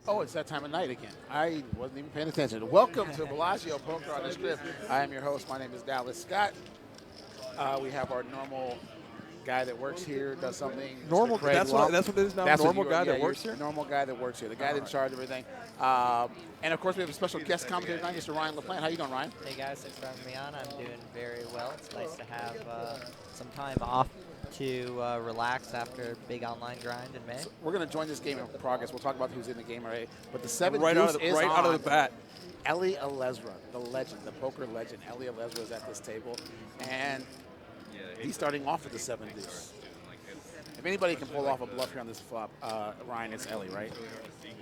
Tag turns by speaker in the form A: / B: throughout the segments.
A: Oh, it's that time of night again. I wasn't even paying attention. Welcome to Bellagio Poker on the Strip. I am your host. My name is Dallas Scott. We have our normal guy that works here, does something. Mr.
B: Normal.
A: Craig
B: That's
A: Lump.
B: what it is now.
A: That's what
B: Normal
A: you are.
B: guy
A: Yeah,
B: that
A: you're
B: works here.
A: normal guy that works here. The guy that's in charge of everything. And of course, we have a special guest commentator tonight, Mr. Ryan LaPlante. How you doing, Ryan?
C: Hey guys, thanks for having me on. I'm doing very well. It's nice to have some time off to relax after a big online grind in May.
A: So we're going to join this game in progress. We'll talk about who's in the game already. But the seven
B: Right
A: deuce
B: out of the,
A: is
B: right out of
A: on.
B: the bat.
A: Eli Alezra, the legend, the poker legend. Eli Alezra is at this table, and he's starting off with the seven deuce. If anybody can pull off a bluff here on this flop, Ryan, it's Eli, right?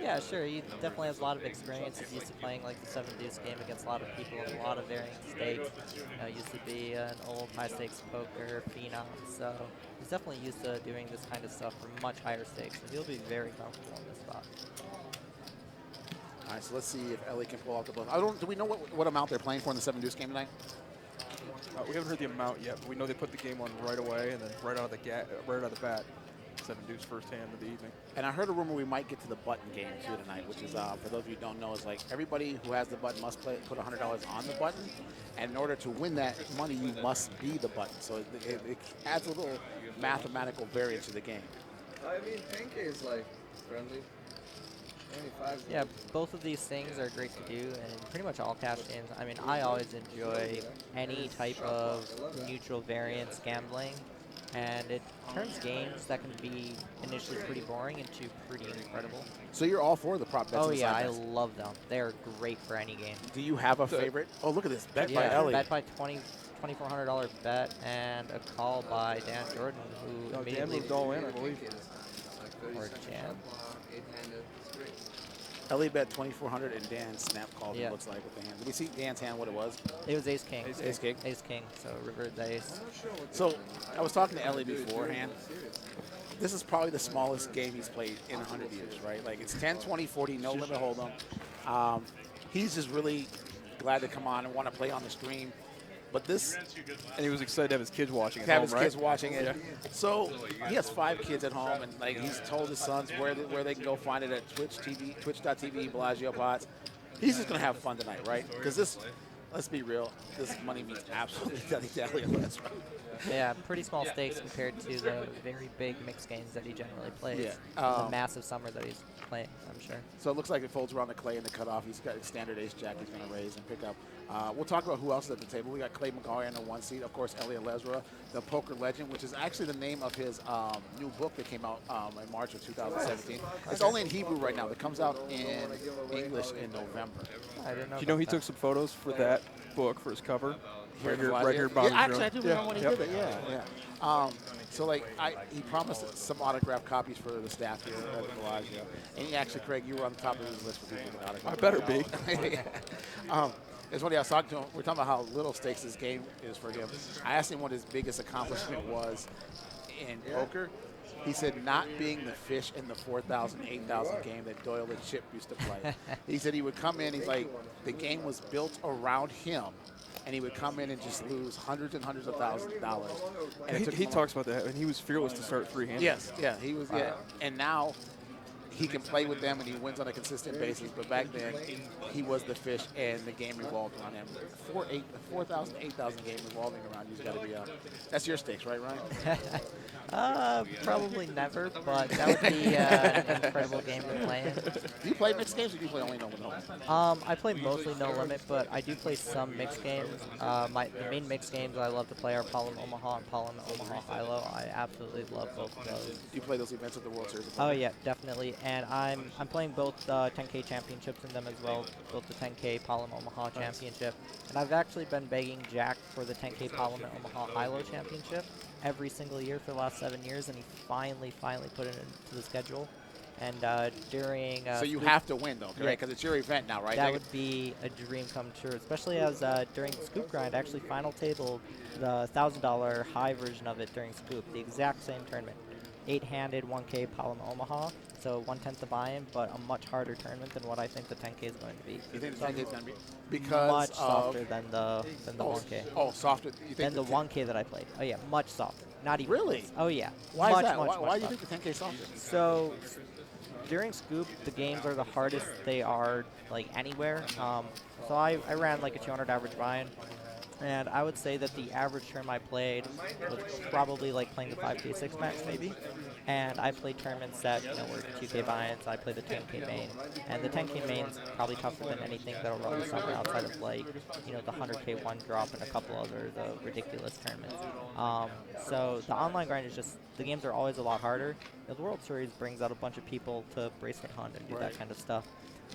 C: Yeah, sure. He definitely has a lot of experience. He's used to playing like the 7 deuce game against a lot of people in a lot of varying stakes. Used to be an old high stakes poker phenom, so he's definitely used to doing this kind of stuff for much higher stakes. So he'll be very comfortable in this spot.
A: All right, so let's see if Eli can pull off the bluff. Do we know what amount they're playing for in the seven deuce game tonight?
B: We haven't heard the amount yet, but we know they put the game on right away, and then right out of the bat, 7 deuce first hand of the evening.
A: And I heard a rumor we might get to the button game too tonight, which is for those of you who don't know, is like everybody who has the button must put $100 on the button, and in order to win that money, you must be the button. So it adds a little mathematical variance to the game.
D: I mean, 10K is like friendly.
C: Yeah, both of these things are great to do, and pretty much all cash games. I mean, I always enjoy any type of neutral variance gambling, and it turns games that can be initially pretty boring into pretty incredible.
A: So you're all for the prop bets?
C: Oh
A: and
C: yeah,
A: side
C: I
A: bets.
C: love them. They are great for any game.
A: Do you have a favorite? Oh, look at this bet by
C: Yeah,
A: Eli.
C: bet by $2,400 bet and a call by Dan Jordan, who
B: Dan
C: immediately
B: moved all in, I believe.
C: or jam.
A: Eli bet 2,400 and Dan snap called.
C: Yeah.
A: It looks like with the hand. Did we see Dan's hand? What it was?
C: It was ace king.
A: Ace king.
C: Ace king. So reverted the ace.
A: So I was talking to Eli beforehand. This is probably the smallest game he's played in 100 years, right? Like it's 10, 20, 40, no limit hold'em. He's just really glad to come on and want to play on the stream. But this,
B: And he was excited to have his kids watching at
A: to have
B: home,
A: his
B: right?
A: kids watching it.
B: Yeah.
A: So he has 5 kids at home, and like he's told his sons where they can go find it at Twitch.tv, Bellagio Pots. He's just gonna have fun tonight, right? Because this, let's be real, this money means absolutely nothing to Eli Alezra.
C: Yeah, pretty small stakes compared to the very big mixed games that he generally plays.
A: Yeah.
C: The massive summer that he's playing, I'm sure.
A: So it looks like it folds around the clay and the cutoff. He's got a standard ace jack he's going to raise and pick up. We'll talk about who else is at the table. We got Clay McGuire in the 1 seat. Of course, Eli Alezra, the poker legend, which is actually the name of his new book that came out in March of 2017. It's only in Hebrew right now. It comes out in English in November.
C: I didn't know.
B: Do you know
C: about
B: he
C: that.
B: took some photos for that book for his cover?
A: Here
B: Right
A: in
B: here,
A: Bellagio.
B: right here, bottom
A: Yeah, actually, I do
B: row.
A: remember when he
B: Yep.
A: did it. Yeah. So like, he promised some autographed copies for the staff here at the Bellagio, and he actually, Craig, you were on the top of his list for people to autograph.
B: I better be.
A: It's funny, I was talking to him. We're talking about how little stakes this game is for him. I asked him what his biggest accomplishment was in poker. He said not being the fish in the 4,000, 8,000 game that Doyle and Chip used to play. He said he would come in, he's like, the game was built around him, and he would come in and just lose hundreds and hundreds of thousands of dollars. And it took
B: He
A: him-
B: talks about that, and he was fearless to start three-handed.
A: Yes, yeah, he was, yeah. And now he can play with them and he wins on a consistent basis. But back then, he was the fish and the game revolved around him. 4,000, 8,000 game revolving around you's got to be that's your stakes, right, Ryan?
C: Probably never, but that would be an incredible game to play in.
A: Do you play mixed games or do you play only no limit?
C: I play mostly no limit, but I do play some mixed games. The main mixed games I love to play are Palom Omaha and Palom Omaha Hilo. I absolutely love both of those.
A: Do you play those events at the World Series?
C: Oh yeah, definitely. And I'm playing both 10K championships in them as well, both the 10K Palom Omaha championship. And I've actually been begging Jack for the 10K Palom Omaha Hilo championship every single year for the last 7 years, and he finally put it into the schedule. And during
A: so you
C: Scoop-
A: have to win though, right?
C: Yeah.
A: Because it's your event now, right?
C: that
A: Like,
C: would be a dream come true, especially as during the Scoop grind, I actually final tabled the $1,000 high version of it during Scoop, the exact same tournament. 8-handed 1K Palom Omaha, so 1/10 the buy-in, but a much harder tournament than what I think the 10K is going to be.
A: you think the 10K is going to be because
C: much
A: of
C: softer than the 1K.
A: Oh, softer. You think
C: Than the 1K that I played. Oh yeah, much softer. Not even
A: Really?
C: close. Oh yeah.
A: Why
C: much,
A: is that?
C: Much,
A: Why do you
C: softer.
A: think the 10K is softer?
C: So during Scoop, the games are the hardest they are, like, anywhere. So I ran, like, a 200 average buy-in. And I would say that the average term I played was probably like playing the 5K6 max maybe. And I played tournaments that, were 2K buy-ins. I played the 10K main. And the 10K main's probably tougher than anything that'll run this summer outside of like, the 100K one drop and a couple other the ridiculous tournaments. So the online grind is just, the games are always a lot harder. The World Series brings out a bunch of people to bracelet hunt and do that kind of stuff.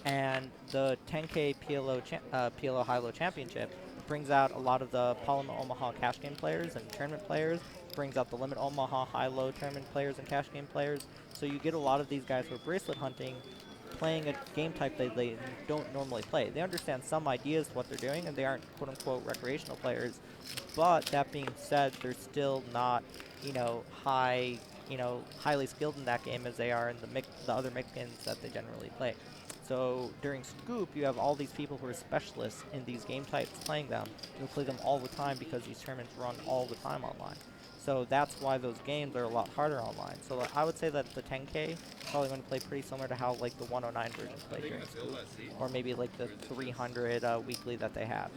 C: And the 10K PLO High-Low Championship brings out a lot of the Polyma Omaha cash game players and tournament players, brings out the Limit Omaha high-low tournament players and cash game players. So you get a lot of these guys who are bracelet hunting playing a game type that they don't normally play. They understand some ideas of what they're doing, and they aren't quote-unquote recreational players. But that being said, they're still not, highly skilled in that game as they are in the other mix games that they generally play. So during Scoop, you have all these people who are specialists in these game types playing them. You'll play them all the time because these tournaments run all the time online. So that's why those games are a lot harder online. So I would say that the 10K is probably going to play pretty similar to how like the 109 version played during Scoop, or maybe like the 300 weekly that they have.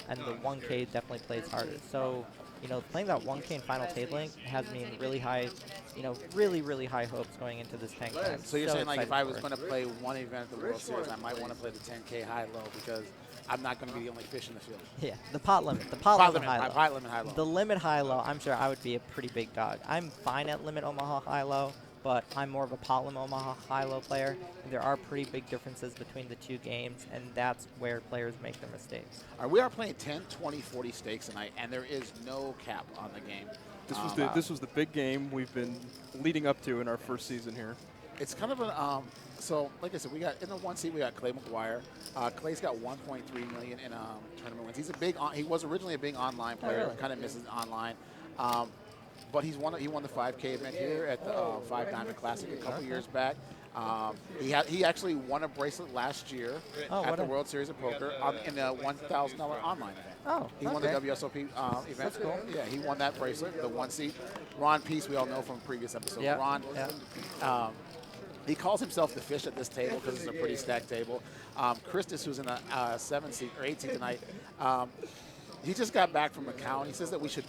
C: And the 1K definitely plays harder. So playing that 1K in final tabling has me in really high, really, really high hopes going into this 10K.
A: So you're saying like if I was going to play one event at the World Series, I might want to play the 10K high-low because I'm not going to be the only fish in the field.
C: Yeah, the pot limit high-low.
A: Pot limit high-low.
C: The limit high-low, I'm sure I would be a pretty big dog. I'm fine at limit Omaha high-low, but I'm more of a pot limit Omaha high-low player. And there are pretty big differences between the two games, and that's where players make their mistakes.
A: All right, we are playing 10, 20, 40 stakes tonight, and there is no cap on the game.
B: This was the big game we've been leading up to in our first season here.
A: It's kind of so like I said, we got in the one seat we got Clay McGuire. Clay's got 1.3 million in tournament wins. He's he was originally a big online player.
C: Really?
A: Kind of misses online, but he won the 5K event here at the Five Diamond Classic a couple years back. He actually won a bracelet last year at the World Series of Poker in a $1,000 online event.
C: Oh,
A: he won the WSOP event.
C: That's cool.
A: Yeah, he won that bracelet, the one seat. Ron Peace, we all know from previous episodes.
C: Yeah.
A: Ron, he calls himself the fish at this table because it's a pretty stacked table. Christus, who's in the 7 seat or 8 seat tonight, he just got back from Macau, and he says that we should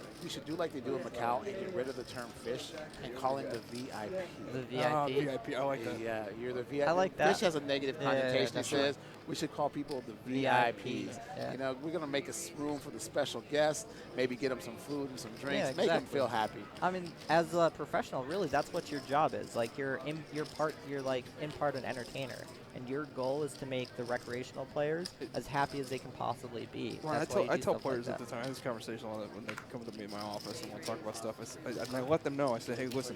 A: do like they do in Macau and get rid of the term fish and call him the VIP.
C: The VIP.
B: VIP, I like that.
A: Yeah, you're the VIP.
C: I like that.
A: Fish has a negative connotation. He says we should call people the VIPs.
C: Yeah.
A: We're going to make room for the special guests, maybe get them some food and some drinks,
C: Yeah,
A: make them
C: exactly.
A: feel happy.
C: I mean, as a professional, really, that's what your job is. Like, you're like in part an entertainer, and your goal is to make the recreational players as happy as they can possibly be.
B: Right,
C: That's why you
B: I
C: do
B: tell
C: stuff
B: players
C: like
B: at the
C: that.
B: time, I have this conversation a lot when they come to me in my office and we'll talk about stuff. And I let them know, I say, hey, listen,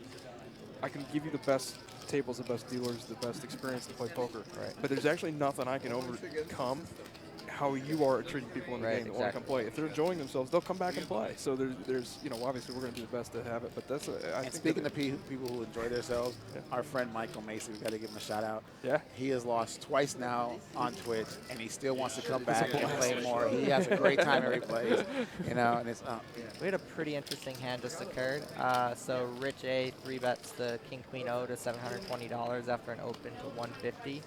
B: I can give you the best tables, the best dealers, the best experience to play poker.
C: Right.
B: But there's actually nothing I can overcome how you are treating people in the game that want to come play. If they're enjoying themselves, they'll come back and play. So there's obviously we're going to do the best to have it. But that's I think
A: speaking of people who enjoy themselves, our friend Michael Macy, we got to give him a shout out.
B: Yeah.
A: He has lost twice now on Twitch, and he still wants to come back and play more. He has a great time every plays, and it's
C: We had a pretty interesting hand just occurred. So Rich A 3-bets the King Queen O to $720 after an open to 150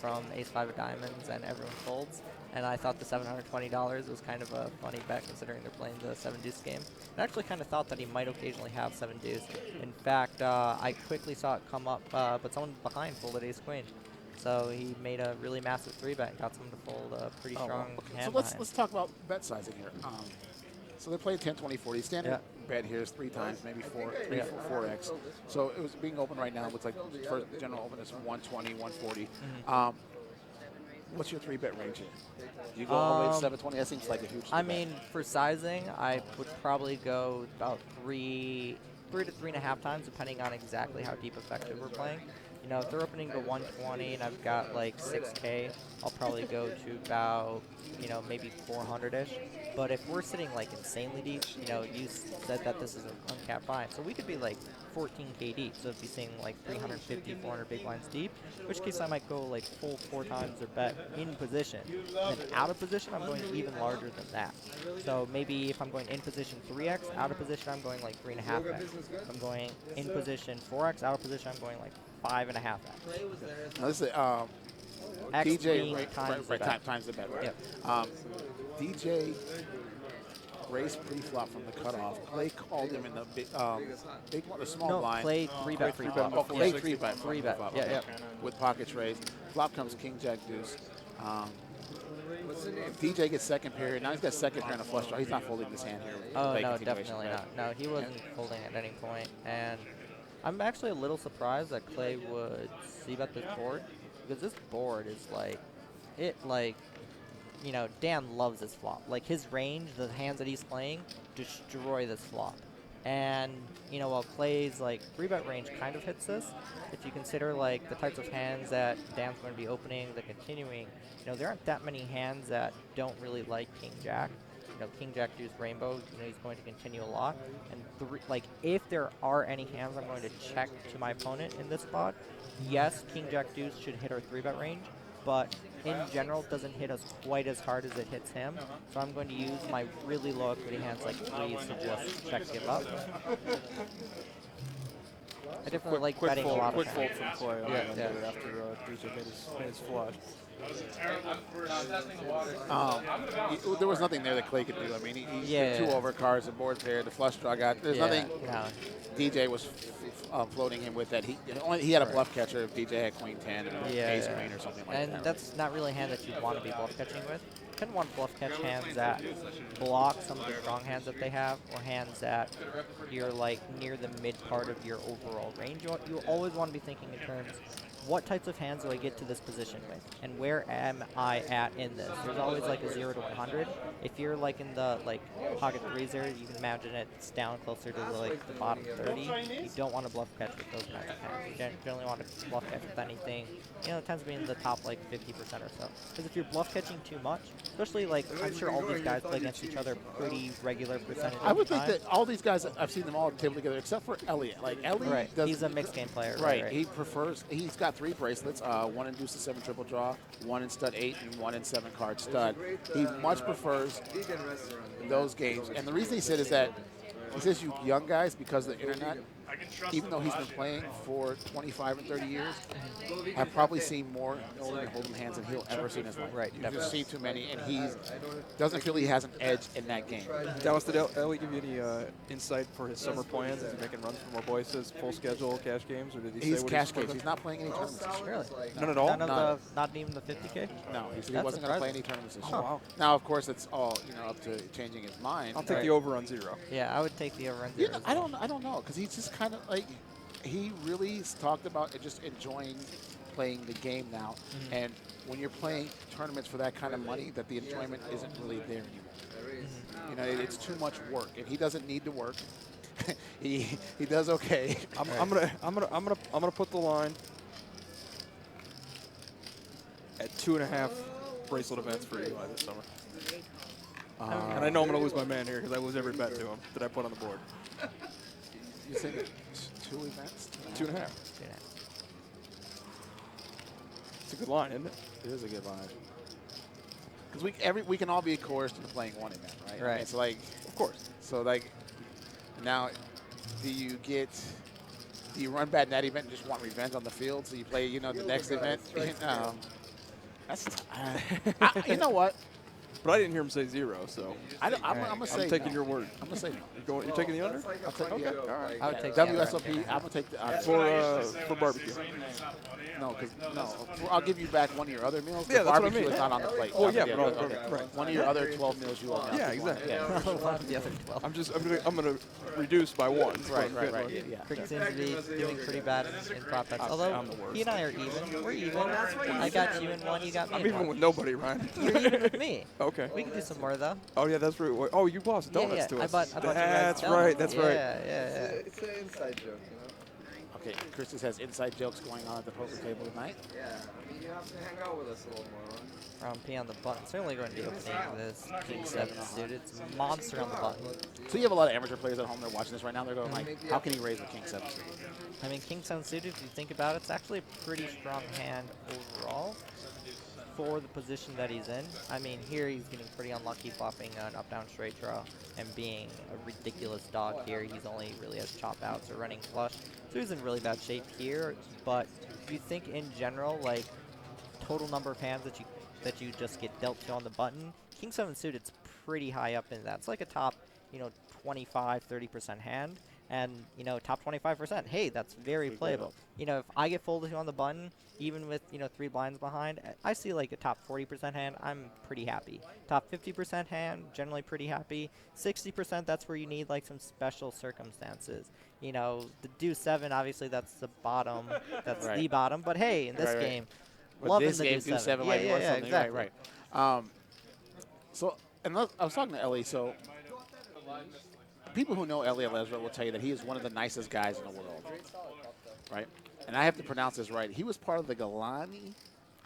C: from Ace 5 of Diamonds, and everyone folds. And I thought the $720 was kind of a funny bet considering they're playing the 7-deuce game. I actually kind of thought that he might occasionally have 7-deuce. In fact, I quickly saw it come up, but someone behind folded Ace Queen. So he made a really massive 3-bet and got someone to fold a pretty strong hand.
A: So let's talk about bet sizing here. So they played 10, 20, 40. Standard bet here is 3 times, maybe 4x. So it was being open right now. It looks like first general open is 120, 140. What's your 3-bet range here? Do you go all the way to 720? That seems like a huge.
C: I mean, for sizing, I would probably go about 3 to 3.5 times, depending on exactly how deep effective we're playing. If they're opening to 120 and I've got like 6K, I'll probably go to about, maybe 400-ish. But if we're sitting like insanely deep, you said that this is an uncapped buy, so we could be like 14K deep. So it'd be seeing like 350, 400 big blinds deep, in which case I might go like full 4 times or bet in position. And then out of position, I'm going even larger than that. So maybe if I'm going in position 3x, out of position I'm going like 3.5x. If I'm going in position 4x, out of position I'm going like 5.5x.
A: Now this is
C: X
A: DJ
C: being times the bet.
A: times the bet, right?
C: Yep.
A: DJ raced pre-flop from the cutoff. Clay called him in the big one, the small
C: No,
A: blind.
C: Clay 3-bet free flop.
A: Oh, Clay 3-bet.
C: 3-bet.
A: Flop,
C: Yeah,
A: okay.
C: yeah.
A: With pockets raised. Flop comes king, jack, deuce. DJ gets second pair. Now he's got second pair and a flush draw. He's not folding this hand here.
C: Oh,
A: Play
C: no,
A: continuation,
C: definitely
A: right?
C: not. No, he wasn't folding at any point. And I'm actually a little surprised that Clay would c-bet this board, because this board is you know, Dan loves this flop. Like, his range, the hands that he's playing, destroy this flop. And, you know, while Clay's, like, 3-bet range kind of hits this, if you consider, like, the types of hands that Dan's going to be opening, the continuing, you know, there aren't that many hands that don't really like King-Jack. You know, King-Jack Deuce Rainbow, you know, he's going to continue a lot. And, like, if there are any hands I'm going to check to my opponent in this spot, yes, King-Jack Deuce should hit our 3-bet range, but in general doesn't hit us quite as hard as it hits him. So I'm going to use my really low equity hands like threes to just check give up. I definitely like betting a lot of
B: quick fold from Clay on
C: yeah.
B: after DJ made his flush.
A: There was nothing there that Clay could do. I mean, he
C: Yeah.
A: two overcards, the board pair, the flush draw got. There's nothing
C: No.
A: DJ was floating him with that. He had a bluff catcher if DJ had queen 10 or ace queen or something like that.
C: And that's not really a hand that you want to be bluff catching with. You kind of want bluff catch hands that block some of the strong hands that they have, or hands that you're like near the mid part of your overall range. You always want to be thinking in terms, what types of hands do I get to this position with, and where am I at in this? There's always like a 0 to 100. If you're like in the like pocket threes there, you can imagine it's down closer to like the bottom 30. You don't want to bluff catch with those kinds of hands. You generally want to bluff catch with anything, you know, it tends to be in the top like 50% or so. Because if you're bluff catching too much, especially like I'm sure all these guys play against each other pretty regular percentage.
A: I would
C: of the
A: think
C: time.
A: that all these guys, I've seen them all at the table together, except for Elliot. Like Elliot,
C: He's a mixed game player.
A: Right. He prefers. He's got 3 bracelets. One in deuce to 7 triple draw, one in stud 8, and one in 7 card stud. He much prefers those games. And the reason he said is that he says you young guys, because of the internet, even though he's been playing for 25 and 30 years, have probably seen more older hold'em hands than he'll ever see in his life.
C: Right,
A: You've just seen too many, and he doesn't feel he has an edge in that game.
B: Dallas, did Elliot give you any insight for his summer plans? Is he making runs for more voices, full schedule, cash games, or did he
A: He's
B: say what
A: cash
B: he's
A: games. He's not playing any tournaments this year.
C: Really?
B: None at all?
C: None of the, not even the 50K?
A: No, he said he
C: That's
A: wasn't going to play
C: surprising.
A: any tournaments this
B: Oh,
A: year.
B: wow.
A: Now, of course, it's all up to changing his mind.
B: I'll take the over on 0.
C: Yeah, I would take the over and
A: You
C: 0.
A: know, I don't know, because he's just kind of like, he really talked about just enjoying playing the game now. And when you're playing tournaments for that kind of money, that the enjoyment isn't really there anymore. You know, it's too much work, and he doesn't need to work. he does okay.
B: I'm gonna put the line at 2.5 bracelet events for Eli this summer. And I know I'm gonna lose my man here because I lose every bet to him that I put on the board.
A: You say that 2 events?
B: 2.5. It's a good line, isn't it?
A: It is a good line. Because we can all be coerced into playing one event, right?
C: Right.
A: It's like,
B: Of course.
A: so like, now, do you run bad in that event and just want revenge on the field? So you play, you know, the next event? You know what?
B: But I didn't hear him say 0, so
A: I'm going to say
B: I'm taking
A: no.
B: your word.
A: I'm going to say no.
B: You're taking the under?
A: I'll take
B: Okay,
A: the
B: all right.
C: I would take the under.
A: WSOP, I'm going to take the
B: For barbecue.
A: No, I'll give you back one of your other meals.
B: Yeah,
A: The
B: that's what I
A: barbecue
B: mean.
A: is not on the plate.
B: Oh, yeah,
A: Okay,
B: but
A: okay.
B: right.
A: One of your other 12 meals you owe me.
B: Yeah, exactly.
A: Yeah.
C: One of the other 12.
B: I'm gonna reduce by 1.
A: Right. Yeah.
C: Cricket seems to be doing pretty bad in prop bets. Although
B: I'm the worst.
C: he and I are even. We're even. I got you in one, you got me
B: I'm
C: in
B: even
C: one.
B: with nobody, Ryan.
C: You're even with me.
B: Okay.
C: We can do some more though.
B: Oh yeah, that's right. Oh, you lost donuts
C: yeah.
B: to us.
C: I bought you guys
B: That's
C: donuts.
B: right. That's right.
C: Yeah.
D: It's an inside joke, you know?
A: Okay, Christus has inside jokes going on at the poker table tonight.
D: Yeah, I mean, you have to hang out with us a little more, right?
C: Round P on the button. Certainly going to be opening this King 7 suited. It's a monster on the button.
A: So you have a lot of amateur players at home. They're watching this right now. They're going like, how can he raise with King 7 suited?
C: I mean, King 7 suited, if you think about it, it's actually a pretty strong hand overall for the position that he's in. I mean, here he's getting pretty unlucky flopping an up-down straight draw and being a ridiculous dog here. He's only really has chop outs or running flush. So he isn't really really bad shape here, but if you think in general, like total number of hands that you just get dealt to on the button, King 7 suited's pretty high up in that. It's like a top, 25, 30% hand, and top 25%. Hey, that's very playable. If I get folded to on the button, even with 3 blinds behind, I see like a top 40% hand. I'm pretty happy. Top 50% hand, generally pretty happy. 60%, that's where you need like some special circumstances. The deuce 7, obviously that's the bottom. That's the bottom. But hey, in this game,
A: but
C: loving
A: this
C: the
A: game,
C: deuce 7.
A: might be worth
C: Yeah,
A: something.
C: exactly.
A: Right. So, and I was talking to Ellie. So, people who know Ellie Lesra will tell you that he is one of the nicest guys in the world. Right? And I have to pronounce this right. He was part of the Golani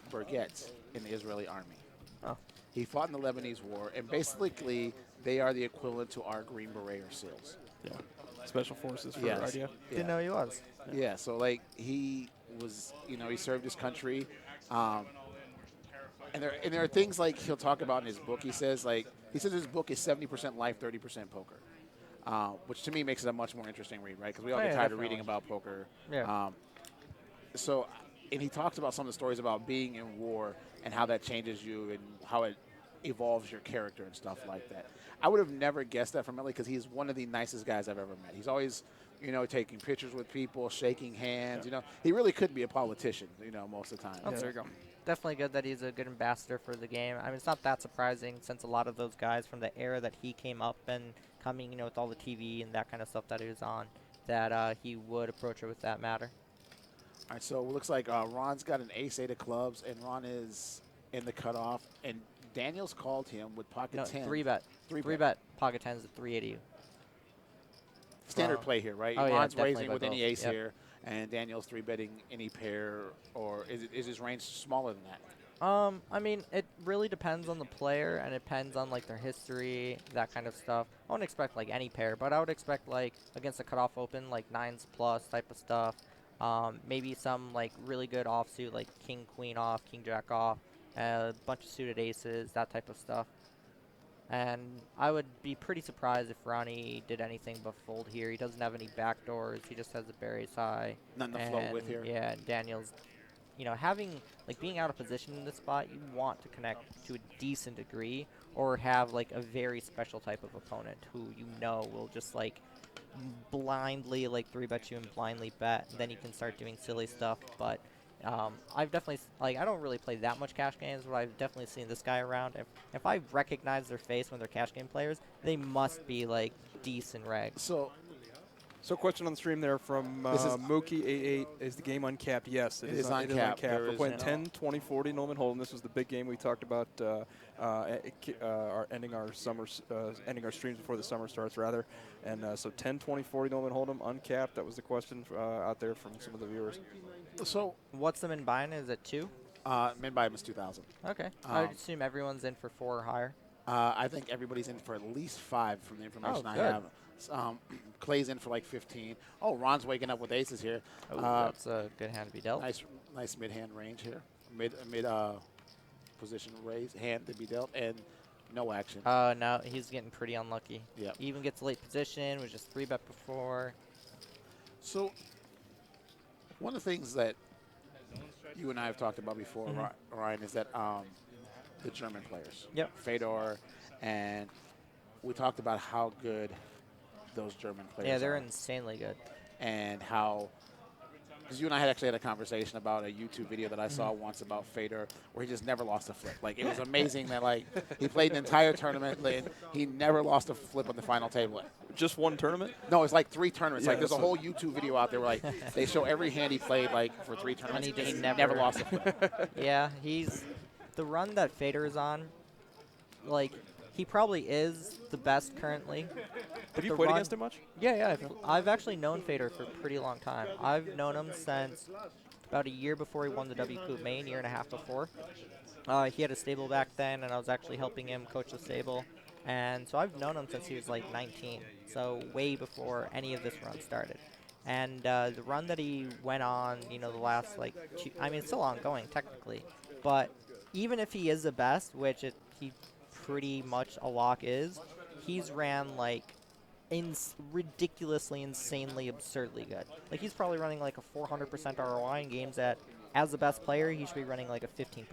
A: Brigades in the Israeli army.
C: Oh.
A: He fought in the Lebanese war, and basically they are the equivalent to our Green Beret or SEALs.
B: Yeah. Special forces for
A: Yes.
B: idea.
C: Didn't know he was.
A: Yeah, so like he was, he served his country. And there are things like he'll talk about in his book. He says his book is 70% life, 30% poker, which to me makes it a much more interesting read, right? Because we all get tired of reading about poker.
C: Yeah.
A: And he talks about some of the stories about being in war and how that changes you and how it evolves your character and stuff like that. I would have never guessed that from Ellie because he's one of the nicest guys I've ever met. He's always, taking pictures with people, shaking hands. He really could be a politician, most of the time.
B: Yeah, there you go.
C: Definitely good that he's a good ambassador for the game. I mean, it's not that surprising since a lot of those guys from the era that he came up and coming, with all the TV and that kind of stuff that he was on, that he would approach it with that matter.
A: All right, so it looks like Ron's got an ace-8 of clubs, and Ron is in the cutoff, and Daniel's called him with pocket 10.
C: 3-bet. 3-bet. Pocket 10 is a 380.
A: Standard play here, right?
C: Oh,
A: Ron's
C: yeah,
A: raising with
C: both.
A: any ace here, and Daniel's 3-betting any pair, or is his range smaller than that?
C: I mean, it really depends on the player, and it depends on, like, their history, that kind of stuff. I wouldn't expect, like, any pair, but I would expect, like, against a cutoff open, like, 9s plus type of stuff. Maybe some, like, really good offsuit, like king, queen off, king, jack off, a bunch of suited aces, that type of stuff. And I would be pretty surprised if Ronnie did anything but fold here. He doesn't have any backdoors. He just has a very high.
A: Nothing to float with here.
C: Yeah, Daniel's, being out of position in this spot, you want to connect to a decent degree or have, like, a very special type of opponent who will just, like, blindly, like, 3-bet you and blindly bet. And then you can start doing silly stuff. But I've definitely, I don't really play that much cash games, but I've definitely seen this guy around. If I recognize their face when they're cash game players, they must be, like, decent reg.
B: So question on the stream there from Mookie88, is the game uncapped? Yes, it is uncapped. We're playing 10, 20, 40 Norman Hold'em. This was the big game we talked about ending our streams before the summer starts, rather. And so 10, 20, 40 Norman Hold'em, uncapped. That was the question out there from some of the viewers.
A: So
C: what's the min buy-in? Is it 2?
A: Min buy-in was 2,000.
C: Okay. I would assume everyone's in for 4 or higher.
A: I think everybody's in for at least 5 from the information I have. Clay's in for like 15. Oh, Ron's waking up with aces here.
C: Oh, that's a good hand to be dealt.
A: Nice mid-hand range here. Mid position raise hand to be dealt, and no action.
C: No, he's getting pretty unlucky.
A: Yeah.
C: He even gets late position, was just 3-bet before.
A: So one of the things that you and I have talked about before, Ryan, is that the German players.
C: Yep.
A: Fedor, and we talked about how good those German players are.
C: Yeah, they're insanely good.
A: And how, because you and I had actually had a conversation about a YouTube video that I saw once about Fedor, where he just never lost a flip. Like, it was amazing that, like, he played an entire tournament, and he never lost a flip on the final table.
B: Just one tournament?
A: No, it's like 3 tournaments.
B: Yeah,
A: like, there's a whole YouTube video out there where, like, they show every hand he played, like, for 3 tournaments,
C: And he
A: and
C: just
A: never lost a flip.
C: Yeah, the run that Fedor is on, like, he probably is the best currently.
B: Have you played against him much?
C: Yeah. I've actually known Fedor for a pretty long time. I've known him since about a year before he won the W Coupe main, year and a half before. He had a stable back then, and I was actually helping him coach the stable. And so I've known him since he was like 19, so way before any of this run started. And the run that he went on, the last, like, it's still ongoing technically, but even if he is the best, which he pretty much a lock is, he's ran like ridiculously, insanely, absurdly good. Like, he's probably running like a 400% ROI in games that, as the best player, he should be running like a 15%.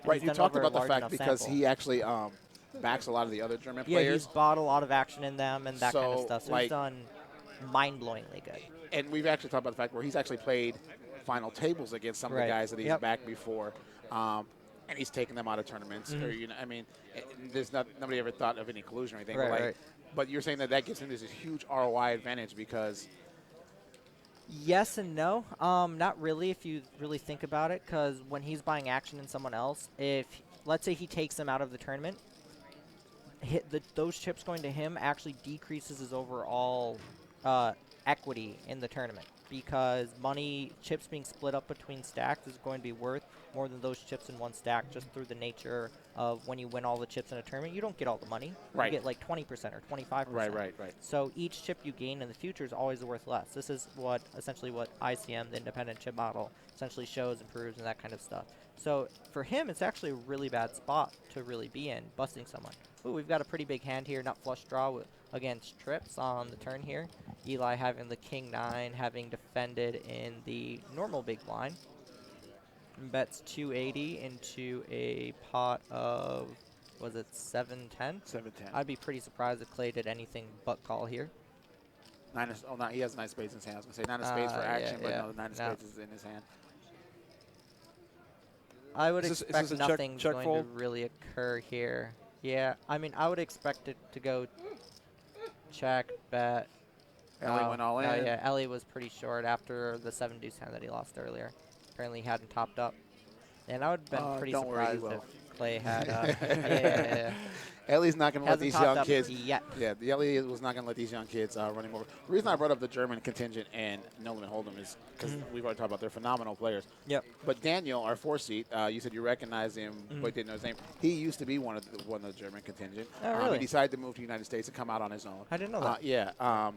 A: Right, you talked about the fact because he actually backs a lot of the other German
C: yeah,
A: players.
C: he's bought a lot of action in them and that kind of
A: So,
C: stuff. So
A: like,
C: he's done mind-blowingly good.
A: And we've actually talked about the fact where he's actually played final tables against some of the guys that he's backed before, and he's taken them out of tournaments. Or, you know, I mean, there's nobody ever thought of any collusion or anything.
C: Right,
A: but, like,
C: right.
A: But you're saying that gives him this huge ROI advantage because.
C: Yes and no. Not really if you really think about it, because when he's buying action in someone else, if, let's say he takes them out of the tournament, those chips going to him actually decreases his overall equity in the tournament, because chips being split up between stacks is going to be worth more than those chips in one stack, just through the nature of when you win all the chips in a tournament, you don't get all the money.
A: Right.
C: You get like 20% or 25%.
A: Right.
C: So each chip you gain in the future is always worth less. This is essentially what ICM, the independent chip model, essentially shows and proves and that kind of stuff. So for him, it's actually a really bad spot to really be in, busting someone. Ooh, we've got a pretty big hand here, nut flush draw against trips on the turn here. Eli having the king 9, having defended in the normal big blind. Bets 280 into a pot of, was it 710?
A: 710.
C: I'd be pretty surprised if Clay did anything but call here.
A: He has 9 spades in his hand. I was going to say 9 of spades for action, but no, 9 of spades is in his hand.
C: I would expect nothing's going to really occur here. Yeah, I mean, I would expect it to go check, bet.
A: Ellie went all in.
C: Yeah, Ellie was pretty short after the 7 deuce hand that he lost earlier. Apparently he hadn't topped up. And I would have been pretty surprised if Clay had. Yeah.
A: Ellie's not going to let these young kids.
C: Yet.
A: Yeah, Ellie was not going to let these young kids run him over. The reason I brought up the German contingent and No Limit Hold'em is because we've already talked about they're phenomenal players.
C: Yep.
A: But Daniel, our 4-seat, you said you recognized him, but didn't know his name. He used to be one of the German contingent.
C: Oh, really?
A: He decided to move to the United States and come out on his own.
C: I didn't know that.
A: Yeah.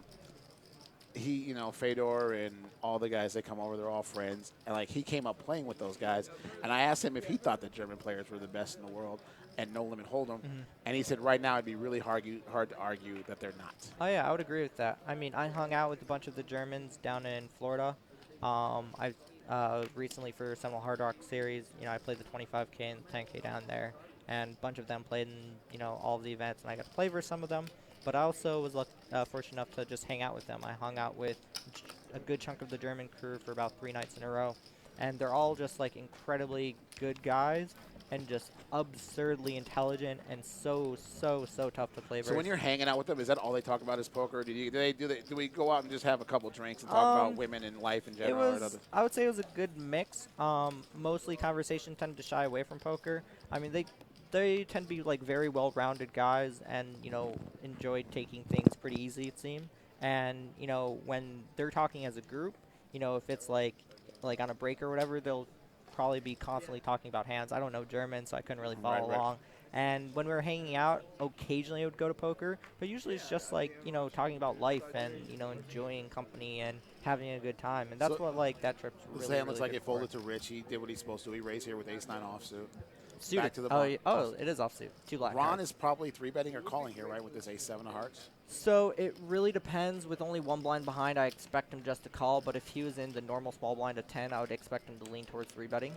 A: He, Fedor and all the guys that come over, they're all friends. And, like, he came up playing with those guys. And I asked him if he thought the German players were the best in the world and No Limit Hold'em. And he said right now it'd be really hard to argue that they're not.
C: Oh, yeah, I would agree with that. I mean, I hung out with a bunch of the Germans down in Florida. I recently for Seminole Hard Rock Series, I played the 25K and 10K down there. And a bunch of them played in, all of the events. And I got to play versus some of them. But I also was fortunate enough to just hang out with them. I hung out with a good chunk of the German crew for about 3 nights in a row. And they're all just, like, incredibly good guys and just absurdly intelligent and so tough to play versus.
A: So when you're hanging out with them, is that all they talk about is poker? Do we go out and just have a couple drinks and talk about women and life in general?
C: I would say it was a good mix. Mostly conversation tended to shy away from poker. I mean, they tend to be like very well-rounded guys and, enjoy taking things pretty easy, it seemed. And, when they're talking as a group, if it's like on a break or whatever, they'll probably be constantly talking about hands. I don't know German, so I couldn't really follow along. And when we were hanging out, occasionally I would go to poker, but usually it's just like, talking about life and, enjoying company and having a good time. And that's what, like, that trip's really,
A: really looks like
C: good
A: it folded to Rich. He did what he's supposed to. He raised here with ace-9 offsuit.
C: Suited.
A: Back to the
C: It is offsuit. 2 black
A: Ron
C: cards.
A: is probably 3-betting or calling here, right, with this ace-7 of hearts?
C: So it really depends. With only 1 blind behind, I expect him just to call. But if he was in the normal small blind of 10, I would expect him to lean towards 3-betting.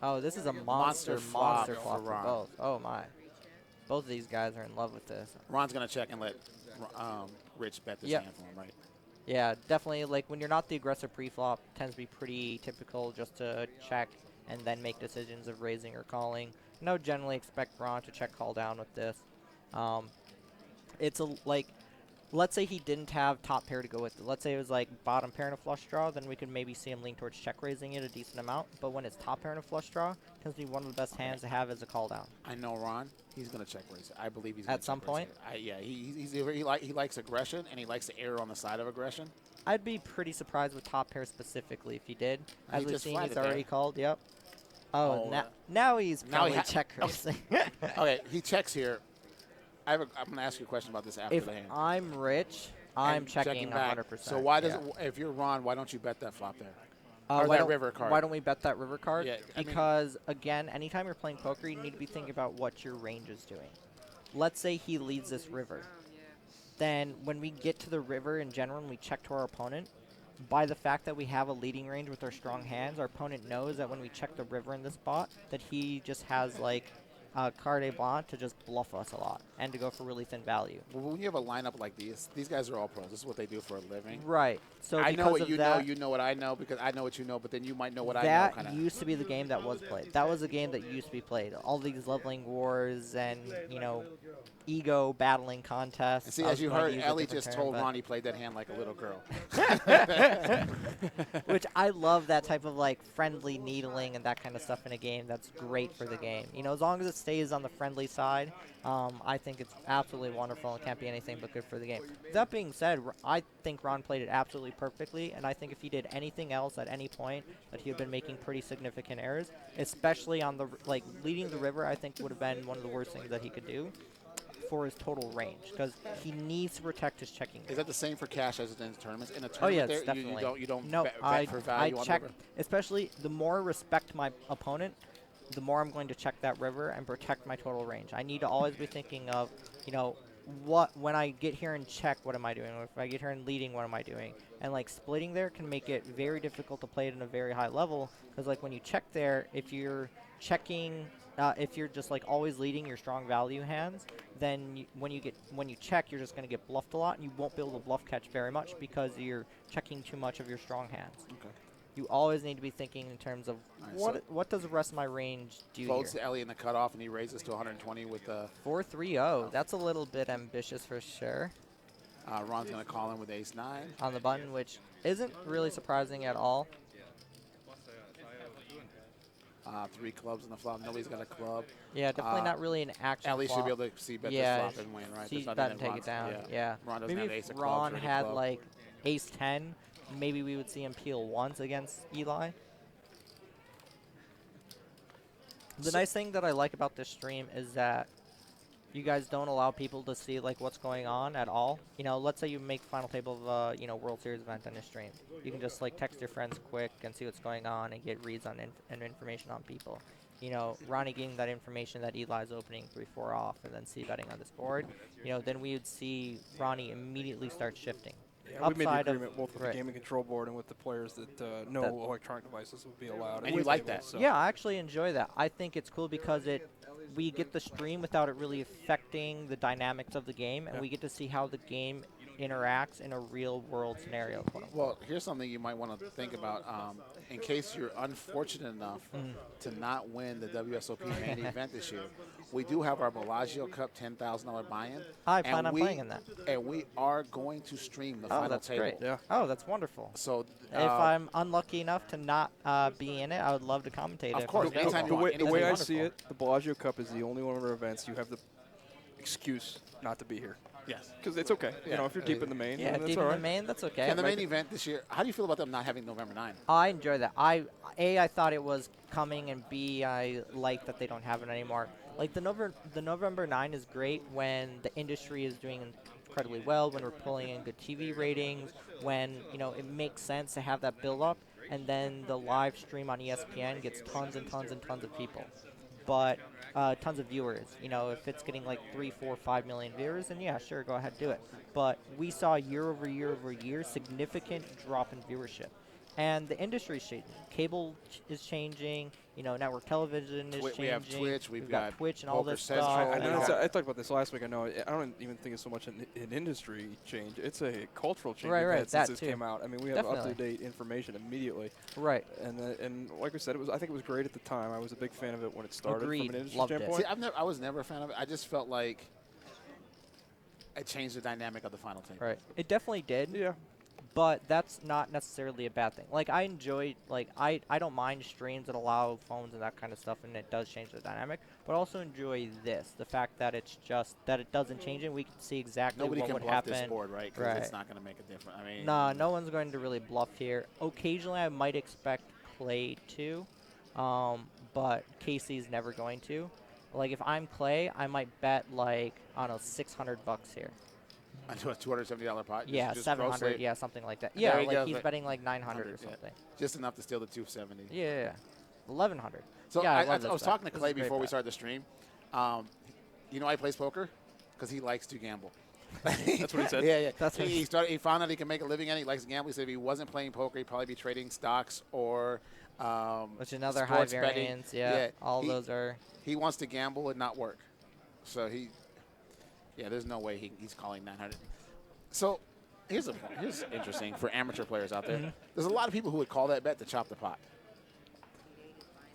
C: Oh, this is a monster flop for both. Oh, my. Both of these guys are in love with this.
A: Ron's going to check and let Rich bet this hand for him, right?
C: Yeah, definitely. Like, when you're not the aggressive pre-flop, it tends to be pretty typical just to check and then make decisions of raising or calling. And I would generally expect Ron to check call down with this. It's let's say he didn't have top pair to go with it. Let's say it was like bottom pair and a flush draw, then we could maybe see him lean towards check raising it a decent amount. But when it's top pair and a flush draw, it tends to be one of the best hands to have as a call down.
A: I know Ron. He's going to check raise it. I believe he's
C: at some point.
A: Yeah, he likes aggression and he likes to err on the side of aggression.
C: I'd be pretty surprised with top pair specifically if he did. As
A: He
C: we've
A: just
C: seen, he's
A: flatted
C: already
A: there.
C: called. Yep. Oh, now he's probably check raising.
A: Okay, he checks here. I'm going to ask you a question about this after
C: If
A: the hand.
C: I'm Rich, I'm checking
A: back.
C: 100%.
A: So why does if you're Ron, why don't you bet that flop there?
C: Or
A: that river card.
C: Why don't we bet that river card?
A: Yeah,
C: because, again, anytime you're playing poker, you need to be thinking about what your range is doing. Let's say he leads this river. then when we get to the river in general and we check to our opponent, by the fact that we have a leading range with our strong hands, our opponent knows that when we check the river in this spot, that he just has like carte blanche to just bluff us a lot and to go for really thin value.
A: Well, when you have a lineup like these guys are all pros. This is what they do for a living.
C: Right. So
A: I know what
C: of
A: you
C: that,
A: know, you know what I know, because I know what you know, but then you might know what I know.
C: That used to be the game that was played. That was a game that used to be played. All these leveling wars and, you know, ego battling contests.
A: And see, as you heard, Ellie just told Ronnie played that hand like a little girl.
C: Which I love that type of like friendly needling and that kind of stuff in a game. That's great for the game. You know, as long as it stays on the friendly side, I think it's absolutely wonderful and can't be anything but good for the game. That being said, I think Ron played it absolutely perfectly, and I think if he did anything else at any point, that he would have been making pretty significant errors, especially on the like leading the river. I think would have been one of the worst things that he could do for his total range, because he needs to protect his checking range.
A: Is that the same for cash as it is in tournaments? In a tournament,
C: yes, definitely.
A: You don't
C: no,
A: bet for value
C: I
A: on
C: check,
A: the river?
C: especially the more I respect my opponent, the more I'm going to check that river and protect my total range. I need to always be thinking of, you know, when I get here and check, what am I doing? Or if I get here and leading, what am I doing? And like splitting there can make it very difficult to play it at a very high level, because like when you check there, if you're checking, if you're just like always leading your strong value hands, then when you check, you're just going to get bluffed a lot, and you won't be able to bluff catch very much because you're checking too much of your strong hands.
A: Okay.
C: You always need to be thinking in terms of what does the rest of my range do
A: Folds
C: here?
A: to Ellie in the cutoff, and he raises to 120 with the
C: 4-3-0. That's a little bit ambitious for sure.
A: Ron's going to call in with ace-9.
C: On the button, which isn't really surprising at all.
A: 3 clubs on the flop. Nobody's got a club.
C: Yeah, definitely not really an action
A: Ellie
C: flop.
A: should be able to see bet
C: Yeah,
A: this flop and win, right?
C: see
A: There's
C: bet
A: nothing
C: and
A: that
C: take it
A: Ron's-
C: down. Yeah.
A: Ron doesn't
C: Maybe
A: have ace
C: if
A: of clubs
C: Ron
A: or any
C: had
A: club.
C: like ace-10, maybe we would see him peel once against Eli. The nice thing that I like about this stream is that you guys don't allow people to see like what's going on at all. You know, let's say you make final table of a World Series event on your stream. You can just like text your friends quick and see what's going on and get reads on and information on people. You know, Ronnie getting that information that Eli's opening 3-4 off and then c-betting on this board. You know, then we would see Ronnie immediately start shifting.
B: Yeah, we made the agreement both with the gaming control board and with the players that no electronic devices would be allowed.
A: And you like that?
B: So.
C: Yeah, I actually enjoy that. I think it's cool because we get the stream without it really affecting the dynamics of the game, and we get to see how the game interacts in a real world scenario.
A: Well, here's something you might want to think about. In case you're unfortunate enough to not win the WSOP main event this year, we do have our Bellagio Cup $10,000 buy-in.
C: I plan on playing in that.
A: And we are going to stream the final
C: that's
A: table.
C: Great.
B: Yeah.
C: Oh, that's wonderful.
A: So
C: if I'm unlucky enough to not be in it, I would love to commentate it.
A: Of course, anytime you want.
B: The way I see it, the Bellagio Cup is the only one of our events you have the excuse not to be here.
A: Yes.
B: Because it's okay. You know, if you're deep in the main,
C: yeah,
B: that's
C: deep
B: all
C: in
B: right.
C: the main, that's okay.
A: And the main event this year, how do you feel about them not having November 9?
C: I enjoy that. I thought it was coming, and B, I like that they don't have it anymore. Like the November 9 is great when the industry is doing incredibly well, when we're pulling in good TV ratings, when it makes sense to have that build up, and then the live stream on ESPN gets tons and tons and tons of people. But tons of viewers. If it's getting like 3, 4, 5 million viewers, then yeah, sure, go ahead, do it. But we saw year over year over year significant drop in viewership. And the industry is changing. Cable is changing. Network television is changing.
A: We have Twitch. We've got
C: Twitch and all this stuff.
B: I talked about this last week. I don't even think it's so much an industry change. It's a cultural change
C: right,
B: since this came out. I mean, we have up-to-date information immediately.
C: Right.
B: And like I said, I think it was great at the time. I was a big fan of it when it started.
C: Agreed.
B: From an industry
C: Loved
B: standpoint.
C: it.
A: See, I was never a fan of it. I just felt like it changed the dynamic of the final table.
C: Right. It definitely did.
B: Yeah.
C: But that's not necessarily a bad thing. Like, I enjoy, like, I don't mind streams that allow phones and that kind of stuff, and it does change the dynamic. But I also enjoy this, the fact that it's just, that it doesn't change it. We can see exactly what would happen.
A: This board, right? Because it's not going to make a difference. I mean,
C: nah, no one's going to really bluff here. Occasionally, I might expect Clay to, but Casey's never going to. Like, if I'm Clay, I might bet, like, I don't know, $600 here.
A: Into a $270 pot?
C: Yeah,
A: just
C: 700, yeah, something like that.
A: There
C: Yeah,
A: you
C: like
A: go,
C: he's
A: but
C: betting like 900 or something.
A: Just enough to steal the 270.
C: Yeah, 1100.
A: So
C: yeah,
A: I was talking to
C: This
A: Clay
C: is a great
A: before we
C: bet.
A: started the stream. He plays poker because he likes to gamble.
B: That's what he said.
A: Yeah.
C: That's what
A: He found out he can make a living and he likes to gamble. He said if he wasn't playing poker, he'd probably be trading stocks or
C: which another high
A: sports betting.
C: variance. Yeah, all those are.
A: He wants to gamble and not work. So there's no way he's calling 900. So here's interesting for amateur players out there. There's a lot of people who would call that bet to chop the pot.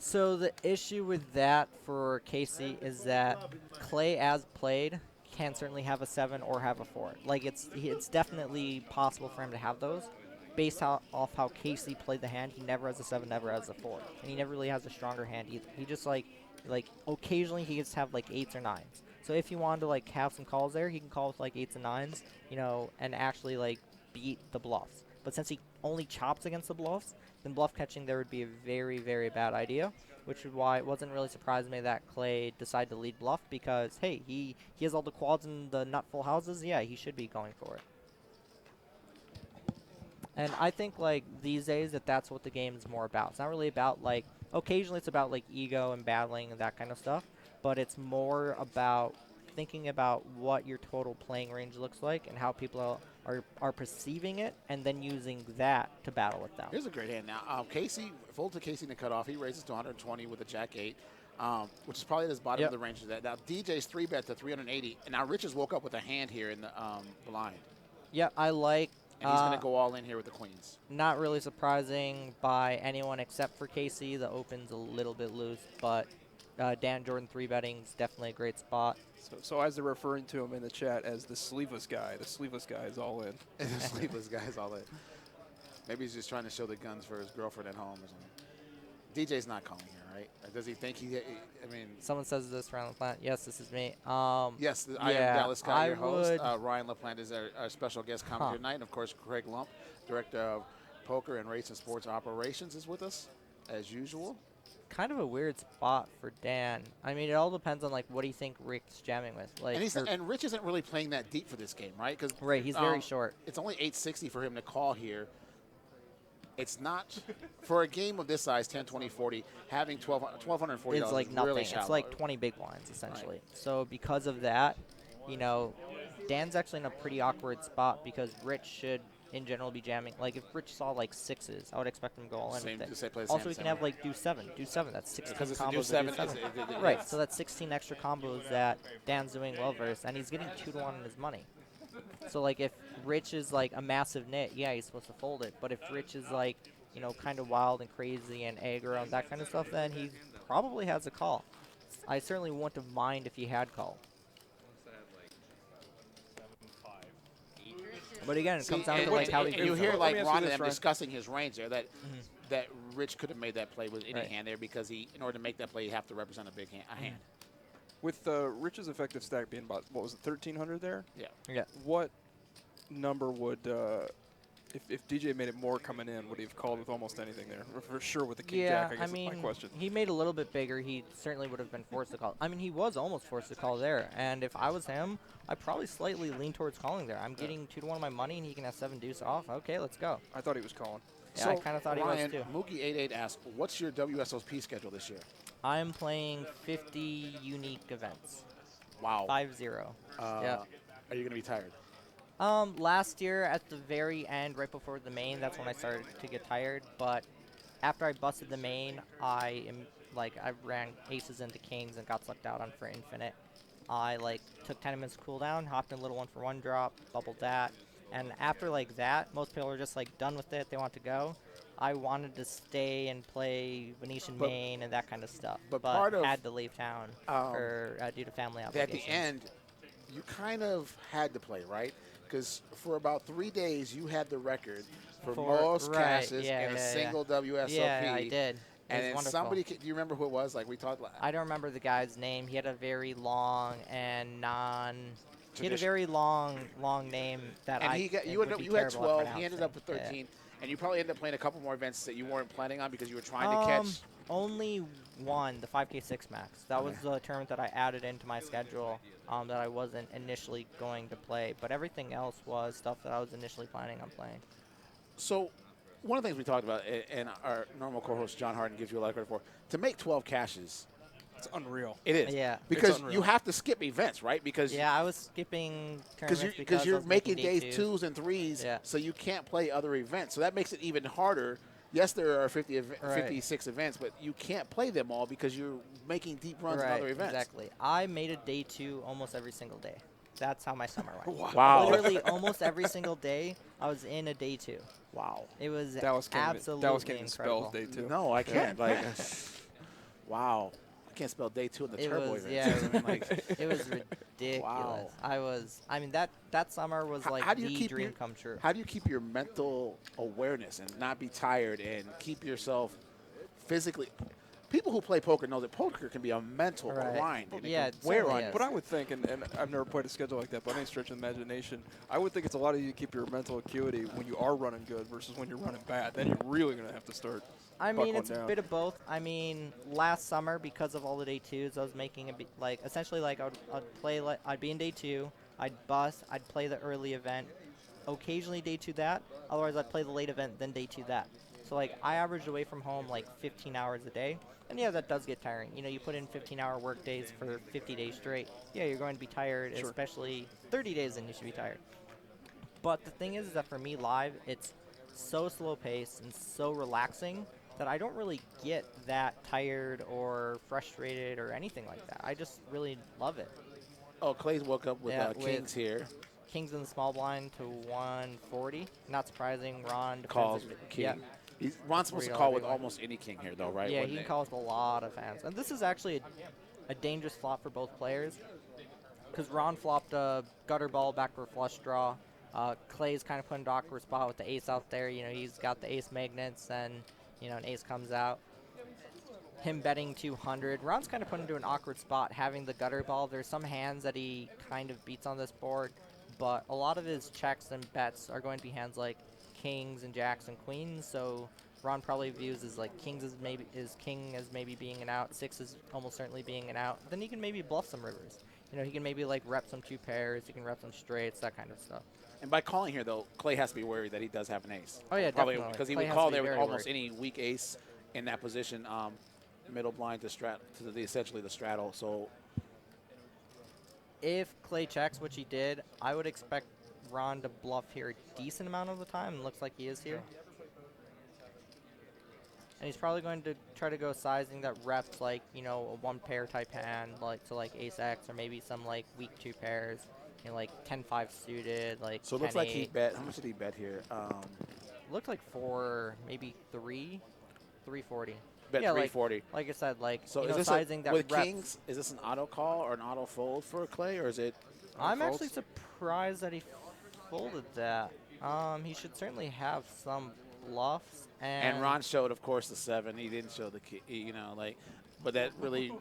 C: So the issue with that for Casey is that Clay, as played, can certainly have a 7 or have a 4. Like, it's definitely possible for him to have those. Based off how Casey played the hand, he never has a 7, never has a 4. And he never really has a stronger hand either. He just, like occasionally he gets to have, like, 8s or 9s. So if he wanted to, like, have some calls there, he can call with, like, 8s and 9s, you know, and actually, like, beat the bluffs. But since he only chops against the bluffs, then bluff catching there would be a very, very bad idea, which is why it wasn't really surprising me that Clay decided to lead bluff because, hey, he has all the quads and the nut full houses. Yeah, he should be going for it. And I think, like, these days that's what the game is more about. It's not really about, like, occasionally it's about, like, ego and battling and that kind of stuff, but it's more about thinking about what your total playing range looks like and how people are perceiving it, and then using that to battle with them.
A: Here's a great hand now. Casey, fold to Casey in the cutoff. He raises to 120 with a jack 8, which is probably at his bottom of the range of that. Now, DJ's 3-bet to 380, and now Rich has woke up with a hand here in the blind.
C: Yeah, I like.
A: And he's going to go all in here with the queens.
C: Not really surprising by anyone except for Casey. The open's a little bit loose, but Dan Jordan 3-betting is definitely a great spot.
B: So as they're referring to him in the chat as the sleeveless guy is all in.
A: The sleeveless guy is all in. Maybe he's just trying to show the guns for his girlfriend at home or something. DJ's not calling here, right? Or does he think I mean.
C: Someone says this, Ryan LaPlante. Yes, this is me.
A: Yes, I am Dallas Guy, your host. Ryan LaPlante is our special guest commentator tonight. And, of course, Craig Lump, Director of Poker and Race and Sports Operations, is with us, as usual.
C: Kind of a weird spot for Dan. I mean, it all depends on, like, what do you think Rick's jamming with. Like,
A: and Rich isn't really playing that deep for this game, right?
C: Right, he's very short.
A: It's only 860 for him to call here. It's not, for a game of this size, 10, 20, 40, having $1,240
C: is like nothing.
A: Really shallow.
C: It's like 20 big blinds, essentially.
A: Right.
C: So because of that, you know, Dan's actually in a pretty awkward spot because Rich should, in general, be jamming. Like, if Rich saw, like, 6s, I would expect him to go all in with it. Also, he can have, like, do 7. Do 7. That's 16 combos.
A: Do 7.
C: Right, so that's 16 extra combos that Dan's doing well versus, and he's getting 2-1 on his money. So, like, if Rich is, like, a massive nit, yeah, he's supposed to fold it. But if Rich is, like, you know, kind of wild and crazy and aggro and that kind of stuff, then he probably has a call. I certainly wouldn't have mind if he had called. But again, it comes down to, like, how he
A: you hear, like, Ron and them
B: Ryan.
A: discussing his range there, that Rich could have made that play with any hand there because in order to make that play, you have to represent a big hand.
B: With Rich's effective stack being about, what was it, 1,300 there?
C: Yeah.
B: What number would, if DJ made it more coming in, would he have called with almost anything there? For sure with the king jack, I guess is my question.
C: He made a little bit bigger. He certainly would have been forced to call. I mean, he was almost forced to call there. And if I was him, I'd probably slightly lean towards calling there. I'm getting 2-1 on my money, and he can have 7 deuce off. Okay, let's go.
B: I thought he was calling.
C: Yeah,
A: so
C: I kind of thought
A: Ryan,
C: he was too.
A: Mookie88 asked, what's your WSOP schedule this year?
C: I'm playing 50 unique events.
A: Wow.
C: 5-0.
A: Yeah. Are you going to be tired?
C: Last year at the very end, right before the main, that's when I started to get tired. But after I busted the main, I ran aces into kings and got sucked out on for infinite. I took 10 minutes to cool down, hopped in a little 1-for-1 drop, bubbled that. And after that, most people are just done with it. They want to go. I wanted to stay and play Venetian main and that kind of stuff, but had to leave town due to family obligations.
A: At the end, you kind of had to play, right? Because for about 3 days, you had the record for most cashes in a single WSOP.
C: Yeah, I did.
A: And then somebody, do you remember who it was? Like we talked about.
C: I don't remember the guy's name. He had a very long and He had a very long name that
A: you had 12. He ended up with 13. Yeah. And you probably ended up playing a couple more events that you weren't planning on because you were trying to catch.
C: Only one, the 5K 6 max. That was the tournament that I added into my schedule that I wasn't initially going to play. But everything else was stuff that I was initially planning on playing.
A: So one of the things we talked about, and our normal co-host John Harden gives you a lot of credit for, to make 12 cashes
B: It's unreal.
A: It is.
C: Yeah.
A: Because
B: It's unreal.
A: you have to skip events, right? Because
C: Yeah, I was skipping tournaments
A: because
C: I
A: you're
C: was
A: making
C: day
A: days 2s and 3s,
C: Yeah.
A: so you can't play other events. So that makes it even harder. Yes, there are 56 events, but you can't play them all because you're making deep runs in other events.
C: Exactly. I made a day 2 almost every single day. That's how my summer went.
A: Wow.
C: Literally almost every single day, I was in a day 2.
A: Wow.
C: It was
B: Dallas can't
C: absolutely
B: even spell
C: incredible.
B: day 2.
A: No, I can't. Like, wow. I can't spell day 2 in the
C: It
A: turbo
C: was,
A: events.
C: yeah,
A: Like,
C: it was ridiculous.
A: Wow.
C: I mean, that summer was like
A: how do you
C: the
A: keep
C: dream come true.
A: How do you keep your mental awareness and not be tired and keep yourself physically? People who play poker know that poker can be a mental grind. And
C: Yeah,
A: it can wear on
C: certainly
A: you.
C: is.
B: But I would think, and I've never played a schedule like that, but any stretch of imagination, I would think it's a lot easier to keep your mental acuity when you are running good versus when you're running bad. Then you're really going to have to start
C: I mean,
B: buckling
C: it's
B: down.
C: a bit of both. I mean, last summer, because of all the day 2s, I was making essentially like I'd play, like, I'd be in day 2, I'd bust, I'd play the early event, occasionally day 2 that, otherwise I'd play the late event, then day 2 that. So like I averaged away from home like 15 hours a day, and yeah, that does get tiring. You know, you put in 15-hour work days for 50 days straight. Yeah, you're going to be tired, especially 30 days in you should be tired. But the thing is that for me live, it's so slow paced and so relaxing that I don't really get that tired or frustrated or anything like that. I just really love it.
A: Oh, Clay's woke up with
C: Yeah,
A: Kings here.
C: Kings in the small blind to 140. Not surprising. Ron
A: Calls
C: defensive-
A: King.
C: Yeah.
A: Ron's supposed to
C: $40
A: call with
C: everyone.
A: almost any king here, though, right?
C: Yeah,
A: Wouldn't
C: he can
A: it?
C: call with a lot of hands. And this is actually a dangerous flop for both players because Ron flopped a gutter ball backward flush draw. Clay's kind of put in an awkward spot with the ace out there. You know, he's got the ace magnets and, you know, an ace comes out. Him betting 200. Ron's kind of put into an awkward spot having the gutter ball. There's some hands that he kind of beats on this board, but a lot of his checks and bets are going to be hands like kings and jacks and queens, so Ron probably views as like king as maybe being an out, 6 is almost certainly being an out. Then he can maybe bluff some rivers. You know, he can maybe like rep some 2 pairs, he can rep some straights, that kind of stuff.
A: And by calling here, though, Clay has to be worried that he does have an ace.
C: Oh, yeah,
A: Probably
C: definitely.
A: because he
C: Clay
A: would
C: has
A: call
C: to be
A: there with
C: very
A: almost
C: worried.
A: any weak ace in that position, middle blind to essentially the straddle. So
C: If Clay checks, which he did, I would expect Ron to bluff here a decent amount of the time, and looks like he is here. And he's probably going to try to go sizing that reps like, you know, a 1-pair type hand, like to like ace X, or maybe some like weak 2 pairs, you know, like 10-5 suited, like
A: it looks like he
C: 10-8.
A: bet. How much did he bet here?
C: Looked like 4, maybe 340.
A: Bet
C: Yeah,
A: 340.
C: Like I said, like,
A: So
C: you
A: is
C: know,
A: this
C: sizing that
A: with
C: reps.
A: kings? Is this an auto call or an auto fold for Clay, or is it?
C: I'm actually surprised that he folded that. He should certainly have some bluffs.
A: And Ron showed, of course, the 7. He didn't show the key, you know, like. But that really,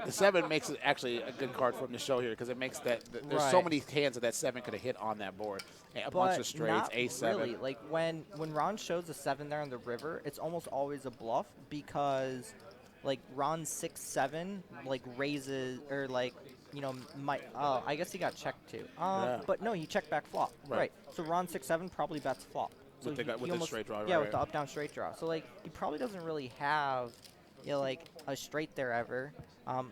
A: the 7 makes it actually a good card for him to show here because it makes that there's so many hands that 7 could have hit on that board. A bunch of straights,
C: not
A: ace 7.
C: really. Like when Ron shows a 7 there on the river, it's almost always a bluff because, like, Ron's 6-7 like raises or like, you know, I guess he got checked too.
A: Yeah.
C: But no, he checked back flop.
A: Right.
C: So Ron 6-7 probably bets flop. So
A: With the
C: almost,
A: straight draw,
C: yeah,
A: right,
C: with the up down straight draw. So like he probably doesn't really have, you know, like a straight there ever.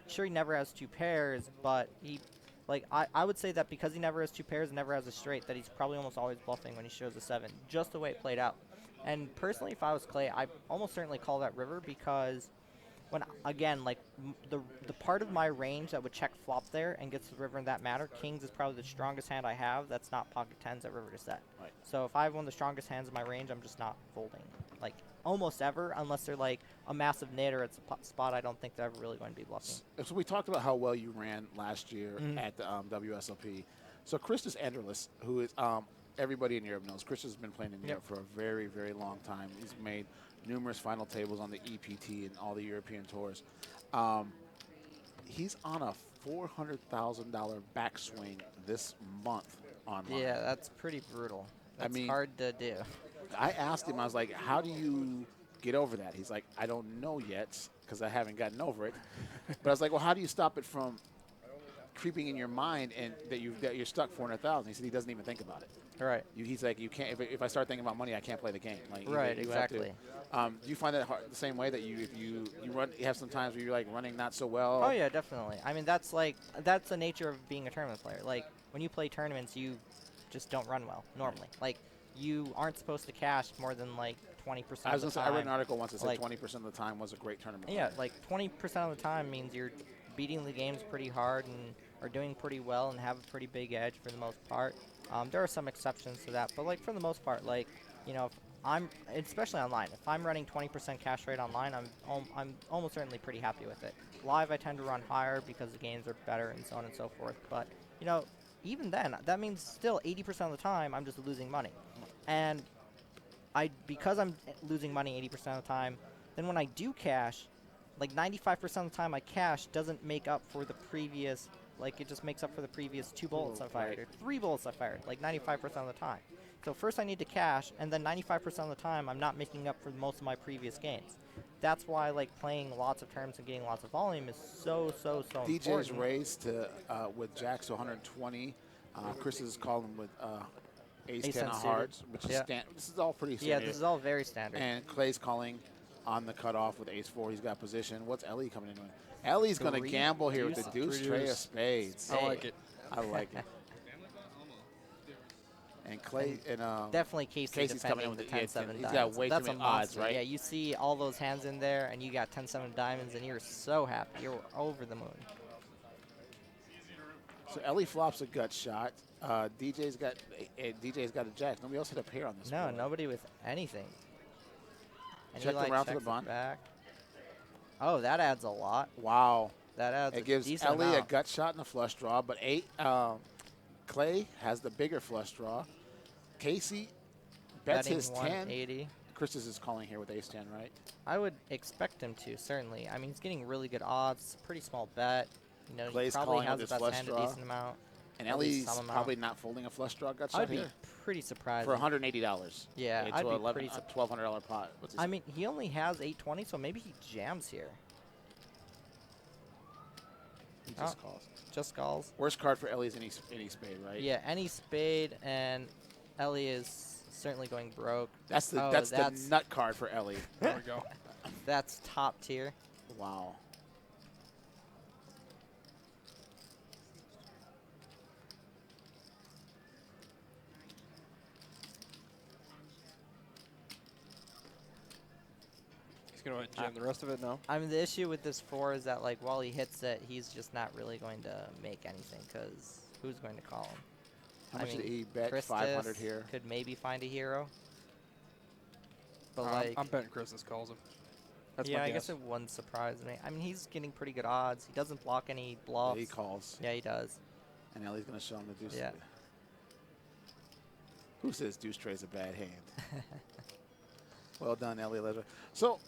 C: Sure, he never has 2 pairs, but he, like, I would say that because he never has 2 pairs and never has a straight, that he's probably almost always bluffing when he shows a 7, just the way it played out. And personally, if I was Clay, I almost certainly call that river because when, again, like, the part of my range that would check flop there and gets the river in that matter, kings is probably the strongest hand I have that's not pocket 10s at river to set.
A: Right.
C: So if I have one of the strongest hands in my range, I'm just not folding. Like, almost ever, unless they're like a massive nit or it's a spot I don't think they're ever really going to be bluffing.
A: So we talked about how well you ran last year at the WSOP. So Christos Androulis, who is everybody in Europe knows, Christos has been playing in Europe for a very, very long time. He's made numerous final tables on the EPT and all the European tours. He's on a $400,000 backswing this month online.
C: Yeah, that's pretty brutal. That's
A: mean,
C: hard to do.
A: I asked him, I was like, how do you get over that? He's like, I don't know yet because I haven't gotten over it. But I was like, well, how do you stop it from creeping in your mind and that you're stuck 400,000? He said he doesn't even think about it.
C: Right.
A: He's like, you can't. If I start thinking about money, I can't play the game. Like,
C: Right.
A: you have to.
C: Exactly.
A: Do you find that the same way that if you have some times where you're like running not so well?
C: Oh yeah, definitely. I mean, that's the nature of being a tournament player. Like when you play tournaments, you just don't run well normally. Like you aren't supposed to cash more than like 20%
A: I was
C: of the
A: gonna say,
C: time.
A: I read an article once that said
C: Like,
A: 20% of the time was a great tournament.
C: yeah,
A: player.
C: like 20% of the time means you're beating the games pretty hard and are doing pretty well and have a pretty big edge for the most part. There are some exceptions to that, but like for the most part, like if I'm especially online. If I'm running 20% cash rate online, I'm almost certainly pretty happy with it. Live, I tend to run higher because the games are better and so on and so forth. But even then, that means still 80% of the time I'm just losing money, and because I'm losing money 80% of the time, then when I do cash, like 95% of the time I cash doesn't make up for the previous, like it just makes up for the previous 2 bullets I fired or 3 bullets I fired, like 95% of the time. So first I need to cash, and then 95% of the time I'm not making up for most of my previous gains. That's why like playing lots of terms and getting lots of volume is so
A: DJ's
C: important.
A: raised to with jacks to 120. Chris is calling with ace 10 of hearts, which is this is all pretty standard.
C: Yeah, this is all very standard.
A: And Clay's calling on the cutoff with ace 4. He's got position. What's Ellie coming in with? Ellie's going to gamble here with the deuce tray of spades.
B: I like it.
A: I like it. And Clay and
C: definitely Casey's
A: coming in
C: defending
A: with
C: the 10-7
A: He's
C: diamonds.
A: got way
C: That's
A: too
C: a
A: many odds,
C: monster.
A: right?
C: Yeah, you see all those hands in there, and you got 10-7 diamonds, and you're so happy. You're over the moon.
A: So Ellie flops a gut shot. DJ's got a jack. Nobody else hit a pair on this.
C: No,
A: board.
C: nobody with anything. And
A: Check
C: he,
A: the round to the
C: checks it
A: bun.
C: back. Oh, that adds a lot.
A: Wow.
C: That adds
A: It
C: a
A: gives
C: decent
A: Ellie
C: amount.
A: a gut shot and a flush draw, but Clay has the bigger flush draw. Casey bets
C: Betting
A: his 10.
C: 180.
A: Chris is calling here with ace 10, right?
C: I would expect him to, certainly. I mean, he's getting really good odds. Pretty small bet. He
A: Clay's
C: probably
A: calling
C: has
A: with
C: the
A: his
C: best
A: flush
C: hand
A: draw.
C: a decent amount.
A: And
C: At least
A: Ellie's
C: some amount.
A: probably not folding a flush draw gut shot
C: I'd be
A: here
C: pretty surprised.
A: for $180.
C: Yeah,
A: into
C: I'd be
A: a
C: pretty
A: $1,200 pot. What's his
C: I mean, he only has 820, so maybe he jams here.
A: he just calls.
C: Just calls.
A: Worst card for Ellie's any spade, right?
C: Yeah, any spade, and Ellie is certainly going broke.
A: That's the
C: Oh,
A: that's the nut card for Ellie.
B: There we go.
C: That's top tier.
A: Wow.
B: He's going to jam the rest of it now.
C: I mean, the issue with this 4 is that, like, while he hits it, he's just not really going to make anything, because who's going to call him?
A: How much did he bet?
C: Christus
A: 500 here.
C: could maybe find a hero. But, like,
B: I'm betting Christus calls him. That's
C: yeah,
B: my
C: I
B: guess.
C: guess it wouldn't surprise me. I mean, he's getting pretty good odds. He doesn't block any bluffs.
A: Yeah, he calls.
C: Yeah, he does.
A: And Ellie's going to show him the deuce.
C: Yeah.
A: Who says deuce tray is a bad hand? Well done, Ellie. So,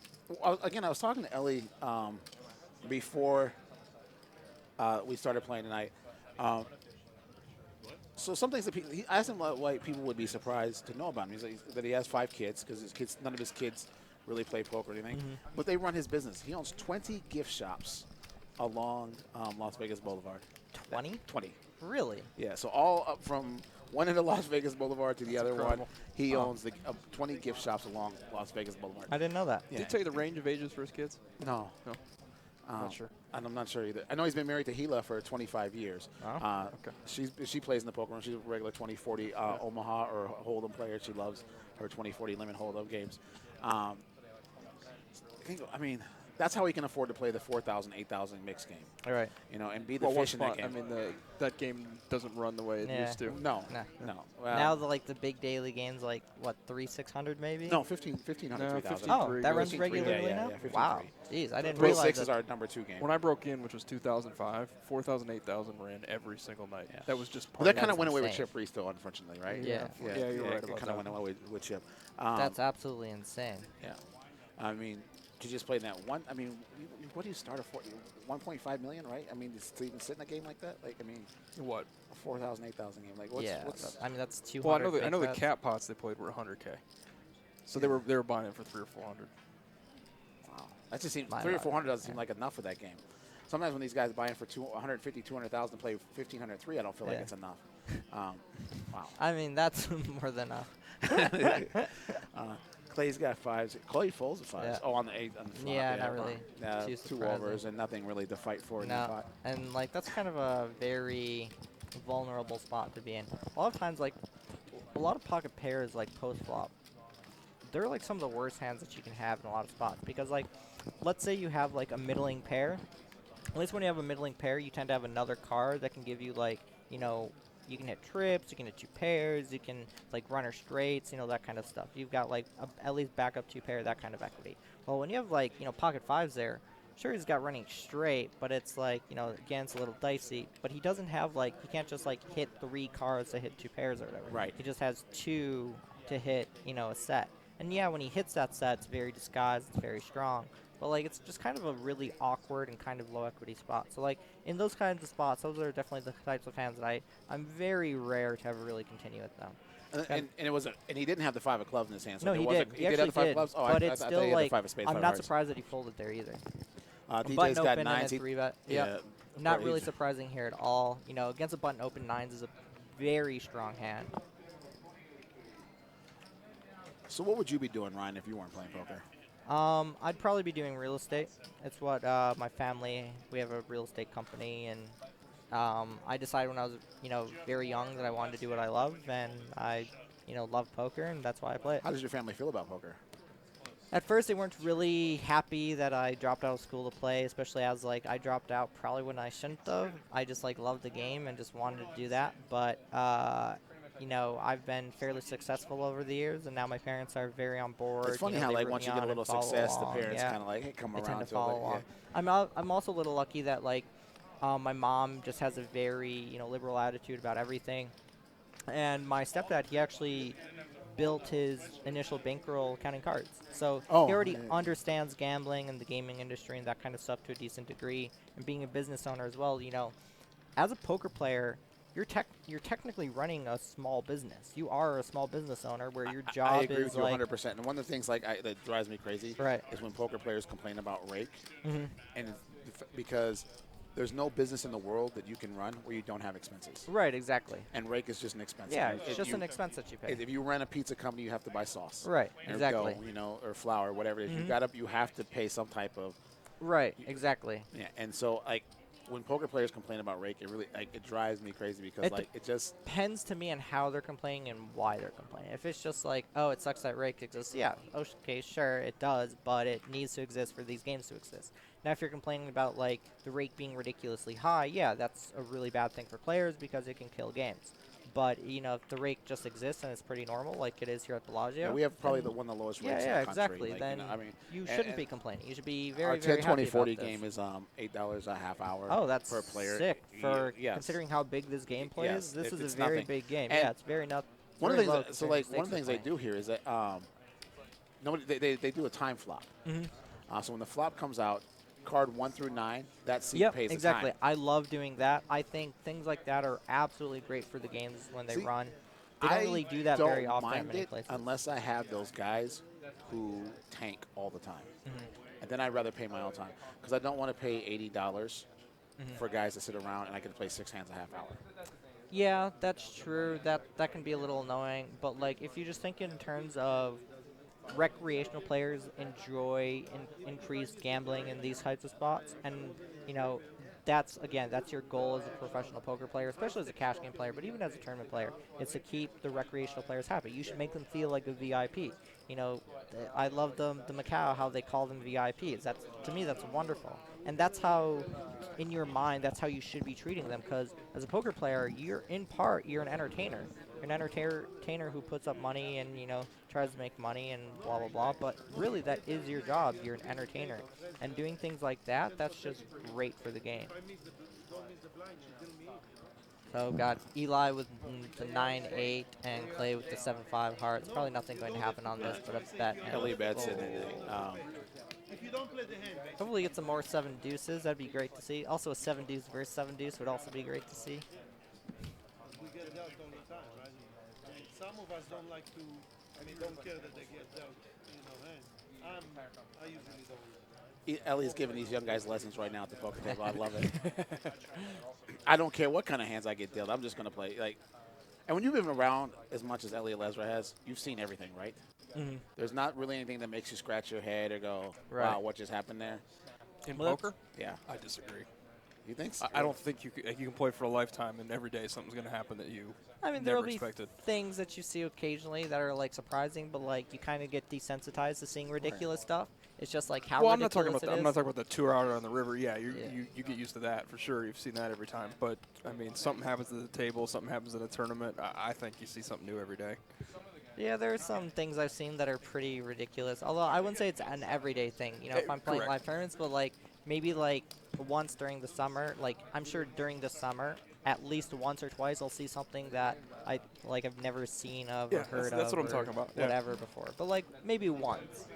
A: again, I was talking to Ellie before we started playing tonight. So some things that I asked him why people would be surprised to know about him. He's like, that he has 5 kids because none of his kids really play poker or anything. But they run his business. He owns 20 gift shops along Las Vegas Boulevard.
C: 20?
A: 20.
C: Really?
A: Yeah, so all up from one end of Las Vegas Boulevard to the other
B: incredible.
A: one. He owns the 20 gift shops along Las Vegas Boulevard.
C: I didn't know that.
A: Yeah.
B: Did he tell you the range of ages for his kids?
A: No.
B: No. Not sure.
A: And I'm not sure either. I know he's been married to Gila for 25 years.
C: Oh,
A: okay. She plays in the poker room. She's a regular 2040 Omaha or Hold'em player. She loves her 2040 limit Hold'em games. I mean, that's how he can afford to play the 4,000, 8,000 mixed game.
C: All right.
A: You know, and be the
B: Well,
A: fish in that game.
B: I mean, that game doesn't run the way it
C: Yeah.
B: used to.
A: No.
C: Nah.
A: Well,
C: Now the big daily games, like what, 3,600 maybe?
A: no, 1,500,
B: No,
A: 3,000.
B: 15.
C: Oh,
B: 53
C: that runs
A: 53,
C: regularly
A: yeah,
C: now.
A: yeah, 53.
C: Wow. Jeez, I didn't
A: Three
C: realize
A: six is
C: that.
A: our number 2 game.
B: When I broke in, which was 2005, 4,000, 8,000 ran every single night.
A: Yeah.
B: That was just part
A: Well, that
B: of
A: kind of
C: That's
A: went away with
C: insane.
A: Chip Reese, though, unfortunately, right?
C: Yeah.
B: Yeah, you're right
A: It
B: about
A: kind
B: that.
A: of went away with Chip.
C: That's absolutely insane.
A: Yeah. I mean, to just play that one, I mean, what do you start a 1.5 million, right? I mean, to even sit in a game like that? Like, I mean,
B: What?
A: a 4,000, 8,000 game. Like, what's,
C: Yeah,
A: what's
C: I mean that's 200.
B: Well, I know
C: big
B: the
C: bets.
B: cap pots they played were 100K. So they were buying it for 300 or 400.
A: wow. That just seems,
C: My
A: 300 or
C: God.
A: 400 doesn't seem like enough for that game. Sometimes when these guys buy in for 150, 200,000 to play 1,500, 3, I don't feel like
C: Yeah.
A: it's enough. Wow.
C: I mean, that's more than enough.
A: Clay's got fives. Clay folds the fives.
C: Yeah.
A: Oh, on the eight on the flop.
C: Yeah, not really too
A: Two
C: surprising.
A: overs and nothing really to fight for in that
C: No,
A: pot.
C: and like that's kind of a very vulnerable spot to be in. A lot of times, like a lot of pocket pairs, like post flop, they're like some of the worst hands that you can have in a lot of spots because like, let's say you have like a middling pair. At least when you have a middling pair, you tend to have another card that can give you like, you know, you can hit trips, you can hit two pairs, you can like runner straights, you know, that kind of stuff. You've got like at least backup two pair, that kind of equity. Well, when you have like, you know, pocket fives there, sure he's got running straight, but it's like, you know, again, it's a little dicey. But he doesn't have like, he can't just like hit three cards to hit two pairs or whatever.
A: Right.
C: He just has two to hit, you know, a set. And yeah, when he hits that set, it's very disguised, it's very strong. But like, it's just kind of a really awkward and kind of low equity spot. So like, in those kinds of spots, those are definitely the types of hands that I'm very rare to ever really continue with them.
A: And it was and he didn't have the five of clubs in his hand. So
C: No, he did.
A: He did have the five of clubs. Oh,
C: but
A: I
C: it's
A: thought
C: still
A: he had
C: like,
A: the five of spades.
C: I'm
A: five
C: not
A: of hearts.
C: surprised that he folded there either.
A: DJ's
C: Button
A: got
C: open
A: nines.
C: and a 3-bet.
A: Yeah.
C: Not really surprising here at all. You know, against a button open, nines is a very strong hand.
A: So what would you be doing, Ryan, if you weren't playing poker?
C: I'd probably be doing real estate. It's what my family, we have a real estate company, and I decided when I was, you know, very young that I wanted to do what I love, and I, you know, love poker, and that's why I play it.
A: How does your family feel about poker?
C: At first, they weren't really happy that I dropped out of school to play, especially as, like, I dropped out probably when I shouldn't have. I just, like, loved the game and just wanted to do that. But, you know, I've been fairly successful over the years, and now my parents are very on board.
A: It's funny
C: you know,
A: how,
C: they
A: like,
C: root
A: once
C: me
A: you get a
C: on
A: little
C: and follow
A: success,
C: along.
A: the parents
C: Yeah.
A: kind of like, hey, come
C: They
A: around
C: tend to
A: to
C: follow
A: it.
C: along.
A: Yeah.
C: I'm also a little lucky that, like, my mom just has a very, you know, liberal attitude about everything. And my stepdad, he actually built his initial bankroll counting cards. So he already understands gambling and the gaming industry and that kind of stuff to a decent degree. And being a business owner as well, you know, as a poker player, you're technically running a small business. You are a small business owner where your job
A: I agree
C: is
A: with you
C: like
A: 100%. And one of the things like that drives me crazy is when poker players complain about rake, and because there's no business in the world that you can run where you don't have expenses.
C: Right, exactly.
A: And rake is just an expense.
C: Yeah, it's just an expense that you pay.
A: If you run a pizza company, you have to buy sauce.
C: Right,
A: Or
C: exactly.
A: dough, you know, or flour, whatever it is. You have to pay some type of.
C: Right, exactly.
A: Yeah, and so like when poker players complain about rake, it really it drives me crazy because it just
C: depends to me on how they're complaining and why they're complaining. If it's just like, oh, it sucks that rake exists, yeah, okay, sure, it does, but it needs to exist for these games to exist. Now, if you're complaining about like the rake being ridiculously high, yeah, that's a really bad thing for players because it can kill games. But you know, if the rake just exists and it's pretty normal, like it is here at Bellagio,
A: yeah, we have probably one of the lowest rates in the country.
C: exactly.
A: Like,
C: Then
A: you know, I mean,
C: you shouldn't be complaining. You should be very,
A: our
C: very
A: 10,
C: happy
A: 20, 40
C: about this.
A: game is $8 a half hour.
C: Oh, that's
A: per player.
C: sick for
A: Yes.
C: considering how big this game plays.
A: Yes,
C: This is
A: it's
C: a very
A: nothing.
C: big game.
A: And
C: Yeah, it's very not.
A: One of
C: very
A: the
C: low
A: things, so
C: considering
A: like one of the things they
C: stakes are
A: do here is that nobody they do a time flop. So when the flop comes out, card 1 through 9, that seat pays the
C: exactly.
A: time.
C: I love doing that. I think things like that are absolutely great for the games when they run. They don't really do that very often at many places.
A: Unless I have those guys who tank all the time. And then I'd rather pay my own time because I don't want to pay $80 for guys to sit around and I can play 6 hands a half hour.
C: Yeah, that's true. That can be a little annoying. But like, if you just think in terms of recreational players enjoy increased gambling in these types of spots, and you know, that's your goal as a professional poker player, especially as a cash game player, but even as a tournament player, is to keep the recreational players happy. You should make them feel like a VIP. You know, I love the Macau, how they call them VIPs. To me, that's wonderful. And that's how, in your mind, that's how you should be treating them, because as a poker player, you're an entertainer. You're an entertainer who puts up money and, you know, tries to make money and blah, blah, blah. But really, that is your job. You're an entertainer. And doing things like that, that's just great for the game. So got Eli with the 9-8 and Clay with the 7-5 hearts. Probably nothing going to happen on this, but a bet.
A: Ellie bets it.
C: Hopefully get some more 7 deuces. That'd be great to see. Also a 7 deuce versus 7 deuce would also be great to see.
E: We get dealt all the time, right? And some of us don't like to, don't care that they get dealt, hand. I usually don't.
A: Ellie's giving these young guys lessons right now at the poker table. I love it. I don't care what kind of hands I get dealt. I'm just going to play. And when you've been around as much as Ellie Lesra has, you've seen everything, right?
C: Mm-hmm.
A: There's not really anything that makes you scratch your head or go,
C: Right.
A: wow, what just happened there?
B: In
C: Well,
B: poker,
A: Yeah.
B: I disagree.
A: You think so?
B: I don't think you can play for a lifetime, and every day something's going to happen that you
C: I mean, there will
B: never
C: be
B: expected.
C: things that you see occasionally that are like surprising, but like you kind of get desensitized to seeing ridiculous stuff. It's just like how
B: Well,
C: ridiculous
B: I'm not talking about the 2 hour on the river. Yeah, you get used to that for sure. You've seen that every time. But I mean, something happens at the table, something happens in a tournament. I think you see something new every day.
C: Yeah, there are some things I've seen that are pretty ridiculous. Although I wouldn't say it's an everyday thing. You know, if I'm playing
B: Correct.
C: live tournaments, but like maybe like once during the summer, like I'm sure during the summer, at least once or twice, I'll see something that I've never seen of or heard
B: that's
C: of
B: what I'm
C: or
B: talking about. Yeah.
C: whatever before. But like maybe once.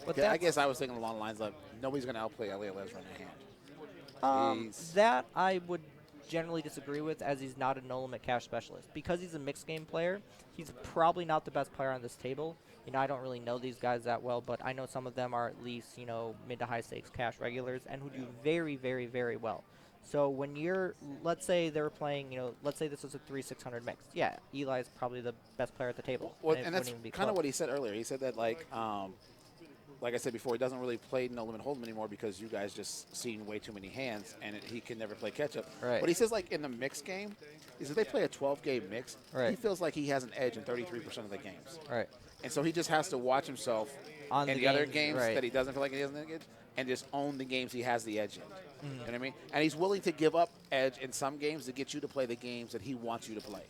C: But
A: Yeah, I
C: that's-
A: guess I was thinking along the lines of nobody's going to outplay Ellie Lesra in a hand.
C: That I would generally disagree with, as he's not a no limit cash specialist. Because he's a mixed game player, he's probably not the best player on this table. You know, I don't really know these guys that well, but I know some of them are at least, you know, mid to high stakes cash regulars and who do very, very, very well. So when you're, let's say they're playing, you know, let's say this is a 3-600 mix. Yeah, Eli is probably the best player at the table.
A: Well,
C: it
A: and that's
C: wouldn't even be
A: kind of
C: close.
A: what he said earlier. He said that, like I said before, he doesn't really play no limit hold'em anymore because you guys just seen way too many hands, and he can never play catch up.
C: Right.
A: But he says, like in the mixed game, he says they play a 12-game mix.
C: Right.
A: He feels like he has an edge in 33% of the games,
C: Right.
A: and so he just has to watch himself
C: On
A: in
C: the
A: the other
C: games,
A: games
C: right.
A: that he doesn't feel like he has an edge, and just own the games he has the edge in. You know what I mean? And he's willing to give up edge in some games to get you to play the games that he wants you to play.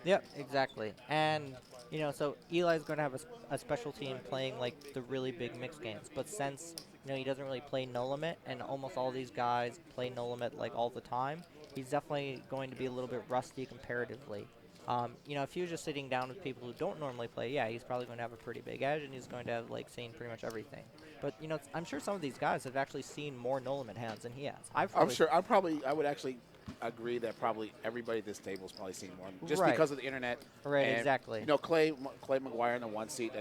C: Yep, exactly. And, you know, so Eli's going to have a specialty in playing, like, the really big mixed games. But since, you know, he doesn't really play no limit, and almost all these guys play no limit, like, all the time, he's definitely going to be a little bit rusty comparatively. You know, if he was just sitting down with people who don't normally play, yeah, he's probably going to have a pretty big edge, and he's going to have, like, seen pretty much everything. But, you know, I'm sure some of these guys have actually seen more no limit hands than he has.
A: I would actually agree that probably everybody at this table has probably seen more, just
C: Right.
A: because of the internet.
C: Right,
A: And,
C: exactly.
A: You know, Clay McGuire in the one seat.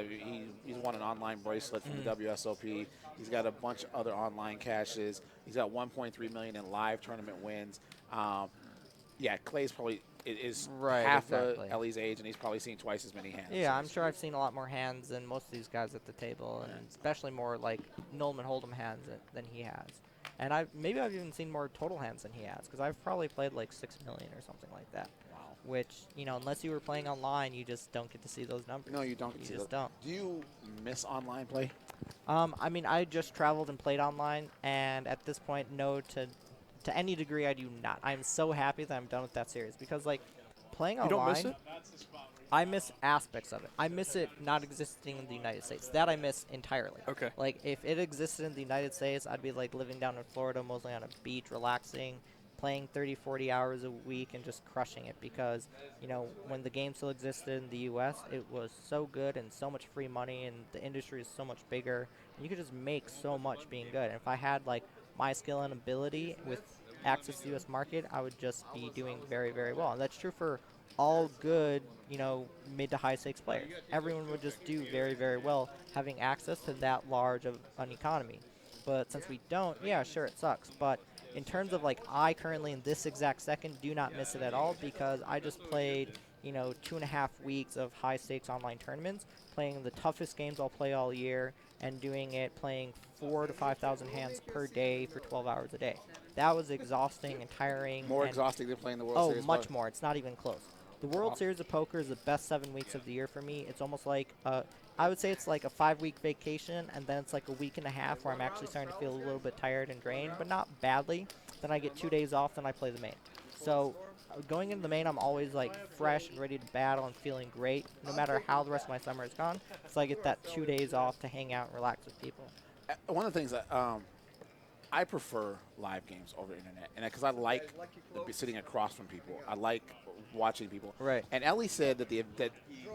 A: He's won an online bracelet from the WSOP. He's got a bunch of other online cashes. He's got 1.3 million in live tournament wins. Yeah, Clay's probably is
C: Right,
A: half
C: exactly.
A: of Ellie's age, and he's probably seen twice as many hands.
C: Yeah, I'm sure I've seen a lot more hands than most of these guys at the table, and especially more like Nolman Hold'em hands than he has. And maybe I've even seen more total hands than he has, because I've probably played like 6 million or something like that.
A: Wow.
C: Which, you know, unless you were playing online, you just don't get to see those numbers.
A: No, you don't.
C: You just don't.
A: Do you miss online play?
C: I mean, I just traveled and played online, and at this point, no, to any degree, I do not. I'm so happy that I'm done with that series, because like playing
B: You
C: online,
B: don't miss it?
C: I miss aspects of it. I miss it not existing in the United States. That I miss entirely.
B: Okay.
C: Like, if it existed in the United States, I'd be, like, living down in Florida, mostly on a beach, relaxing, playing 30, 40 hours a week, and just crushing it. Because, you know, when the game still existed in the U.S., it was so good and so much free money, and the industry is so much bigger. And you could just make so much being good. And if I had, like, my skill and ability with access to the U.S. market, I would just be doing very, very well. And that's true for all good, you know, mid to high stakes players. Everyone would just do very, very well having access to that large of an economy. But since we don't, yeah, sure, it sucks. But in terms of, like, I currently in this exact second do not miss it at all, because I just played, you know, 2.5 weeks of high stakes online tournaments, playing the toughest games I'll play all year, and doing it playing 4,000 to 5,000 hands per day for 12 hours a day. That was exhausting and tiring.
A: More
C: and
A: exhausting than playing the World
C: Oh,
A: Series.
C: much more. It's not even close. The World Series of Poker is the best 7 weeks of the year for me. It's almost like, I would say it's like a 5-week vacation, and then it's like a week and a half where I'm actually starting to feel a little bit tired and drained, but not badly. Then I get 2 days off, then I play the main. So going into the main, I'm always like fresh and ready to battle and feeling great, no matter how the rest of my summer is gone. So I get that 2 days off to hang out and relax with people.
A: One of the things that I prefer live games over internet, and because I like sitting across from people, I like watching people.
C: Right.
A: And Ellie said that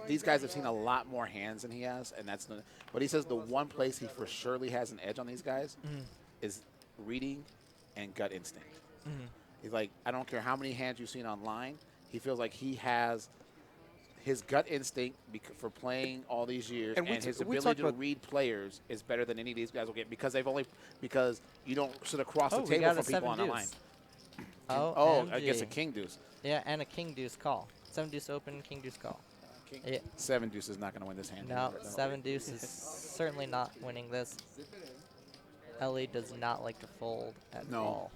A: these guys have seen a lot more hands than he has, and but he says the one place he for surely has an edge on these guys is reading and gut instinct. He's like, I don't care how many hands you've seen online, he feels like he has his gut instinct for playing all these years
B: And
A: and his
B: we
A: ability
B: talked
A: to
B: about
A: read players is better than any of these guys will get because you don't sit across
C: Oh,
A: the
C: we
A: table
C: got
A: from
C: a
A: people
C: 7
A: on the line.
C: deuce.
A: Oh, I guess a
C: OMG.
A: king deuce.
C: Yeah, and a king deuce call. 7 deuce open, king deuce call. Yeah.
A: 7 deuce is not going to win this hand.
C: No,
A: either, though.
C: 7 deuce is certainly not winning this. Ellie does not like to fold at all.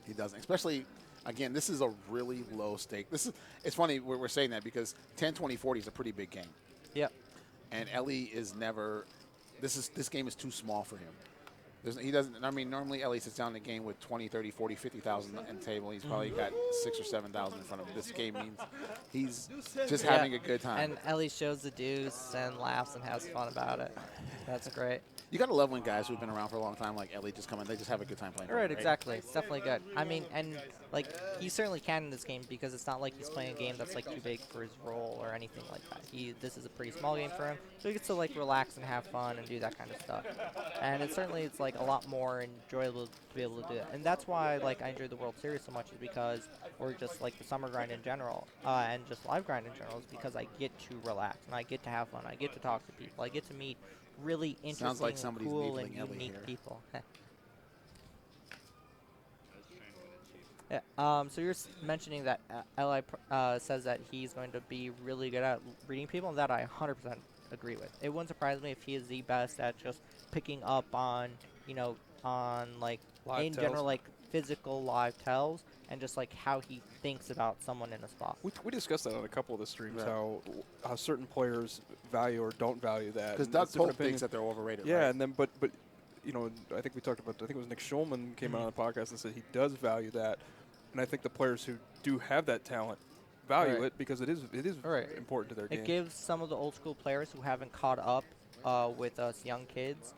A: He doesn't. Especially, again, this is a really low stake. It's funny we're saying that because 10, 20, 40 is a pretty big game.
C: Yep.
A: And Ellie is never. This game is too small for him. He doesn't. I mean, normally Ellie sits down in the game with 20, 30, 40, 50,000 in the table. He's probably got 6,000 or 7,000 in front of him. This game means he's just having a good time.
C: And Ellie shows the deuce and laughs and has fun about it. That's great.
A: You got to love when guys who've been around for a long time, like Ellie, just come in. They just have a good time playing.
C: Right, exactly. It's definitely good. I mean, and like he certainly can in this game because it's not like he's playing a game that's like too big for his role or anything like that. This is a pretty small game for him, so he gets to like relax and have fun and do that kind of stuff. And it's like a lot more enjoyable to be able to do it. And that's why like I enjoy the World Series so much is because, or just like the summer grind in general, and just live grind in general, is because I get to relax and I get to have fun. I get to talk to people. I get to meet really interesting,
A: like somebody's
C: cool, and
A: needling Ellie
C: unique
A: here.
C: people. Yeah, so you're mentioning that Eli says that he's going to be really good at reading people, and that I 100% agree with. It wouldn't surprise me if he is the best at just picking up on, on like
B: Live
C: in
B: tells.
C: general like physical live tells and just like how he thinks about someone in a spot.
B: We discussed that on a couple of the streams,
A: Right.
B: how certain players value or don't value that.
A: Because
B: and
A: Doug
B: it's different
A: Polk thinks that they're overrated.
B: Yeah,
A: right?
B: and then but I think we talked about. I think it was Nick Schulman came out on the podcast and said he does value that, and I think the players who do have that talent value
C: Right.
B: it because it is
C: Right.
B: important to their game.
C: It gives some of the old school players who haven't caught up with us young kids.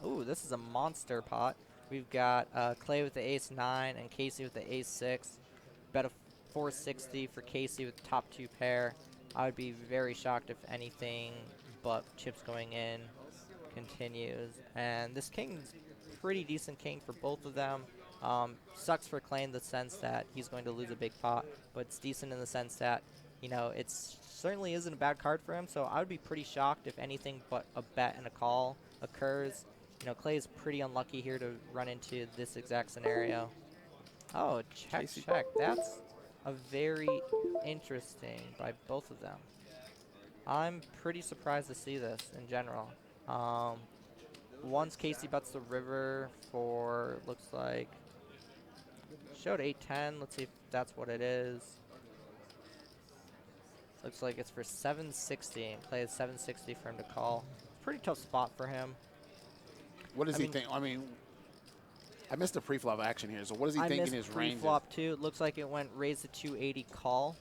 C: Ooh, this is a monster pot. We've got Clay with the ace-9 and Casey with the ace-6. Bet a 460 for Casey with the top 2 pair. I would be very shocked if anything but chips going in continues. And this king's pretty decent king for both of them. Sucks for Clay in the sense that he's going to lose a big pot, but it's decent in the sense that, it certainly isn't a bad card for him. So I would be pretty shocked if anything but a bet and a call occurs. Clay is pretty unlucky here to run into this exact scenario. Oh, check,
B: Casey.
C: check. That's a very interesting by both of them. I'm pretty surprised to see this in general. Once Casey bets the river for, looks like, showed 8-10. Let's see if that's what it is. Looks like it's for 760. And Clay is 760 for him to call. Pretty tough spot for him.
A: What does he think? I mean, I missed the pre-flop action here. So what does he think in his range?
C: Pre-flop too. It looks like it went raise to 280 call.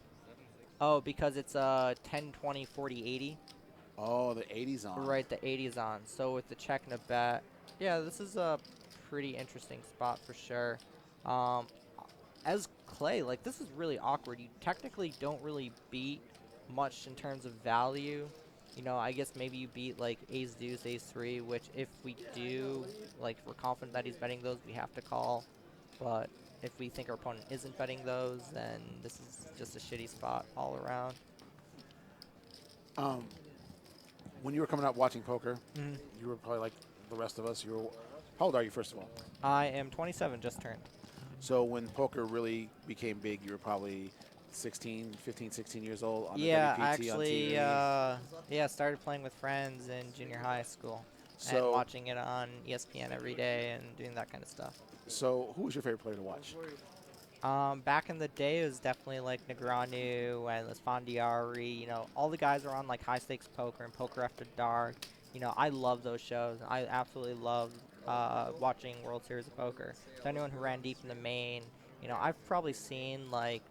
C: Oh, because it's 10, 20, 40, 80.
A: Oh, the 80's on.
C: Right, the 80's on. So with the check and a bet, yeah, this is a pretty interesting spot for sure. As Clay, like this is really awkward. You technically don't really beat much in terms of value. I guess maybe you beat like ace deuce, ace 3, which if we do, like if we're confident that he's betting those, we have to call. But if we think our opponent isn't betting those, then this is just a shitty spot all around.
A: When you were coming up watching poker, you were probably like the rest of us. How old are you, first of all?
C: I am 27, just turned.
A: So when poker really became big, you were probably 16, 15, 16 years old on
C: Yeah,
A: the WPT
C: actually,
A: on TV.
C: started playing with friends in junior high school and
A: So-
C: watching it on ESPN every day and doing that kind of stuff.
A: So who was your favorite player to watch?
C: Back in the day, it was definitely like Negreanu and Esfandiari. All the guys are on like high stakes poker and Poker After Dark. I love those shows. I absolutely love watching World Series of Poker. To anyone who ran deep in the main, I've probably seen like,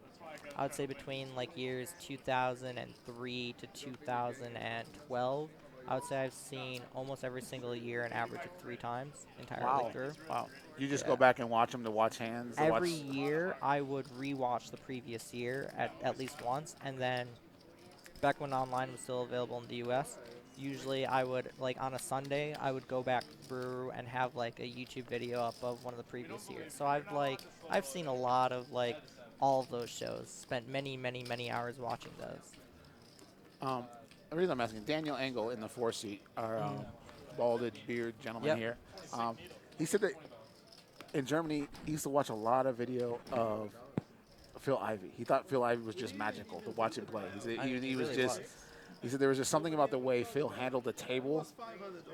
C: I would say between like years 2003 to 2012. I would say I've seen almost every single year an average of 3 times entirely through.
A: Wow. You just
C: Yeah.
A: go back and watch them to watch hands? to
C: Every
A: watch-
C: year, I would rewatch the previous year at least once, and then back when online was still available in the U.S., usually I would, like on a Sunday, I would go back through and have like a YouTube video up of one of the previous years. So I've seen a lot of like all of those shows, spent many, many, many hours watching those.
A: The reason I'm asking, Daniel Engel in the 4 seat, our balded beard gentleman here, he said that in Germany, he used to watch a lot of video of Phil Ivey. He thought Phil Ivey was just magical to watch him play. He was
C: really
A: just. He said there was just something about the way Phil handled the table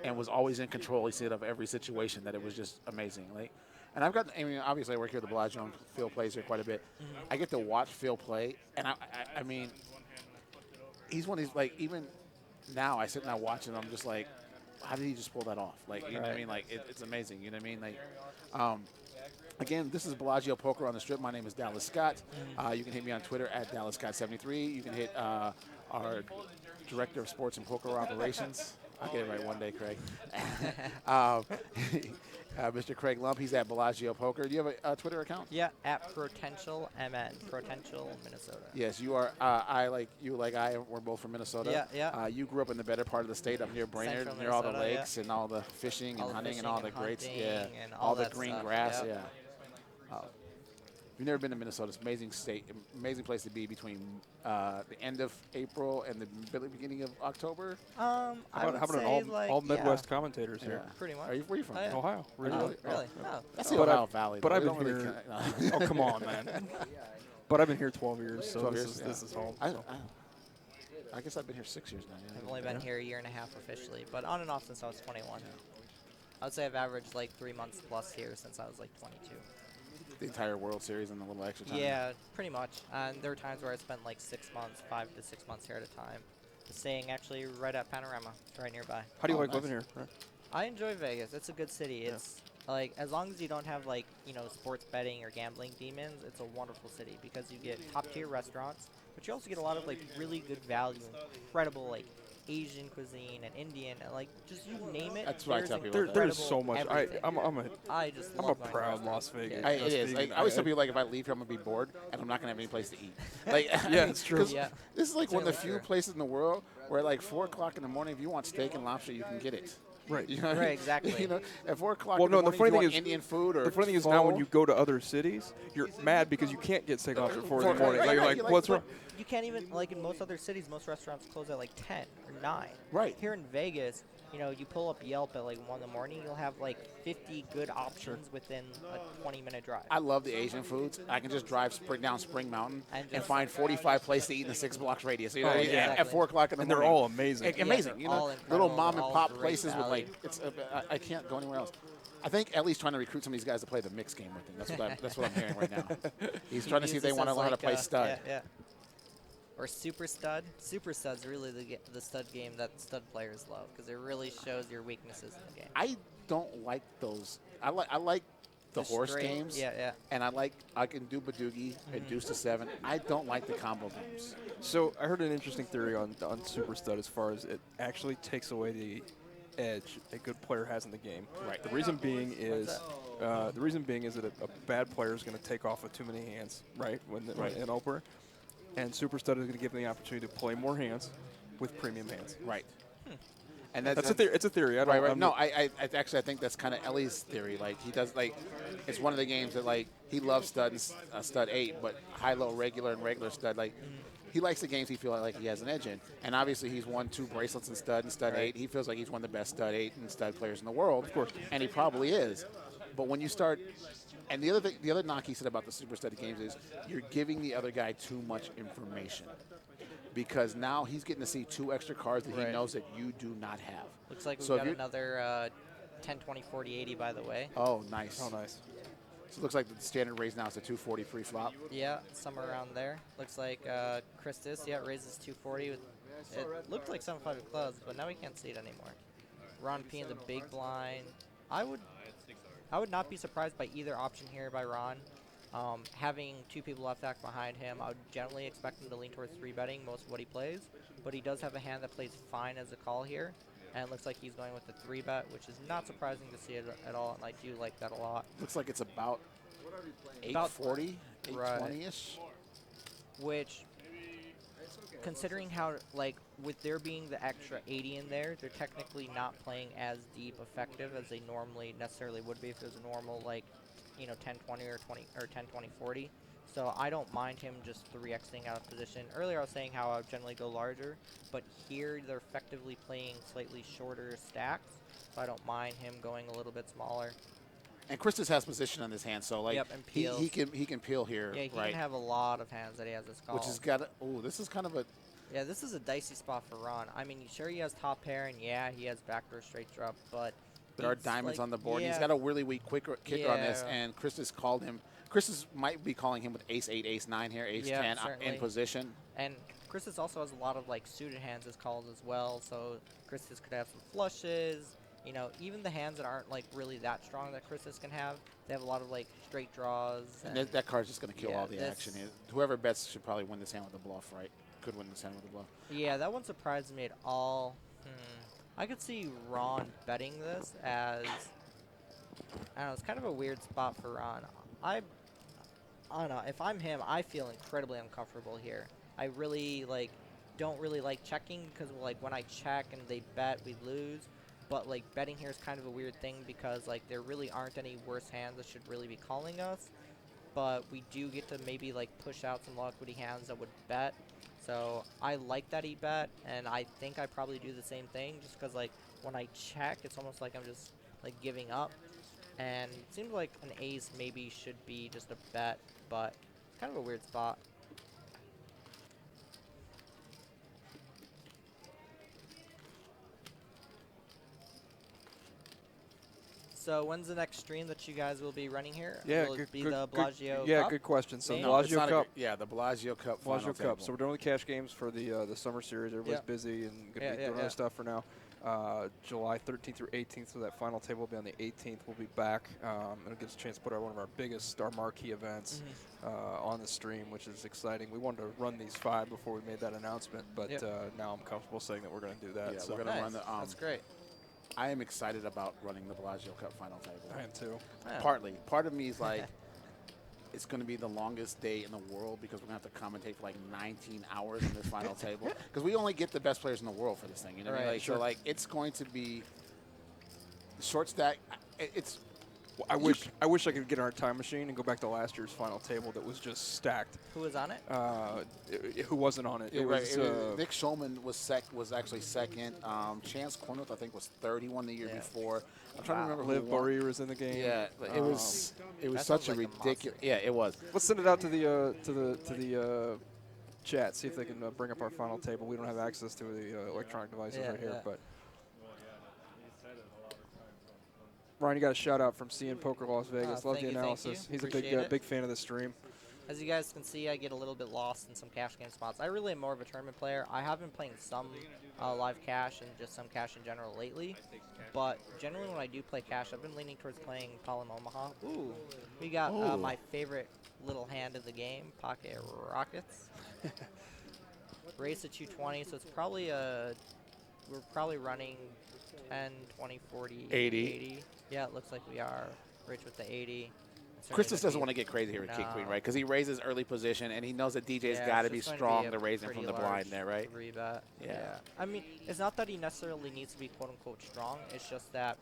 A: and was always in control. He said of every situation that it was just amazing. Like, and I've got. I mean, obviously I work here at the Bellagio, and Phil plays here quite a bit. I get to watch Phil play, and I mean, he's one of these, like, even now I sit and I watch it and I'm just like, how did he just pull that off? Like, you know what I mean? Like, it's amazing. You know what I mean? Like, again, this is Bellagio Poker on the Strip. My name is Dallas Scott. You can hit me on Twitter at DallasScott73. You can hit our Director of Sports and Poker Operations. I'll get it right one day, Craig. Mr. Craig Lump, he's at Bellagio Poker. Do you have a Twitter account?
C: Yeah, at Potential MN, Potential, Minnesota.
A: Yes, you are. We're both from Minnesota.
C: Yeah.
A: You grew up in the better part of the state, up near Brainerd,
C: Central
A: near all the
C: Minnesota,
A: lakes and all the fishing and hunting and all the greats. Yeah,
C: and
A: all the
C: that
A: green
C: stuff,
A: grass.
C: yep.
A: Yeah. If you've never been to Minnesota, it's an amazing state, amazing place to be between the end of April and the beginning of October.
C: I
B: How
C: would
B: about
C: say,
B: an
C: like,
B: all Midwest commentators here?
C: Pretty much.
A: Where are you from?
C: Oh, yeah.
B: Ohio.
C: Oh,
B: Originally.
C: really?
B: Yeah.
C: Oh.
A: That's the
B: But
A: Ohio Valley.
B: but
A: though.
B: I've
A: We
B: been
A: don't really
B: here-
A: connect-
B: Oh, come on, man. But I've been here 12 years, so
A: 12
B: this
A: years,
B: is home.
A: I guess I've been here 6 years now. Yeah.
C: I've only been here a year and a half officially, but on and off since I was 21. I would say I've averaged like 3 months plus here since I was like 22.
A: The entire World Series and a little extra time.
C: Yeah, pretty much. And there were times where I spent like 6 months, 5 to 6 months here at a time. Staying actually right at Panorama, right nearby.
B: How do you
A: Oh,
B: like
A: nice.
B: living here? Right?
C: I enjoy Vegas. It's a good city. It's like, as long as you don't have like, sports betting or gambling demons, it's a wonderful city because you get top tier restaurants, but you also get a lot of like really good value, incredible like Asian cuisine and Indian and like just you name it.
A: That's what I
C: there's
A: tell people.
B: There's
C: incredible
B: so much.
C: everything.
B: I'm
C: I just
B: a
C: love going to
B: proud
C: restaurants.
B: Las Vegas.
C: Yeah.
A: It is. Like, I always tell people, like, if I leave here, I'm going to be bored, and I'm not going to have any place to eat. Like,
B: it's true.
A: 'cause
C: Yeah.
A: This is like one of the
C: Totally
A: few
C: true.
A: places in the world where, like, 4 o'clock in the morning, if you want steak and lobster, you can get it.
B: Right.
A: You know what I mean?
C: Right, exactly.
A: You know, at 4 o'clock
B: Well,
A: in the
B: no, the
A: morning,
B: funny
A: if you
B: thing
A: want
B: is-
A: Indian food or
B: The funny thing is now when
A: pho,
B: you go to other cities, you're mad because you can't get steak lobster at 4 in the
A: Right,
B: morning.
A: right,
B: Like, you're
A: right,
B: like,
A: you're like,
B: what's
A: but-
B: wrong?
C: You can't even, like in most other cities, most restaurants close at like 10 or 9.
A: Right.
C: Here in Vegas, you pull up Yelp at like 1 in the morning, you'll have like 50 good options within a 20-minute drive.
A: I love the Asian foods. I can just drive down Spring Mountain
C: And
A: and
C: just-
A: find 45 places to eat in a 6 blocks radius. You know,
B: Oh,
A: at
B: yeah.
A: 4 o'clock in the
B: And they're
A: morning.
B: all amazing.
A: Amazing.
C: they're
A: You
C: all
A: know,
C: incredible.
A: little mom
C: They're
A: and
C: all
A: pop
C: great
A: places with
C: value.
A: like I can't go anywhere else. I think at least trying to recruit some of these guys to play the mixed game with him. That's what I'm hearing right now. He's trying to see if they want to learn how to play stud.
C: Yeah. Or Super Stud. Super Stud's really the stud game that stud players love because it really shows your weaknesses in the game.
A: I don't like those. I like the horse
C: straight-
A: games.
C: Yeah.
A: And I can do Badoogie and Deuce to 7. I don't like the combo games.
B: So I heard an interesting theory on Super Stud as far as it actually takes away the edge a good player has in the game.
A: Right.
B: The reason being is that a bad player is going to take off with too many hands, right? When an opener, and Super Stud is going to give them the opportunity to play more hands with premium hands.
A: Right. And
B: That's a theory. It's a theory. I don't,
A: Right.
B: I'm
A: No,
B: not-
A: I actually I think that's kind of Ellie's theory. Like he does, like it's one of the games that like he loves stud and stud 8, but high, low, regular, and regular stud. Like he likes the games he feels like he has an edge in. And obviously he's won 2 bracelets in stud and stud 8. He feels like he's one of the best stud 8 and stud players in the world, of course, and he probably is. But when you start, and the other knock he said about the super stud games is you're giving the other guy too much information. Because now he's getting to see 2 extra cards that he knows that you do not have.
C: Looks like we've
A: So if
C: got
A: you're-
C: another 10, 20, 40, 80, by the way.
A: Oh, nice.
B: oh, nice.
A: So it looks like the standard raise now is a 240 free flop.
C: Yeah, somewhere around there. Looks like Christus, raises 240. It looked like 7-5 of clubs, but now we can't see it anymore. Ron P in the big blind. I would not be surprised by either option here by Ron. Having 2 people left back behind him, I would generally expect him to lean towards 3-betting most of what he plays, but he does have a hand that plays fine as a call here, and it looks like he's going with the 3-bet, which is not surprising to see it at all, and I do like that a lot.
A: Looks like it's about
C: About-
A: 840,
C: Right.
A: 820-ish.
C: Which, considering how, like, with there being the extra 80 in there, they're technically not playing as deep effective as they normally necessarily would be if it was a normal, like, you know, 10-20 or 10-20-40. So I don't mind him just 3xing out of position. Earlier I was saying how I would generally go larger, but here they're effectively playing slightly shorter stacks, so I don't mind him going a little bit smaller.
A: And Christus has position on his hand, so like
C: Yep, and
A: he can peel here,
C: Yeah, he
A: right?
C: can have a lot of hands that he has as call.
A: Which has got oh, this is kind of a
C: Yeah, this is a dicey spot for Ron. I mean, sure he has top pair, and yeah, he has backdoor straight drop, but
A: there are
C: it's
A: diamonds
C: like,
A: on the board.
C: Yeah,
A: He's got a really weak kicker on this,
C: Yeah.
A: and Christus called him. Christus might be calling him with ace 8, ace 9 here, ace
C: Yeah,
A: 10 in
C: certainly.
A: position.
C: And Christus also has a lot of like suited hands as calls as well, so Christus could have some flushes. You know, even the hands that aren't like really that strong that Christus can have, they have a lot of like straight draws.
A: And that card's just going to kill
C: Yeah,
A: all the action. Whoever bets should probably win this hand with a bluff, right? Could win this hand with a bluff.
C: Yeah, that one surprised me at all. I could see Ron betting this as, I don't know, it's kind of a weird spot for Ron. I don't know, if I'm him, I feel incredibly uncomfortable here. I really don't really like checking because like when I check and they bet, we lose. But like betting here is kind of a weird thing because like there really aren't any worse hands that should really be calling us. But we do get to maybe like push out some low equity hands that would bet. So I like that he bet, and I think I probably do the same thing just because like when I check, it's almost like I'm just like giving up. And it seems like an ace maybe should be just a bet, but it's kind of a weird spot. So when's the next stream that you guys will be running here?
B: Yeah,
C: will it
B: good,
C: be
B: good,
C: the Bellagio
B: good, yeah,
C: Cup?
B: good question. So
C: Maybe?
A: No, it's
B: Bellagio
A: not a
B: Cup.
A: yeah, the Bellagio Cup.
B: Bellagio
A: final
B: Cup.
A: table.
B: So we're doing the cash games for the summer series. Everybody's busy and going to be doing other stuff for now. July 13th through 18th, so that final table will be on the 18th. We'll be back. It'll give us a chance to put one of our biggest, our marquee events on the stream, which is exciting. We wanted to run these 5 before we made that announcement, but now I'm comfortable saying that we're going to do that.
A: Yeah,
B: so
A: we're going to run the.
C: That's great.
A: I am excited about running the Bellagio Cup final table.
B: I am too.
C: Yeah.
A: Partly. Part of me is like, it's going to be the longest day in the world because we're going to have to commentate for like 19 hours on this final table. Because we only get the best players in the world for this thing. You know what I mean?
C: Right,
A: Like,
B: sure.
A: So, like, it's going to be short stack. It's.
B: Well, I wish I could get in our time machine and go back to last year's final table that was just stacked.
C: Who was on it?
B: Who wasn't on it?
A: Yeah,
B: It
A: right.
B: was
A: Nick Schulman was actually second. Chance Cornuth, I think, was 31 the year before. I'm trying to remember who
B: Liv
A: won.
B: Borir was in the game.
A: Yeah, but it was
C: that
A: such
C: sounds
A: a
C: like a
A: ridiculous.
C: monster.
A: Yeah, it was.
B: Let's send it out to the chat. See if they can bring up our final table. We don't have access to the electronic devices right here, but. Ryan, you got a shout out from CN Poker Las Vegas. Love the
C: thank
B: analysis.
C: you.
B: He's
C: Appreciate
B: a
C: it.
B: big fan of the stream.
C: As you guys can see, I get a little bit lost in some cash game spots. I really am more of a tournament player. I have been playing some live cash and just some cash in general lately. But generally when I do play cash, I've been leaning towards playing Palm Omaha. Ooh, we got my favorite little hand of the game, Pocket Rockets. Race at 220, so it's probably we're probably running 10, 20, 40,
A: 80.
C: Yeah, it looks like we are. Rich with the 80.
A: Christus doesn't want to get crazy here with King Queen, right? Because he raises early position, and he knows that DJ's got to be strong to raise him from the blind there, right?
C: Rebet.
A: Yeah.
C: I mean, it's not that he necessarily needs to be quote unquote strong. It's just that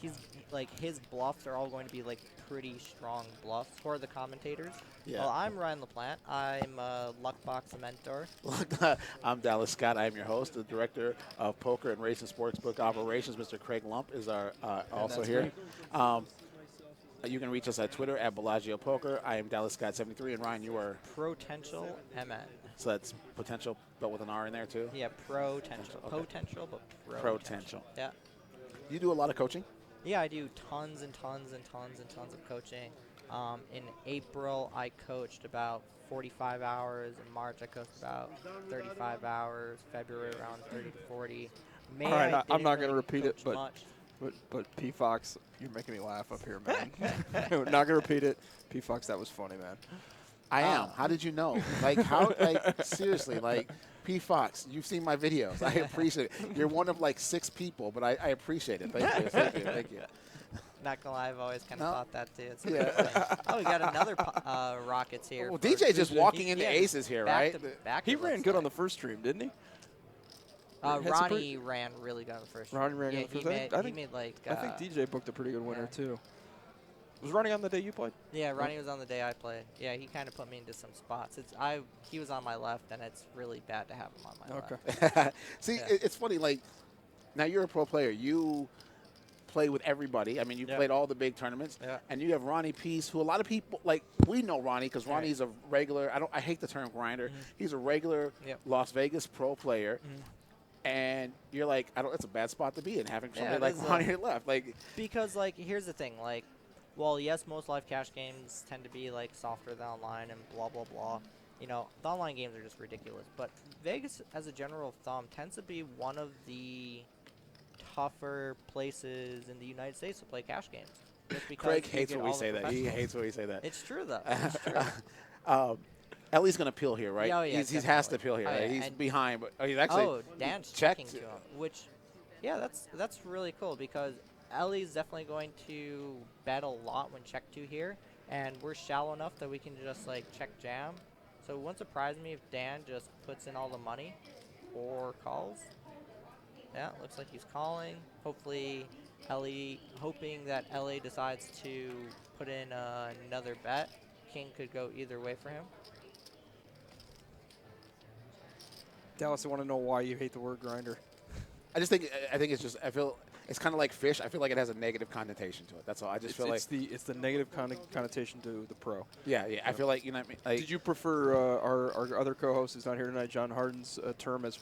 C: he's like his bluffs are all going to be like pretty strong bluffs for the commentators.
A: Yeah.
C: Well, I'm Ryan LaPlante. I'm a Luckbox mentor.
A: I'm Dallas Scott. I am your host, the director of poker and racing sportsbook operations. Mr. Craig Lump is our also here. You can reach us at Twitter at Bellagio Poker. I am Dallas Scott 73, and Ryan, you are
C: Potential MN.
A: so that's potential, but with an R in there too.
C: Yeah, potential.
A: Okay.
C: Potential, but
A: Potential.
C: Yeah.
A: You do a lot of coaching.
C: Yeah, I do tons and tons and tons and tons of coaching. In April, I coached about 45 hours. In March, I coached about 35 hours. February, around 30 to 40. May,
B: All right, I'm not
C: going to
B: repeat it,
C: coach
B: but
C: much.
B: But P Fox, you're making me laugh up here, man. Not gonna repeat it. P Fox, that was funny, man.
A: I am. How did you know? Like how? Like seriously? Like P Fox, you've seen my videos. I appreciate it. You're one of like 6 people, but I appreciate it. Thank you. Thank you. Thank you.
C: Not gonna lie, I've always kind of
A: No.
C: thought that too. It's
A: Yeah.
C: oh, we got another Rockets here.
A: Well,
C: for-
A: DJ's just walking into
C: Yeah,
A: aces here,
C: back
A: right?
C: to back
B: He
C: it
B: ran
C: looks
B: good on
C: like.
B: the first stream, didn't he? Had some
C: Ronnie ran really good on the first.
B: Ronnie ran
C: yeah,
B: good on the
C: he
B: first.
C: made,
B: I
C: he
B: think-
C: made like.
B: I think DJ booked a pretty good winner
C: yeah.
B: too. Was Ronnie on the day you played?
C: Yeah, Ronnie was on the day I played. Yeah, he kind of put me into some spots. He was on my left, and it's really bad to have him on my left.
A: See,
C: Yeah.
A: it's funny. Like, now you're a pro player. You play with everybody. I mean, you played all the big tournaments, and you have Ronnie Peace, who a lot of people like. We know Ronnie because Ronnie's a regular. I hate the term grinder. He's a regular Las Vegas pro player. And you're like, it's a bad spot to be in, having somebody like Ronnie on your left. Like,
C: because, like, here's the thing. Like, well, yes, most live cash games tend to be, like, softer than online and blah, blah, blah. You know, the online games are just ridiculous. But Vegas, as a general thumb, tends to be one of the tougher places in the United States to play cash games. Just because
A: Craig hates when we say that. He hates when we say that.
C: It's true, though. It's true.
A: Ellie's going to peel here, right?
C: Yeah, yeah,
A: he has to peel here. Right? He's behind, but he's actually
C: Dan's checking to him, which, that's really cool because Ellie's definitely going to bet a lot when check two here, and we're shallow enough that we can just like check jam. So it wouldn't surprise me if Dan just puts in all the money or calls. Yeah, looks like he's calling. Hopefully, hoping that Ellie decides to put in another bet. King could go either way for him.
B: Dallas, I want to know why you hate the word grinder.
A: I think it's just, I feel it's kind of like fish. I feel like it has a negative connotation to it. That's all. I just feel like
B: it's the negative connotation to the pro.
A: Yeah. I feel like, you know what I mean? Like,
B: did you prefer our other co-host who's not here tonight, John Harden's term as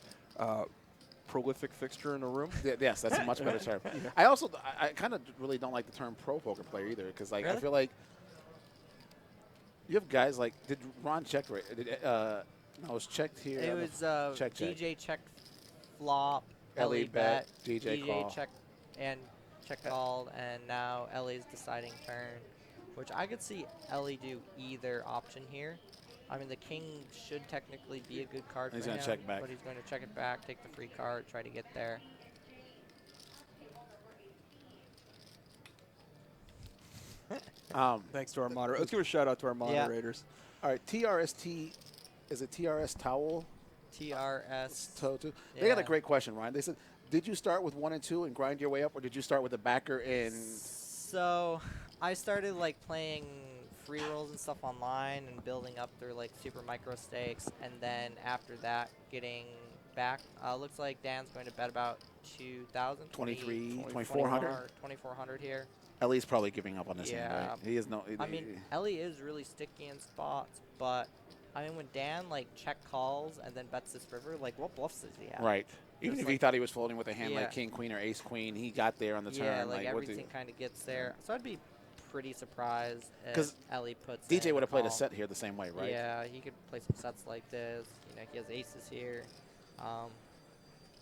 B: prolific fixture in a room?
A: Yes, that's a much better term. I also I kind of really don't like the term pro poker player either because like I feel like you have guys like, did Ron check right? No, it was checked here.
C: It was
A: check.
C: DJ check flop,
A: Ellie bet,
C: DJ
A: call.
C: check, and check called, and now Ellie's deciding turn, which I could see Ellie do either option here. I mean, the king should technically be a good card for him.
A: He's going to check back.
C: But he's going to check it back, take the free card, try to get there.
B: Thanks to our moderator. Let's give a shout out to our moderators.
A: All right, TRST, is it TRS Towel?
C: TRS.
A: They got a great question, Ryan. They said, did you start with 1 and 2 and grind your way up, or did you start with a backer in?
C: So I started like playing free rolls and stuff online and building up through like super micro stakes, and then after that getting back. Looks like Dan's going to bet about 2,000,
A: 2,400,
C: 2,400 here.
A: Ellie's probably giving up on this hand, right? He is no.
C: I mean, Ellie is really sticky in spots, but I mean, when Dan like check calls and then bets this river, like what bluffs does he have?
A: Right. Even if he thought he was folding with a hand like king, queen, or ace, queen, he got there on the turn.
C: Yeah, like everything kind of gets there. So I'd be pretty surprised if Ellie puts.
A: DJ would have played a set here the same way, right?
C: Yeah, he could play some sets like this. You know, he has aces here.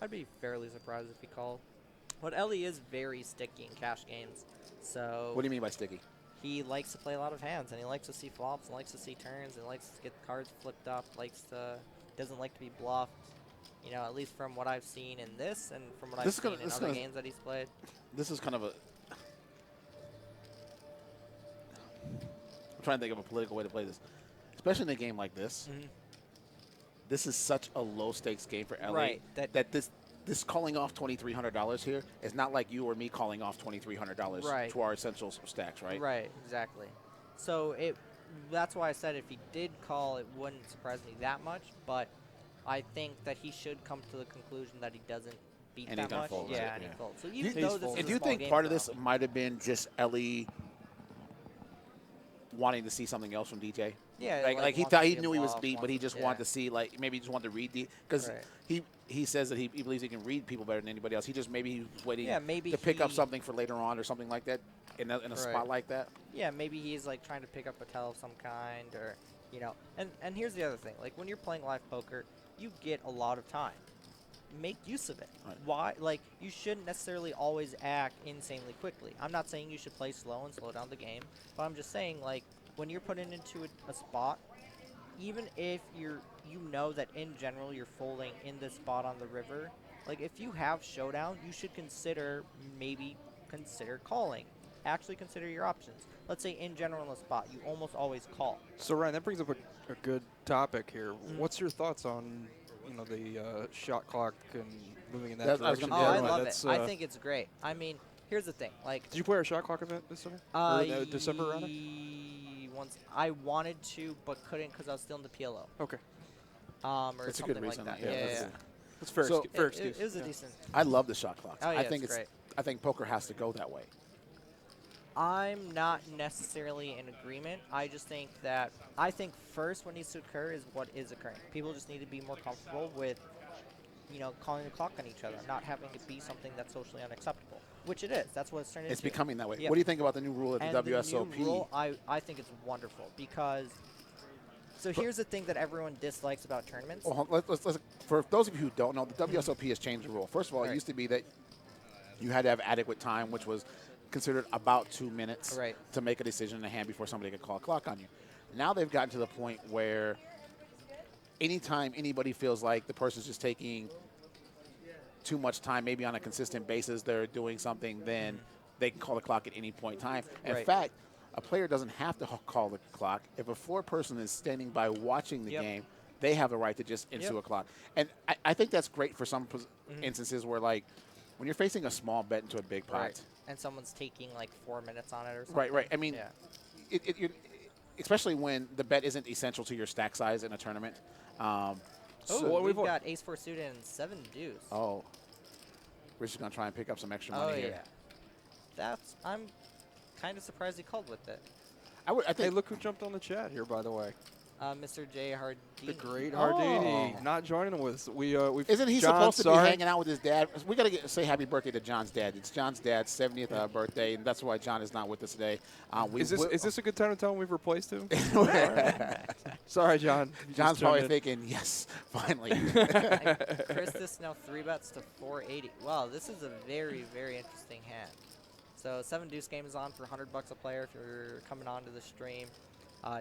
C: I'd be fairly surprised if he called. But Ellie is very sticky in cash games. So.
A: What do you mean by sticky?
C: He likes to play a lot of hands, and he likes to see flops, and likes to see turns, and likes to get cards flipped up. Doesn't like to be bluffed. You know, at least from what I've seen in this, and from what I've seen in other games that he's played.
A: This is kind of a. I'm trying to think of a political way to play this, especially in a game like this. This is such a low stakes game for Ellie.
C: Right.
A: That this calling off $2,300 here is not like you or me calling off $2,300 to our essential stacks, right?
C: Right, exactly. So that's why I said if he did call, it wouldn't surprise me that much. But I think that he should come to the conclusion that he doesn't beat
A: and
C: that much.
A: Fold,
C: yeah,
A: right?
C: and he folds. So even though this is
A: and do you think part of this might have been just Ellie wanting to see something else from DJ?
C: Yeah,
A: like he thought he knew he was beat, but he just wanted to see, like, maybe he just wanted to read because he says that he believes he can read people better than anybody else. He just maybe he was waiting to pick up something for later on or something like that in a spot like that.
C: Yeah, maybe he's like trying to pick up a tell of some kind, or you know. And here's the other thing: like when you're playing live poker, you get a lot of time. Make use of it.
A: Right.
C: Why? Like you shouldn't necessarily always act insanely quickly. I'm not saying you should play slow and slow down the game, but I'm just saying like. When you're put into a spot, even if you know that in general you're folding in this spot on the river, like if you have showdown, you should maybe consider calling. Actually consider your options. Let's say in general in a spot, you almost always call.
B: So Ryan, that brings up a good topic here. What's your thoughts on the shot clock and moving in that direction?
C: I love it. I think it's great. I mean, here's the thing. Like,
B: Did you play our shot clock event this summer? Or December, rather?
C: Once I wanted to, but couldn't because I was still in the PLO.
B: Okay.
C: Or
A: That's a
C: something
A: good reason.
C: like that.
A: Yeah,
C: Yeah.
B: That's fair.
A: So-
B: fair
C: It
B: excuse.
C: was a
B: Yeah.
C: decent.
A: I love the shot clocks.
C: Oh, yeah,
A: I think
C: it's great.
A: I think poker has to go that way.
C: I'm not necessarily in agreement. I just think that first what needs to occur is what is occurring. People just need to be more comfortable with, calling the clock on each other, not having it be something that's socially unacceptable, which it is. That's what it's turned
A: It's
C: into.
A: becoming that way.
C: Yep.
A: What do you think about the new rule at
C: And
A: the WSOP?
C: the new rule, I think it's wonderful because. So here's the thing that everyone dislikes about tournaments.
A: Well, let's, for those of you who don't know, the WSOP has changed the rule. First of all, it used to be that you had to have adequate time, which was considered about 2 minutes to make a decision in a hand before somebody could call a clock on you. Now they've gotten to the point where anytime anybody feels like the person's just taking too much time, maybe on a consistent basis, they're doing something, then they can call the clock at any point in time. In fact, a player doesn't have to call the clock. If a floor person is standing by watching the game, they have the right to just issue a clock. And I think that's great for some instances where, like, when you're facing a small bet into a big pot.
C: And someone's taking like 4 minutes on it or something.
A: Right. I mean, especially when the bet isn't essential to your stack size in a tournament.
C: So we've got ace-4 suited and 7 deuce.
A: Oh. We're just going to try and pick up some extra money here.
C: I'm kind of surprised he called with it.
A: I think.
B: Hey, look who jumped on the chat here, by the way.
C: Mr. J. Hardini.
B: The great Hardini, not joining us. We've
A: Isn't he
B: John,
A: supposed to be hanging out with his dad? We got to say happy birthday to John's dad. It's John's dad's 70th birthday, and that's why John is not with us today.
B: Is this a good time to tell him we've replaced him? Sorry, John.
A: John's probably thinking, yes, finally.
C: Christus now 3-bets to 480. Wow, this is a very, very interesting hand. So 7 deuce game is on for $100 a player if you're coming onto the stream.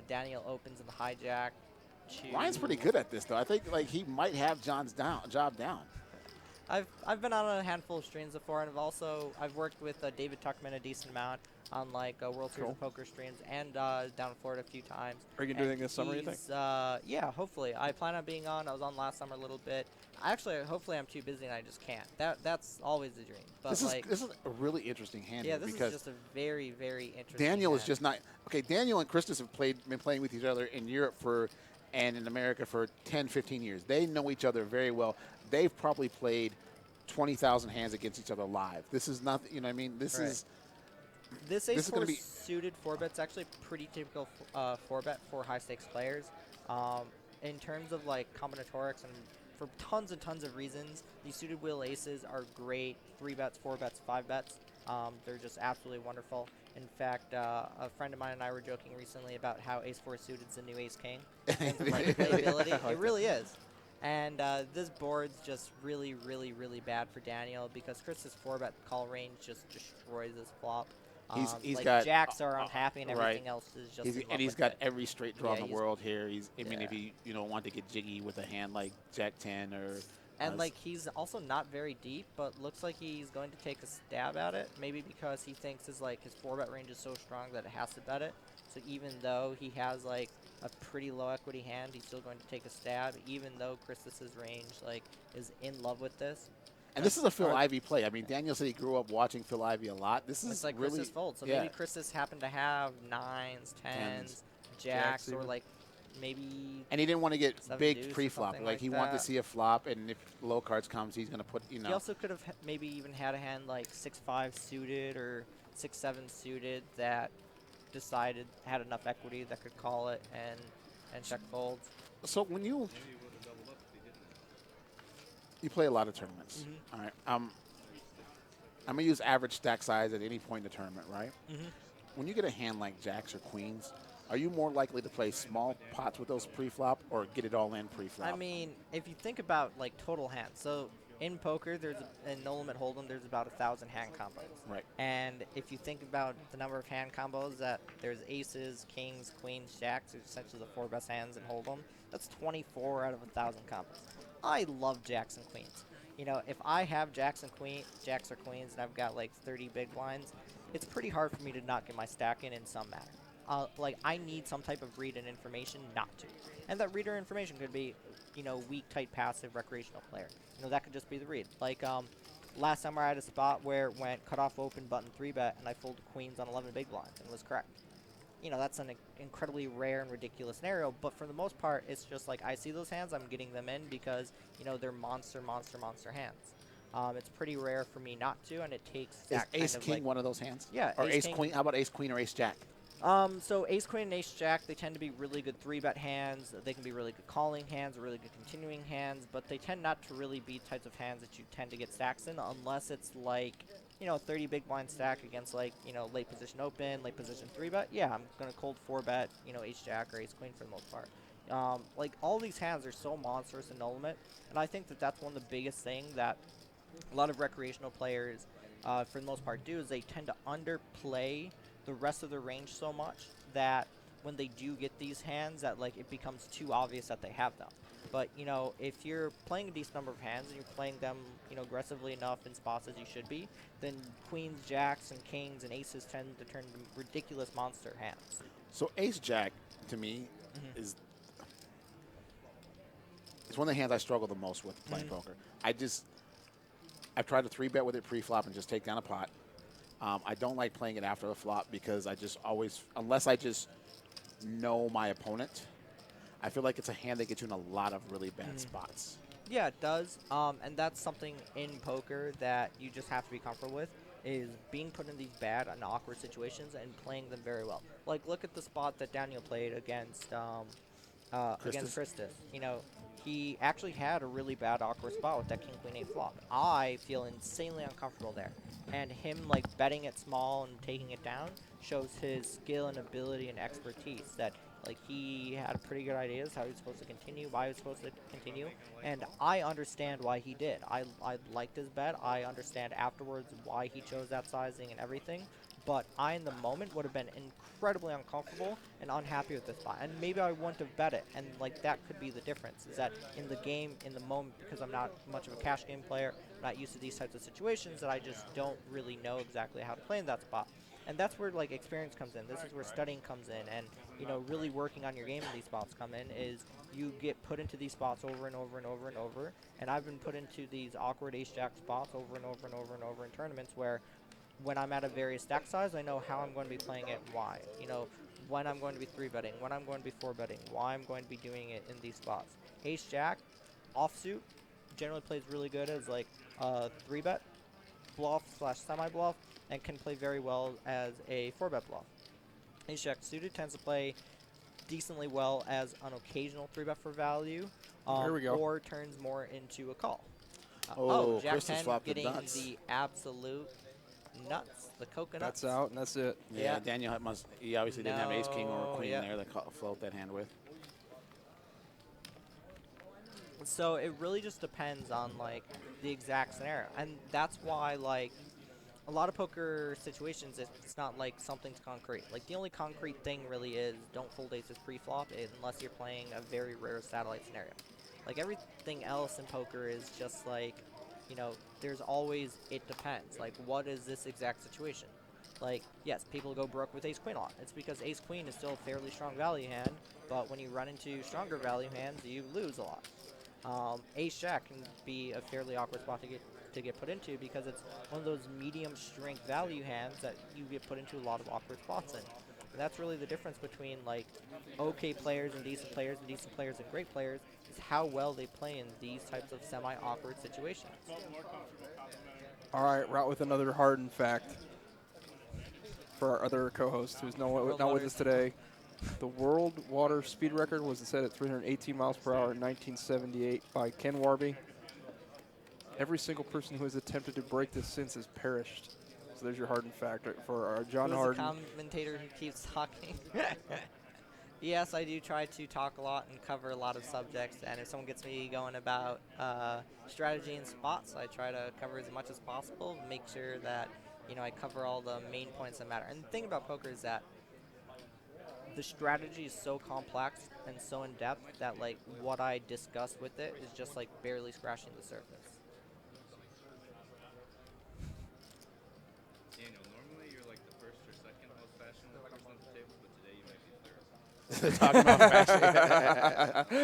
C: Daniel opens in the hijack.
A: Ryan's pretty good at this, though. I think he might have John's job down.
C: I've been on a handful of streams before, and I've worked with David Tuckman a decent amount on World Series of Poker streams and down in Florida a few times.
B: Are you going to do anything this summer, you think?
C: Yeah, hopefully. I plan on being on. I was on last summer a little bit. Hopefully I'm too busy and I just can't. That's always the dream. But
A: this is a really interesting hand.
C: Yeah, this
A: because
C: is just a very, very interesting
A: Daniel
C: hand.
A: is just not – okay, Daniel and Christus have been playing with each other in Europe and in America for 10, 15 years. They know each other very well. They've probably played 20,000 hands against each other live. This is not – you know what I mean? This is –
C: This ace-4 suited 4-bet's actually pretty typical 4-bet for high-stakes players. In terms of combinatorics and for tons and tons of reasons, these suited wheel aces are great 3-bets, 4-bets, 5-bets. They're just absolutely wonderful. In fact, a friend of mine and I were joking recently about how ace-4 suited is the new ace-king. Playability. It really is. And this board's just really, really, really bad for Daniel because Chris's 4-bet call range just destroys this flop.
A: He's got
C: jacks are unhappy and everything else is just.
A: He's got every straight draw in the world here. If you want to get jiggy with a hand like Jack 10 or.
C: And he's also not very deep, but looks like he's going to take a stab at it. Maybe because he thinks his 4-bet range is so strong that it has to bet it. So even though he has a pretty low equity hand, he's still going to take a stab. Even though Christus's range is in love with this.
A: And this is a Phil Ivey play. I mean, Daniel said he grew up watching Phil Ivey a lot. This is
C: like
A: really
C: Christus fold. So maybe Christus happened to have 9s, 10s, jacks, or maybe.
A: And he didn't want to get big pre-flop. He wanted to see a flop, and if low cards comes, he's going to put. He
C: also could have maybe even had a hand like 6-5 suited or 6-7 suited that had enough equity that could call it and check folds.
A: So when you play a lot of tournaments. All right. I'm going to use average stack size at any point in the tournament, right? When you get a hand like jacks or queens, are you more likely to play small pots with those pre-flop or get it all in pre-flop?
C: I mean, if you think about total hands, so in poker, in no limit hold'em, there's about 1,000 hand combos.
A: Right.
C: And if you think about the number of hand combos that there's aces, kings, queens, jacks, which are essentially the 4 best hands in hold'em, that's 24 out of 1,000 combos. I love jacks and queens. If I have jacks or queens, and I've got 30 big blinds, it's pretty hard for me to not get my stack in some manner. I need some type of read and information not to. And that read or information could be, weak, tight, passive, recreational player. That could just be the read. last summer I had a spot where it went cutoff open button 3-bet, and I folded queens on 11 big blinds and was correct. You know, that's an incredibly rare and ridiculous scenario, but for the most part, it's just like I see those hands, I'm getting them in because, you know, they're monster hands. It's pretty rare for me not to, and it takes
A: Is
C: that kind
A: ace
C: of
A: king
C: like,
A: one of those hands?
C: yeah,
A: Or ace
C: king.
A: queen? How about ace queen or ace jack?
C: So ace queen and ace jack, they tend to be really good 3-bet hands. They can be really good calling hands, really good continuing hands, but they tend not to really be types of hands that you tend to get stacks in unless it's like, you know, 30 big blind stack against like, you know, late position open, late position 3-bet. Yeah, I'm going to cold 4-bet, you know, ace jack or ace queen for the most part. Like all these hands are so monstrous in no limit, and I think that that's one of the biggest things that a lot of recreational players, for the most part, do is they tend to underplay the rest of the range so much that when they do get these hands that like it becomes too obvious that they have them. But, you know, if you're playing a decent number of hands and you're playing them, you know, aggressively enough in spots as you should be, then queens, jacks, and kings and aces tend to turn into ridiculous monster hands.
A: So ace jack, to me, is it's one of the hands I struggle the most with playing poker. I've tried to 3-bet with it pre-flop and just take down a pot. I don't like playing it after the flop because I just always, unless I just know my opponent, I feel like it's a hand that gets you in a lot of really bad spots.
C: Yeah, it does. And that's something in poker that you just have to be comfortable with, is being put in these bad and awkward situations and playing them very well. Like, look at the spot that Daniel played against Christus. You know, he actually had a really bad awkward spot with that king queen 8 flop. I feel insanely uncomfortable there, and him like betting it small and taking it down shows his skill and ability and expertise. That like he had pretty good ideas how he was supposed to continue, why he was supposed to continue, and I understand why he did. I liked his bet. I understand afterwards why he chose that sizing and everything. But I, in the moment, would have been incredibly uncomfortable and unhappy with this spot. And maybe I wouldn't have bet it. And, like, that could be the difference, is that in the game, in the moment, because I'm not much of a cash game player, not used to these types of situations, that I just don't really know exactly how to play in that spot. And that's where, like, experience comes in. This is where studying comes in. And, you know, really working on your game in these spots come in, is you get put into these spots over and over and over and over. And I've been put into these awkward ace-jack spots over and over and over and over in tournaments where when I'm at a various stack size, I know how I'm going to be playing it and why. You know, when I'm going to be 3-betting, when I'm going to be 4-betting, why I'm going to be doing it in these spots. Ace-jack, offsuit, generally plays really good as like a 3-bet bluff / semi-bluff, and can play very well as a 4-bet bluff. Ace-jack suited tends to play decently well as an occasional 3-bet for value,
B: Here we go.
C: or turns more into a call. Jack
A: Christus
C: 10
A: flopped the
C: getting
A: nuts.
C: the absolute nuts, the coconuts.
B: That's out, and that's it.
A: Yeah, Daniel he obviously didn't have ace king or queen
C: yeah.
A: there to float that hand with.
C: So it really just depends on like the exact scenario, and that's why like a lot of poker situations, it's not like something's concrete. Like the only concrete thing really is don't fold aces pre-flop unless you're playing a very rare satellite scenario. Like everything else in poker is just like, you know, there's always, it depends. Like, what is this exact situation? Like, yes, people go broke with ace-queen a lot. It's because ace-queen is still a fairly strong value hand, but when you run into stronger value hands, you lose a lot. Ace-jack can be a fairly awkward spot to get put into because it's one of those medium strength value hands that you get put into a lot of awkward spots in. And that's really the difference between, like, okay players and decent players and great players, is how well they play in these types of semi-awkward situations.
B: All right, we're out with another hardened fact for our other co-host who's not with us today. The world water speed record was set at 318 miles per hour in 1978 by Ken Warby. Every single person who has attempted to break this since has perished. So there's your hardened fact for our John Harden.
C: Who's the commentator who keeps talking? Yes, I do try to talk a lot and cover a lot of subjects, and if someone gets me going about strategy and spots, I try to cover as much as possible, make sure that, you know, I cover all the main points that matter. And the thing about poker is that the strategy is so complex and so in-depth that, like, what I discuss with it is just, like, barely scratching the surface.
F: Daniel, normally you're like the first or second most fashionable person at the table, but today you might be third.
A: Talking about fashion.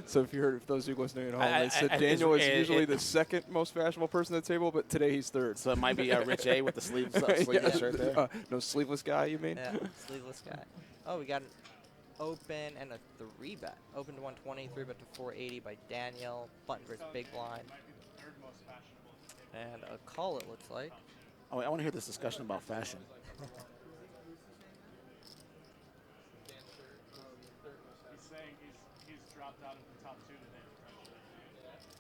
B: So if those of you listening at home, they said Daniel is usually the second most fashionable person at the table, but today he's third.
A: So it might be Rich A with the sleeveless shirt there.
B: No sleeveless guy, you mean?
C: Yeah, sleeveless guy. Oh, we got an open and a 3-bet. Open to 120, 3-bet to 480 by Daniel. Button versus big blind. And a call, it looks like.
A: Oh, I want to hear this discussion about fashion.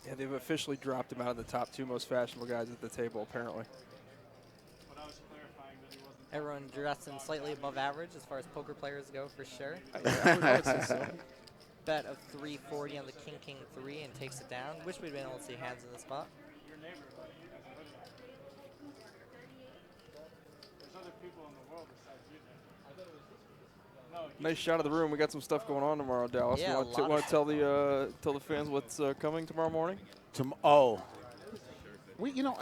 B: Yeah, they've officially dropped him out of the top 2 most fashionable guys at the table, apparently.
C: Everyone dressing slightly above average as far as poker players go, for sure.
B: I would say so.
C: Bet of 340 on the king 3 and takes it down. Wish we'd been able to see hands in the spot.
B: Nice shot of the room. We got some stuff going on tomorrow, Dallas.
C: Yeah,
B: Want to tell the fans what's coming tomorrow morning?
A: I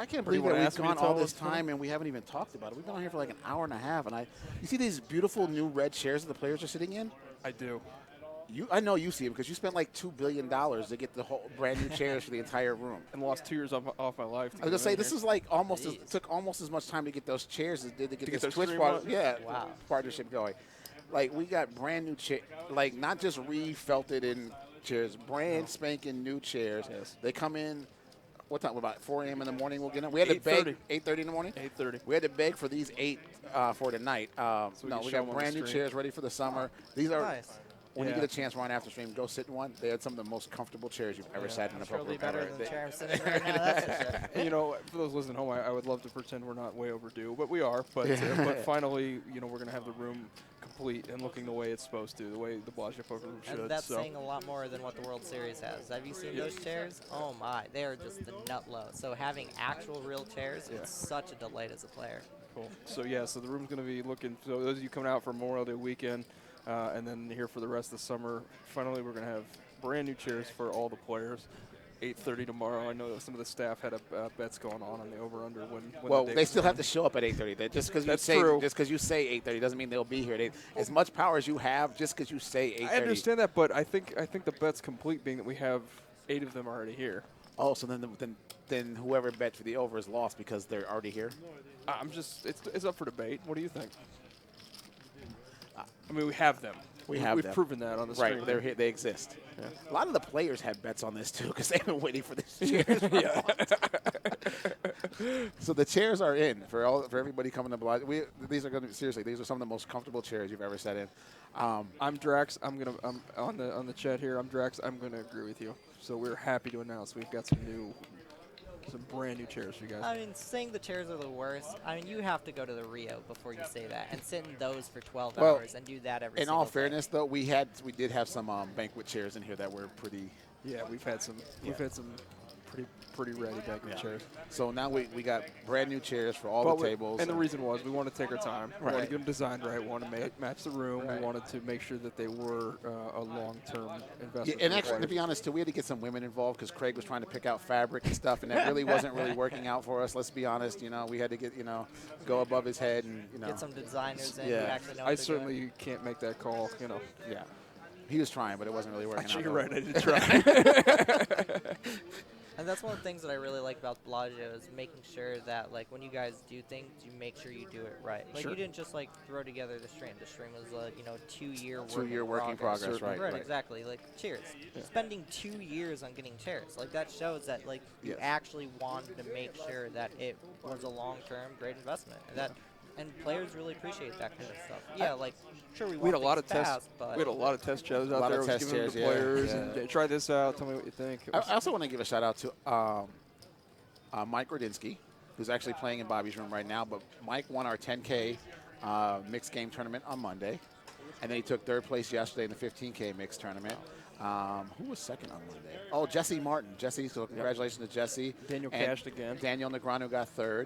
A: can't believe that we've gone all this time and we haven't even talked about it. We've been on here for like an hour and a half, and you see these beautiful new red chairs that the players are sitting in?
B: I do.
A: I know you see it because you spent like $2 billion to get the whole brand new chairs for the entire room.
B: And lost 2 years off my life.
A: I was gonna say this is like took almost as much time to get those chairs as did to get this Twitch partnership going. Like we got brand new chairs, like not just refelted in chairs, brand spanking new chairs.
B: Yes.
A: They come in. What time? About 4 a.m. in the morning. We'll get them. We had to beg 8:30 in the morning.
B: 8:30.
A: We had to beg for these 8 for tonight. We got brand new chairs ready for the summer. These are.
C: Nice.
A: When you get a chance, Ryan, after stream, go sit in one. They had some of the most comfortable chairs you've ever sat in a poker room.
C: Probably better than the chair I'm sitting in right now, that's for sure.
B: For those listening at home, I would love to pretend we're not way overdue, but we are. But finally, we're going to have the room complete and looking the way it's supposed to, the way the Bellagio poker room should.
C: And that's saying a lot more than what the World Series has. Have you seen those chairs? Oh my, they are just the nut low. So having actual real chairs, it's such a delight as a player.
B: Cool. So the room's going to be looking. So those of you coming out for Memorial Day weekend. And then here for the rest of the summer, finally we're going to have brand new chairs for all the players. 8:30 tomorrow. I know that some of the staff had bets going on the over/under when
A: they still have to show up at 8:30. Just because you say 8:30 doesn't mean they'll be here at 8. As much power as you have, just because you say 8:30.
B: I understand that, but I think the bet's complete, being that we have 8 of them already here.
A: Oh, so then whoever bet for the over is lost because they're already here.
B: It's up for debate. What do you think? I mean, we have them. We've proven that on the screen.
A: Right, they're here. They exist. Yeah. A lot of the players had bets on this too because they've been waiting for this chairs. So the chairs are in for everybody coming to Bellagio. These are going to seriously. These are some of the most comfortable chairs you've ever sat in.
B: I'm Drax. I'm on the chat here. I'm Drax. I'm gonna agree with you. So we're happy to announce we've got some brand new chairs for you guys.
C: I mean, saying the chairs are the worst, I mean, you have to go to the Rio before you say that and sit in those for 12 hours and do that every single day.
A: In all fairness, though, we did have some banquet chairs in here that were pretty.
B: Yeah, we've had some pretty ready banquet chairs.
A: So now we got brand new chairs for all the tables.
B: And the reason was we wanted to take our time. We wanted to get them designed right. We wanted to match the room.
A: Right.
B: We wanted to make sure that they were a long-term investment.
A: Yeah, and actually, to be honest, too, we had to get some women involved because Craig was trying to pick out fabric and stuff, and that really wasn't really working out for us. Let's be honest. We had to get go above his head and
C: get some designers in.
A: Yeah.
C: Who actually know what
B: I
C: they're
B: certainly
C: doing.
B: can't make that call.
A: Yeah. He was trying, but it wasn't really working
B: Actually,
A: out.
B: you're right. I did try.
C: And that's one of the things that I really like about Bellagio is making sure that, like, when you guys do things, you make sure you do it right. Like, you didn't just, like, throw together the stream. The stream was a, 2-year
A: work in progress, right.
C: Right, exactly. Like, chairs. Yeah. Spending 2 years on getting chairs. Like, that shows that, like, you actually wanted to make sure that it was a long-term great investment. And players really appreciate that kind of stuff. Yeah, like, sure, we
B: had a lot of
C: tests.
B: We had a lot of test chairs out there. Giving them to players and try this out. Tell me what you think.
A: I also want to give a shout out to Mike Rodinsky, who's actually playing in Bobby's room right now. But Mike won our 10K mixed game tournament on Monday, and then he took 3rd place yesterday in the 15K mixed tournament. Who was second on Monday? Oh, Jesse Martin. So congratulations to Jesse.
B: Daniel cashed again.
A: Daniel Negreanu got 3rd.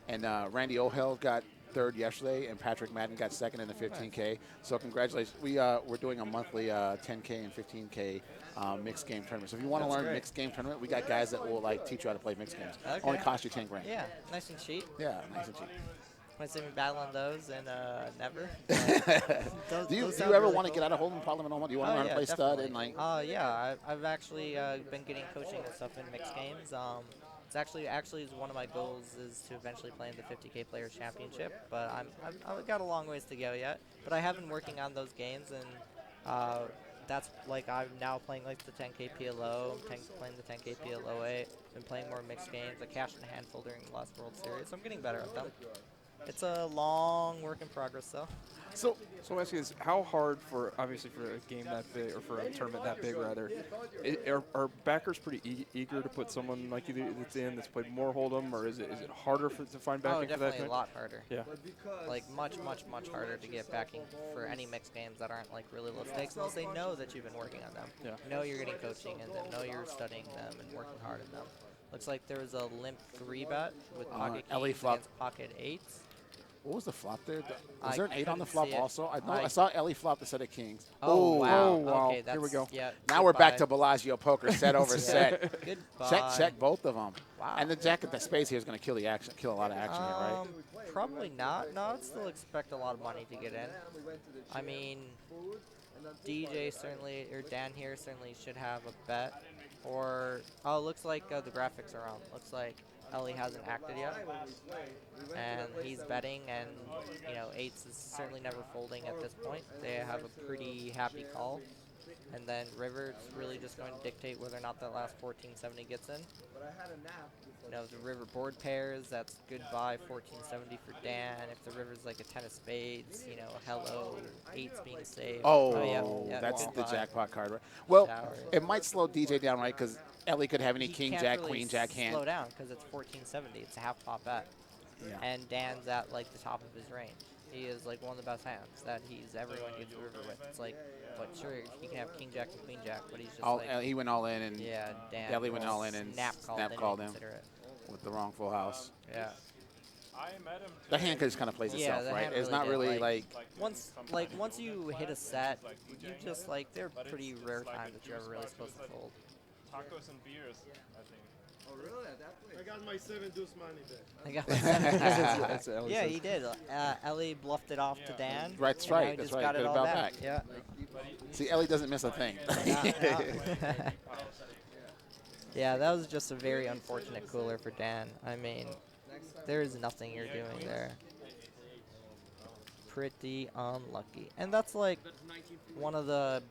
A: And Randy O'Hell got 3rd yesterday, and Patrick Madden got 2nd in the 15K. So congratulations. We're doing a monthly 10K and 15K mixed game tournament. So if you want to learn mixed game tournament, we got guys that will teach you how to play mixed games.
C: Okay.
A: Only cost you $10 grand.
C: Yeah, nice and cheap.
A: Yeah, nice and cheap.
C: Might see me battling those and never. Those,
A: do you
C: sound
A: ever
C: really
A: want to
C: cool.
A: get out of hold'em Parliament Omaha? Do you want to
C: Oh
A: learn to
C: yeah,
A: play stud
C: definitely.
A: and like?
C: Yeah, I've actually been getting coaching and stuff in mixed games. It's actually is one of my goals is to eventually play in the 50K Players Championship, but I've got a long ways to go yet. But I have been working on those games, and that's like I'm now playing like the 10K PLO. Playing the 10K PLO8. Been playing more mixed games. I cashed in a handful during the last World Series, so I'm getting better at them. It's a long work in progress, though.
A: So
B: So let me ask you this: how hard for obviously for a game that big or for a tournament that big rather, are backers pretty eager to put someone like you that's played more hold'em, or is it harder to find
C: Oh,
B: backing for that?
C: definitely a lot harder.
B: Yeah.
C: Like much harder to get backing for any mixed games that aren't like really low stakes, unless they know that you've been working on them.
B: Yeah.
C: Know you're getting coaching and then know you're studying them and working hard on them. Looks like there was a limp 3-bet with pocket
A: Ellie
C: kings
A: flop.
C: against pocket 8s.
A: what was the flop there? Was
C: I
A: there an 8 on the
C: couldn't
A: flop
C: see it.
A: also? I saw Ellie flop the set of kings.
C: Oh, wow.
B: Oh, wow.
C: Okay, that's,
B: Here we go.
C: Yeah,
A: Now we're back
C: goodbye.
A: to Bellagio poker, set over set.
C: Goodbye.
A: Check both of them.
C: Wow.
A: And the jack at the space here is going to kill a lot of action here, right?
C: Probably not. No, I'd still expect a lot of money to get in. I mean, DJ certainly, or Dan here certainly should have a bet. Or, oh, looks like the graphics are on. Looks like Ellie hasn't acted yet. And he's betting, and, you know, 8s is certainly never folding at this point. They have a pretty happy call. And then River's really just going to dictate whether or not that last 1470 gets in. You know, the river board pairs, that's goodbye 1470 for Dan. If the river's like a 10 of spades, you know, hello, 8's being saved. Yeah,
A: That's the
C: goodbye.
A: jackpot card, right? Well,
C: Showers.
A: it might slow DJ down, right? Because Ellie could have any
C: He
A: king,
C: can't
A: jack,
C: really
A: queen, jack hand.
C: slow down because it's 1470. It's a half pot bet.
A: Yeah.
C: And Dan's at like the top of his range. He is like one of the best hands that he's ever going to get to river with. It's like, but sure, he can have king jack and queen jack, but he's just
A: He went all in, and
C: yeah, Dan.
A: Ellie went all in and
C: snap
A: called him
C: consider it.
A: with the wrong full house.
C: Yeah.
A: The hand just kind of plays
C: Yeah,
A: itself,
C: the
A: right?
C: hand
A: It's
C: really
A: not
C: did,
A: really
C: like-
A: like
C: Once you hit a set, you just like they're pretty rare times that you're ever really supposed to fold.
F: Tacos and beers, I think.
D: Oh, really? At that
E: I
D: place?
E: got my 7 deuce money back.
C: I got my 7
B: That's what Ellie
C: Yeah,
B: says.
C: he did. Ellie bluffed it off to Dan.
A: That's
C: and now
A: right,
C: he
A: that's
C: just
A: right,
C: got it
A: good
C: all
A: about
C: back.
A: back.
C: Yeah.
A: see, Ellie doesn't miss a thing.
C: Yeah, that was just a very unfortunate cooler for Dan. I mean, there is nothing you're doing there. Pretty unlucky. And that's like one of the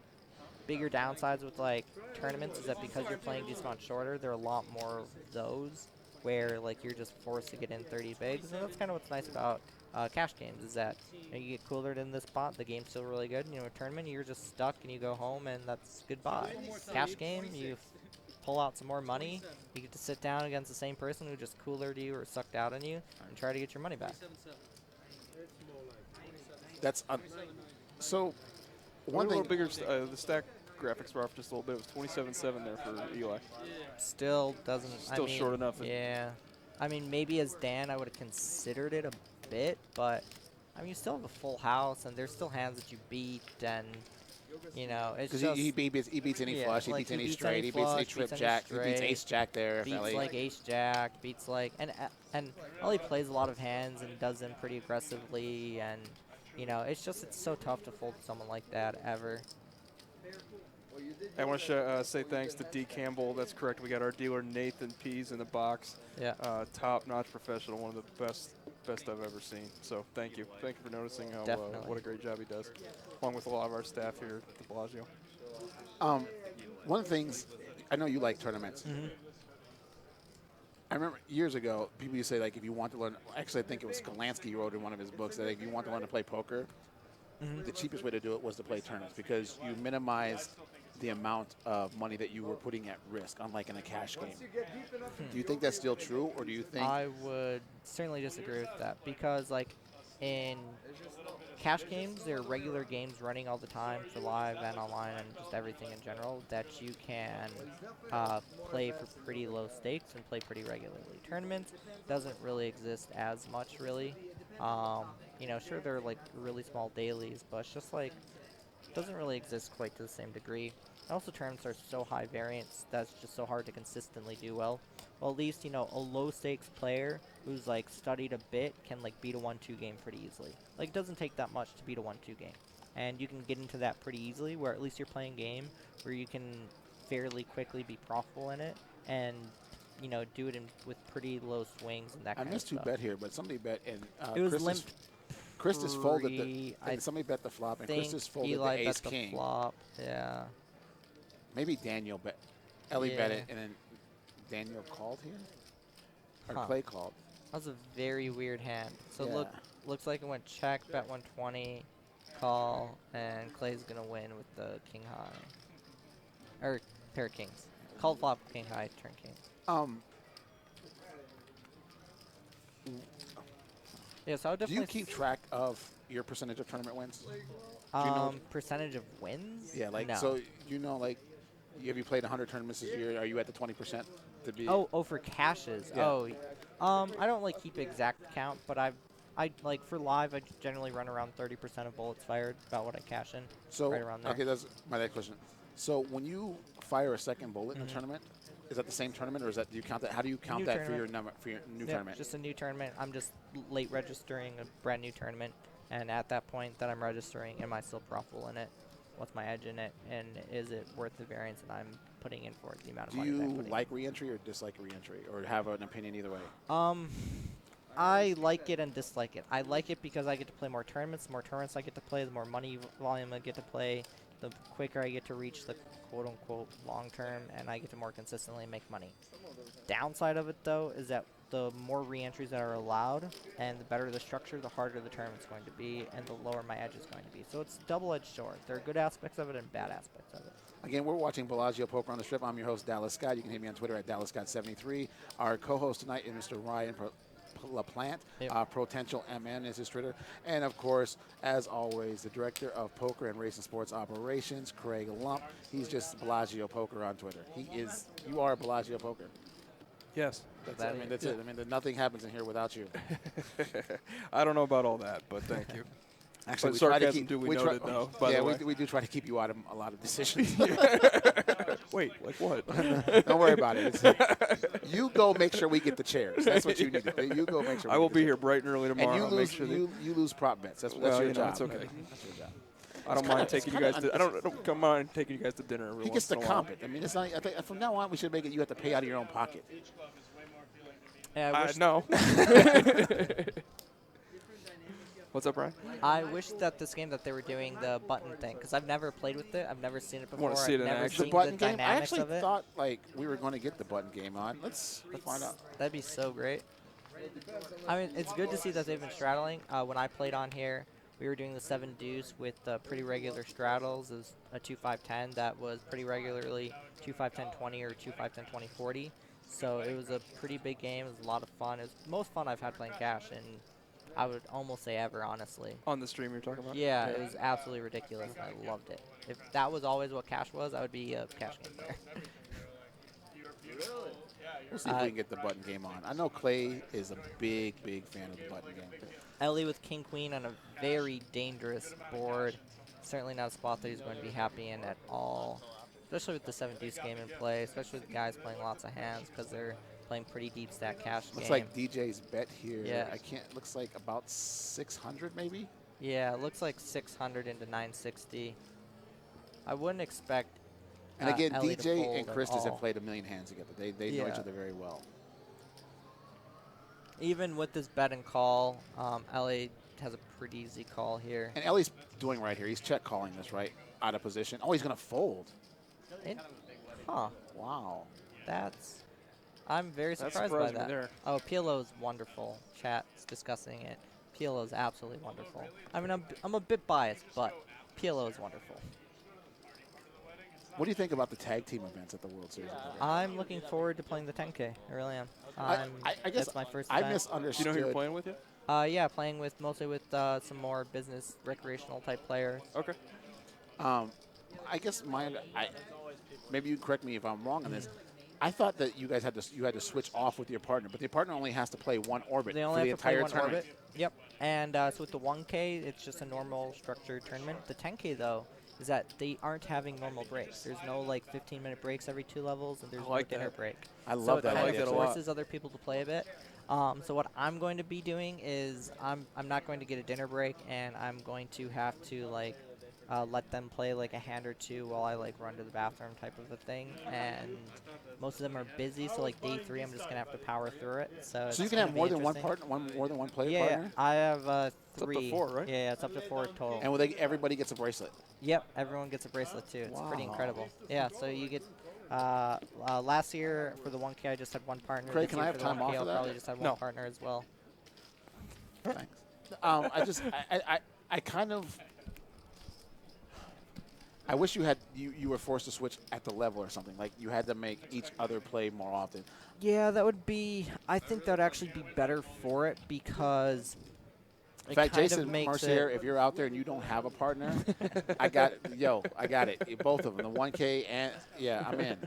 C: bigger downsides with like tournaments is that because you're playing these amount shorter, there are a lot more of those where like you're just forced to get in 30 bigs. And that's kind of what's nice about cash games is that you get coolered in this spot, the game's still really good. You know, a tournament, you're just stuck and you go home and that's goodbye. Cash game, you pull out some more money, you get to sit down against the same person who just coolered you or sucked out on you and try to get your money back.
A: That's so.
B: One
A: One
B: a
A: thing.
B: little bigger. The stack graphics were off just a little bit. It was 27-7 there for Eli.
C: Still doesn't.
B: Still short enough.
C: Yeah. I mean, maybe as Dan, I would have considered it a bit, but I mean, you still have a full house, and there's still hands that you beat, and you know, it's
A: Because
C: just
A: he beats any
C: yeah,
A: flush, he
C: like
A: beats
C: he
A: any
C: beats
A: straight,
C: any
A: he beats any
C: flush,
A: trip
C: beats any
A: jack, he beats
C: straight,
A: ace jack there.
C: beats
A: Ellie.
C: like ace jack, beats like and Ellie plays a lot of hands and does them pretty aggressively, and you know, it's so tough to fold someone like that ever.
B: I want to say thanks to D. Campbell. That's correct. We got our dealer Nathan Pease in the box.
C: Yeah.
B: Top-notch professional, one of the best I've ever seen. So thank you for noticing how
C: Definitely.
B: what a great job he does, along with a lot of our staff here at the Bellagio.
A: One of the things, I know you like tournaments.
C: Mm-hmm.
A: I remember years ago, people used to say, like, if you want to learn, actually, I think it was Skolansky wrote in one of his books that if you want to learn to play poker, the cheapest way to do it was to play tournaments because you minimized the amount of money that you were putting at risk, unlike in a cash game. Do you think that's still true, or do you think?
C: I would certainly disagree with that because, like, in cash games, there are regular games running all the time for live and online and just everything in general that you can play for pretty low stakes and play pretty regularly. Tournaments doesn't really exist as much, really. You know, sure, they're like really small dailies, but it's just like doesn't really exist quite to the same degree. And also tournaments are so high variance that's just so hard to consistently do well. Well, at least, you know, a low stakes player who's like studied a bit can like beat a 1-2 game pretty easily. Like, it doesn't take that much to beat a 1-2 game. And you can get into that pretty easily, where at least you're playing a game where you can fairly quickly be profitable in it and, you know, do it with pretty low swings and that kind of stuff.
A: I missed who bet here, but somebody bet, and
C: it was
A: Chris just folded the. And somebody bet the flop, and Chris just folded
C: Eli
A: the ace
C: bet
A: king.
C: The flop. Yeah.
A: Maybe Daniel bet. Ellie bet it, and then Daniel called here, or Clay called.
C: That was a very weird hand. So
A: yeah.
C: looks like it went check, bet 120, call, and Clay's gonna win with the king high, or pair of kings. Called flop, king high, turn king. Yeah, so I would definitely.
A: Do you keep track of your percentage of tournament wins? Do you know
C: percentage of wins?
A: Yeah, like
C: no.
A: So you know, like, have you played 100 tournaments this year? Are you at the 20% to be?
C: Oh, for cashes.
A: Yeah.
C: I don't like keep exact count, but I like for live I generally run around 30% of bullets fired, about what I cash in.
A: So
C: right around there.
A: Okay, that's my next question. So when you fire a second bullet in a tournament, is that the same tournament, or is that, do you count that? How do you count that for your new tournament?
C: Just a new tournament. I'm just late registering a brand new tournament, and at that point that I'm registering, am I still profitable in it? What's my edge in it, and is it worth the variance that I'm putting in for it, the amount of money that I'm
A: Do
C: putting
A: you like re-entry or dislike re-entry, or have an opinion either way?
C: I like it and dislike it. I like it because I get to play more tournaments. The more tournaments I get to play, the more money volume I get to play, the quicker I get to reach the quote-unquote long term, and I get to more consistently make money. Downside of it, though, is that the more re-entries that are allowed and the better the structure, the harder the tournament's going to be, and the lower my edge is going to be. So it's a double-edged sword. There are good aspects of it and bad aspects of it.
A: Again, we're watching Bellagio Poker on the Strip. I'm your host, Dallas Scott. You can hit me on Twitter at DallasScott73. Our co-host tonight is Mr. Ryan LaPlante. Potential MN is his Twitter. And, of course, as always, the Director of Poker and Race and Sports Operations, Craig Lump. He's just Bellagio Poker on Twitter. You are Bellagio Poker.
B: Yes.
A: That's it. I mean, nothing happens in here without you.
B: I don't know about all that, but thank you.
A: Actually,
B: we try to keep.
A: We do try to keep you out of a lot of decisions.
B: Wait, like what?
A: Don't worry about it. You go make sure we get the chairs. That's what you need to do. You go make sure.
B: I will be here bright and early tomorrow.
A: And you lose prop bets. That's your job.
B: That's okay.
A: That's your job.
B: I don't mind taking you guys to. I don't mind taking you guys to dinner.
A: He gets to comp it. I mean, it's not. I think from now on we should make it. You have to pay out of your own pocket.
C: Yeah,
B: no. What's up, Brian?
C: I wish that this game that they were doing the button thing, because I've never played with it. I've never seen it before.
B: Want to see it in action?
A: The button game? I actually thought like we were going to get the button game on. Let's find out.
C: That'd be so great. I mean, it's good to see that they've been straddling. When I played on here, we were doing the 7 deuce with pretty regular straddles. It was a 2-5-10 that was pretty regularly 2-5-10-20 or 2-5-10-20-40. So it was a pretty big game. It was a lot of fun. It was the most fun I've had playing cash in, I would almost say ever, honestly.
B: On the stream you're talking about?
C: Yeah, it was absolutely ridiculous. I loved it. If that was always what cash was, I would be a cash game player.
A: We'll see if we can get the button game on. I know Clay is a big, big fan of the button game.
C: Ellie with King Queen on a very dangerous board. Certainly not a spot that he's going to be happy in at all. Especially with the 7 deuce game in play, especially with guys playing lots of hands because they're playing pretty deep stack cash
A: Looks
C: game.
A: like DJ's bet here.
C: Yeah.
A: Looks like about 600 maybe?
C: Yeah, it looks like 600 into 960. I wouldn't expect
A: And again,
C: Ellie
A: DJ and Christus have
C: all.
A: played a million hands together. They know each other very well.
C: Even with this bet and call, Ellie has a pretty easy call here.
A: And Ellie's doing right here. He's check calling this, right? Out of position. Oh, he's going to fold. Wow.
C: I'm very surprised by that.
B: There.
C: Oh, PLO's wonderful. Chat's discussing it. PLO's absolutely wonderful. I mean, I'm a bit biased, but PLO is wonderful.
A: What do you think about the tag team events at the World Series?
C: I'm looking forward to playing the 10K. I really am.
A: I guess
C: that's my first
A: I
C: time.
A: misunderstood.
B: Do you know who you're playing with yet?
C: Yeah, playing with mostly with some more business, recreational type players.
B: Okay.
A: I guess maybe you correct me if I'm wrong on this. I thought that you guys had to switch off with your partner, but your partner only has to play one orbit
C: They
A: for
C: only
A: the
C: have to play
A: entire
C: one
A: tournament.
C: orbit. Yep. And so with the 1K, it's just a normal structured tournament. The 10K though is that they aren't having normal breaks. There's no like 15-minute breaks every 2 levels, and there's
B: I like
C: no dinner
B: that.
C: break.
A: I
C: So
A: love
C: it
A: that.
C: kind
B: like
C: of
B: that a lot.
C: forces other people to play a bit. So what I'm going to be doing is I'm not going to get a dinner break, and I'm going to have to like let them play like a hand or two while I like run to the bathroom type of a thing. And most of them are busy, so like day 3 I'm just gonna have to power through it. So
A: So you
C: it's
A: can
C: gonna
A: have
C: be
A: more than one
C: interesting.
A: partner, more than one player
C: Yeah,
A: partner.
C: I have
B: It's up to
C: 3.
B: 4, right?
C: Yeah, it's up to 4 total.
A: And will they? Everybody gets a bracelet.
C: Yep, everyone gets a bracelet too. It's pretty
A: Wow.
C: incredible. Yeah, so you get. Last year for the 1K, I just had 1 partner.
A: Craig,
C: This
A: can
C: year
A: I have
C: for the
A: time
C: 1K,
A: off
C: I'll
A: of that?
C: probably just have
B: No.
C: 1 partner as well.
A: Thanks. I kind of. I wish you were forced to switch at the level or something. Like you had to make each other play more often.
C: Yeah, that would be. I think that would actually be better for it because.
A: In
C: it
A: fact,
C: kind
A: Jason
C: of makes
A: Mercier,
C: it.
A: if you're out there and you don't have a partner, I got it. Both of them, the 1K and I'm in.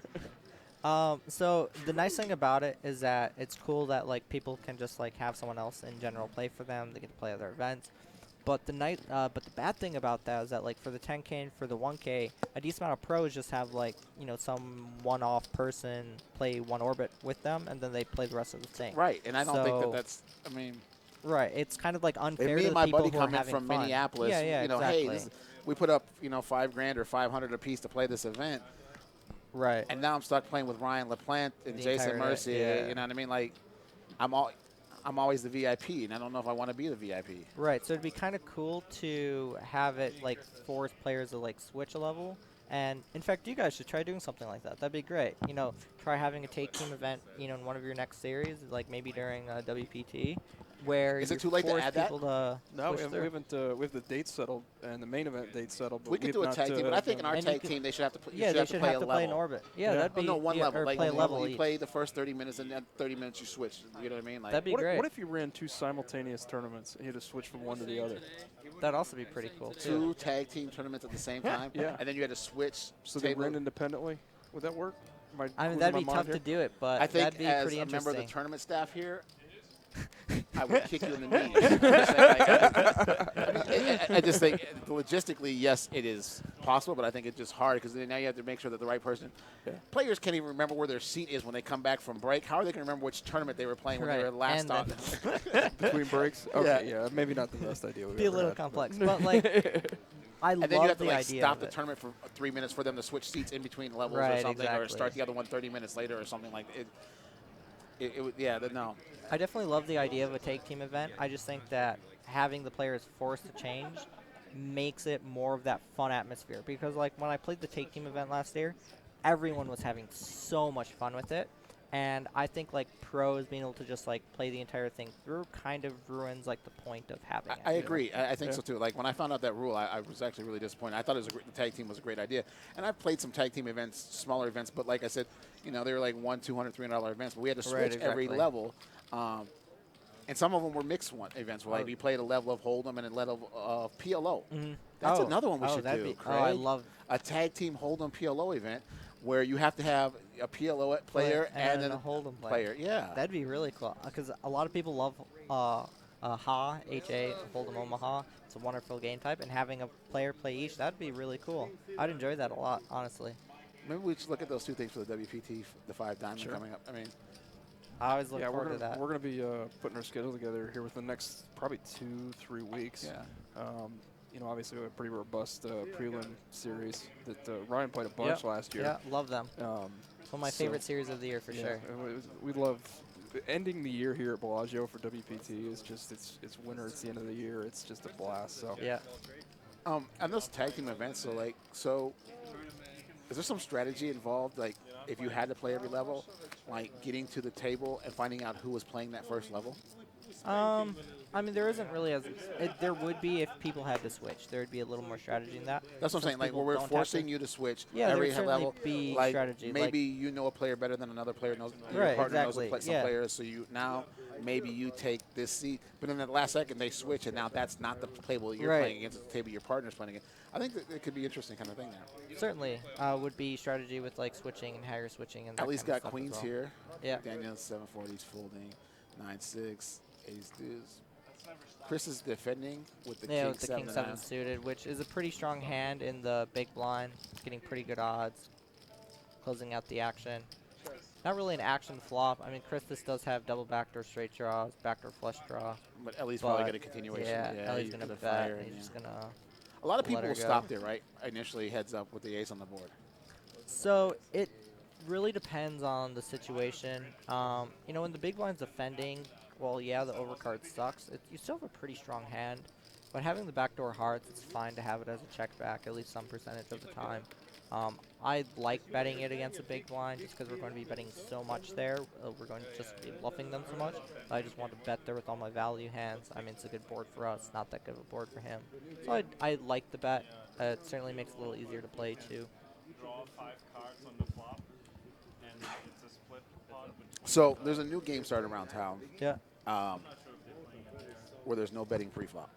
C: So the nice thing about it is that it's cool that like people can just like have someone else in general play for them. They get to play other events. But the bad thing about that is that like for the 10K and for the 1K, a decent amount of pros just have like some one-off person play one orbit with them, and then they play the rest of the thing.
A: Right, and I don't think
C: So-
A: that's. I mean,
C: Right, it's kind of like
A: if
C: unfair
A: me
C: to
A: and
C: the
A: my
C: people
A: buddy
C: who are
A: come in
C: having
A: from
C: fun.
A: Minneapolis,
C: Yeah,
A: hey,
C: exactly.
A: we put up $5,000 or $500 a piece to play this event,
C: Right.
A: and now I'm stuck playing with Ryan LaPlante and
C: The
A: Jason
C: entire night,
A: Mercier.
C: yeah.
A: You know what I mean? Like, I'm always the VIP, and I don't know if I want to be the VIP.
C: Right, so it'd be kind of cool to have it like force players to like switch a level. And in fact, you guys should try doing something like that. That'd be great. Try having a take team event, in one of your next series, like maybe during WPT, where
A: Is it
C: you
A: too late to
C: force
A: add that?
C: people to
B: No,
C: push through.
B: we have the date settled and the main event date settled. But
A: We could do a
B: have
A: tag
B: not,
A: team, but I think in our
C: And you
A: tag
C: could-
A: team they should have to play.
C: Yeah, they should
A: play
C: have
A: a
C: to play an
A: level.
C: orbit. Yeah,
B: Yeah.
C: that'd
A: Oh,
C: be
A: no, one level.
C: or
A: Like
C: play a
A: one
C: level
A: You
C: each.
A: play the first 30 minutes, and then 30 minutes you switch. You know what I mean? Like,
C: That'd be
B: what,
C: great.
B: what if you ran 2 simultaneous tournaments and you had to switch from one to the other?
C: That'd also be pretty cool too.
A: 2 tag team tournaments at the same time,
B: Yeah.
A: and then you had to switch.
B: So they
A: table.
B: ran independently? Would that work? Am
C: I mean,
B: losing
C: that'd
B: my
C: be
B: mind
C: tough
B: here?
C: to do it, but
A: I think
C: that'd be
A: as
C: pretty
A: a member
C: interesting.
A: of the tournament staff here, I would kick you in the knee. I just think logistically, yes, it is possible, but I think it's just hard because now you have to make sure that the right person.
B: Yeah.
A: Players can't even remember where their seat is when they come back from break. How are they going to remember which tournament they were playing when they
C: Right,
A: were last
C: and
A: on?
B: Between breaks? Okay, yeah, maybe not the best idea we've
C: be a
B: ever
C: little
B: had,
C: complex,
B: but-
C: but like I
A: And
C: love
A: then you have to
C: the
A: like
C: idea
A: stop
C: of
A: the
C: it.
A: tournament for 3 minutes for them to switch seats in between levels or
C: Right,
A: something, or
C: exactly.
A: start the other one 30 minutes later or something like it. No.
C: I definitely love the idea of a take team event. I just think that having the players forced to change makes it more of that fun atmosphere. Because like when I played the take team event last year, everyone was having so much fun with it. And I think like pros being able to just like play the entire thing through kind of ruins like the point of having it.
A: I agree. I think
B: Yeah.
A: so too. Like when I found out that rule, I was actually really disappointed. I thought the tag team was a great idea, and I've played some tag team events, smaller events, but like I said, they were like $100, $200, $300 events, but we had to switch
C: Right,
A: every
C: exactly.
A: level, and some of them were mixed events. Where like we played a level of Hold'em and a level of PLO.
C: Mhm.
A: That's
C: Oh,
A: another one we
C: oh,
A: should
C: that'd
A: do.
C: be-
A: Craig.
C: oh, I love
A: a tag team Hold'em PLO event where you have to have a PLO player and then
C: a Hold'em
A: player. Yeah.
C: That'd be really cool because a lot of people love HA, Hold'em Omaha. It's a wonderful game type, and having a player play each, that'd be really cool. I'd enjoy that a lot, honestly.
A: Maybe we should look at those 2 things for the WPT, the 5 Diamond
B: Sure.
A: coming up. I mean,
C: I always look
B: Yeah,
C: forward
B: we're
C: to that.
B: gonna be putting our schedule together here within the next probably 2-3 weeks.
A: yeah.
B: Obviously we have a pretty robust prelim series that Ryan played a bunch last year.
C: Yeah, love them.
B: Um,
C: It's one of my
B: so-
C: favorite series of the year for
B: yeah,
C: sure.
B: and we love ending the year here at Bellagio for WPT is just it's winter. It's the end of the year. It's just a blast. So
C: Yeah.
A: And those tag team events, so is there some strategy involved? Like, if you had to play every level, like getting to the table and finding out who was playing that first level?
C: I mean, there isn't really there would be if people had to switch. There would be a little more strategy in that.
A: That's what I'm
C: Since
A: saying. Like,
C: people
A: where
C: don't
A: we're
C: have
A: forcing
C: to-
A: you to switch
C: Yeah, there
A: every
C: would certainly
A: level.
C: be
A: Like,
C: strategy,
A: maybe you know a player better than another player knows. Your
C: Right,
A: partner
C: exactly,
A: knows some
C: yeah.
A: players, so maybe you take this seat, but then at the last second they switch, and now that's not the table you're
C: Right.
A: playing against. It's the table your partner's playing against. I think that it could be interesting kind of thing now.
C: Certainly would be strategy with like switching and how you're switching and that
A: At least
C: kind of
A: got
C: stuff as
A: queens
C: well.
A: here.
C: Yeah.
A: Daniel 740s folding, 9-6, ace deuce. Chris is defending with the
C: Yeah,
A: king
C: with the
A: 7
C: king
A: and
C: 7
A: 9.
C: suited, which is a pretty strong hand in the big blind. It's getting pretty good odds, closing out the action. Not really an action flop. I mean, Christus does have double backdoor straight draws, backdoor flush draw.
A: But Ellie's probably got a continuation.
C: Yeah, Ellie's
A: he's
C: gonna
A: gonna
C: bet.
A: fire.
C: He's just gonna.
A: A lot of
C: let
A: people
C: her
A: will
C: go.
A: stop there, right? Initially, heads up with the ace on the board.
C: So it really depends on the situation. You know, when the big blind's defending, well, yeah, the overcard sucks. You still have a pretty strong hand, but having the backdoor hearts, it's fine to have it as a check back at least some percentage of the time. I like betting it against a big blind just because we're going to be betting so much there. We're going to just be bluffing them so much. I just want to bet there with all my value hands. I mean, it's a good board for us, not that good of a board for him. So I like the bet. It certainly makes it a little easier to play too.
F: Draw 5 cards on the flop, and it's a split pot.
A: So there's a new game started around town.
C: Yeah.
A: Where there's no betting pre-flop.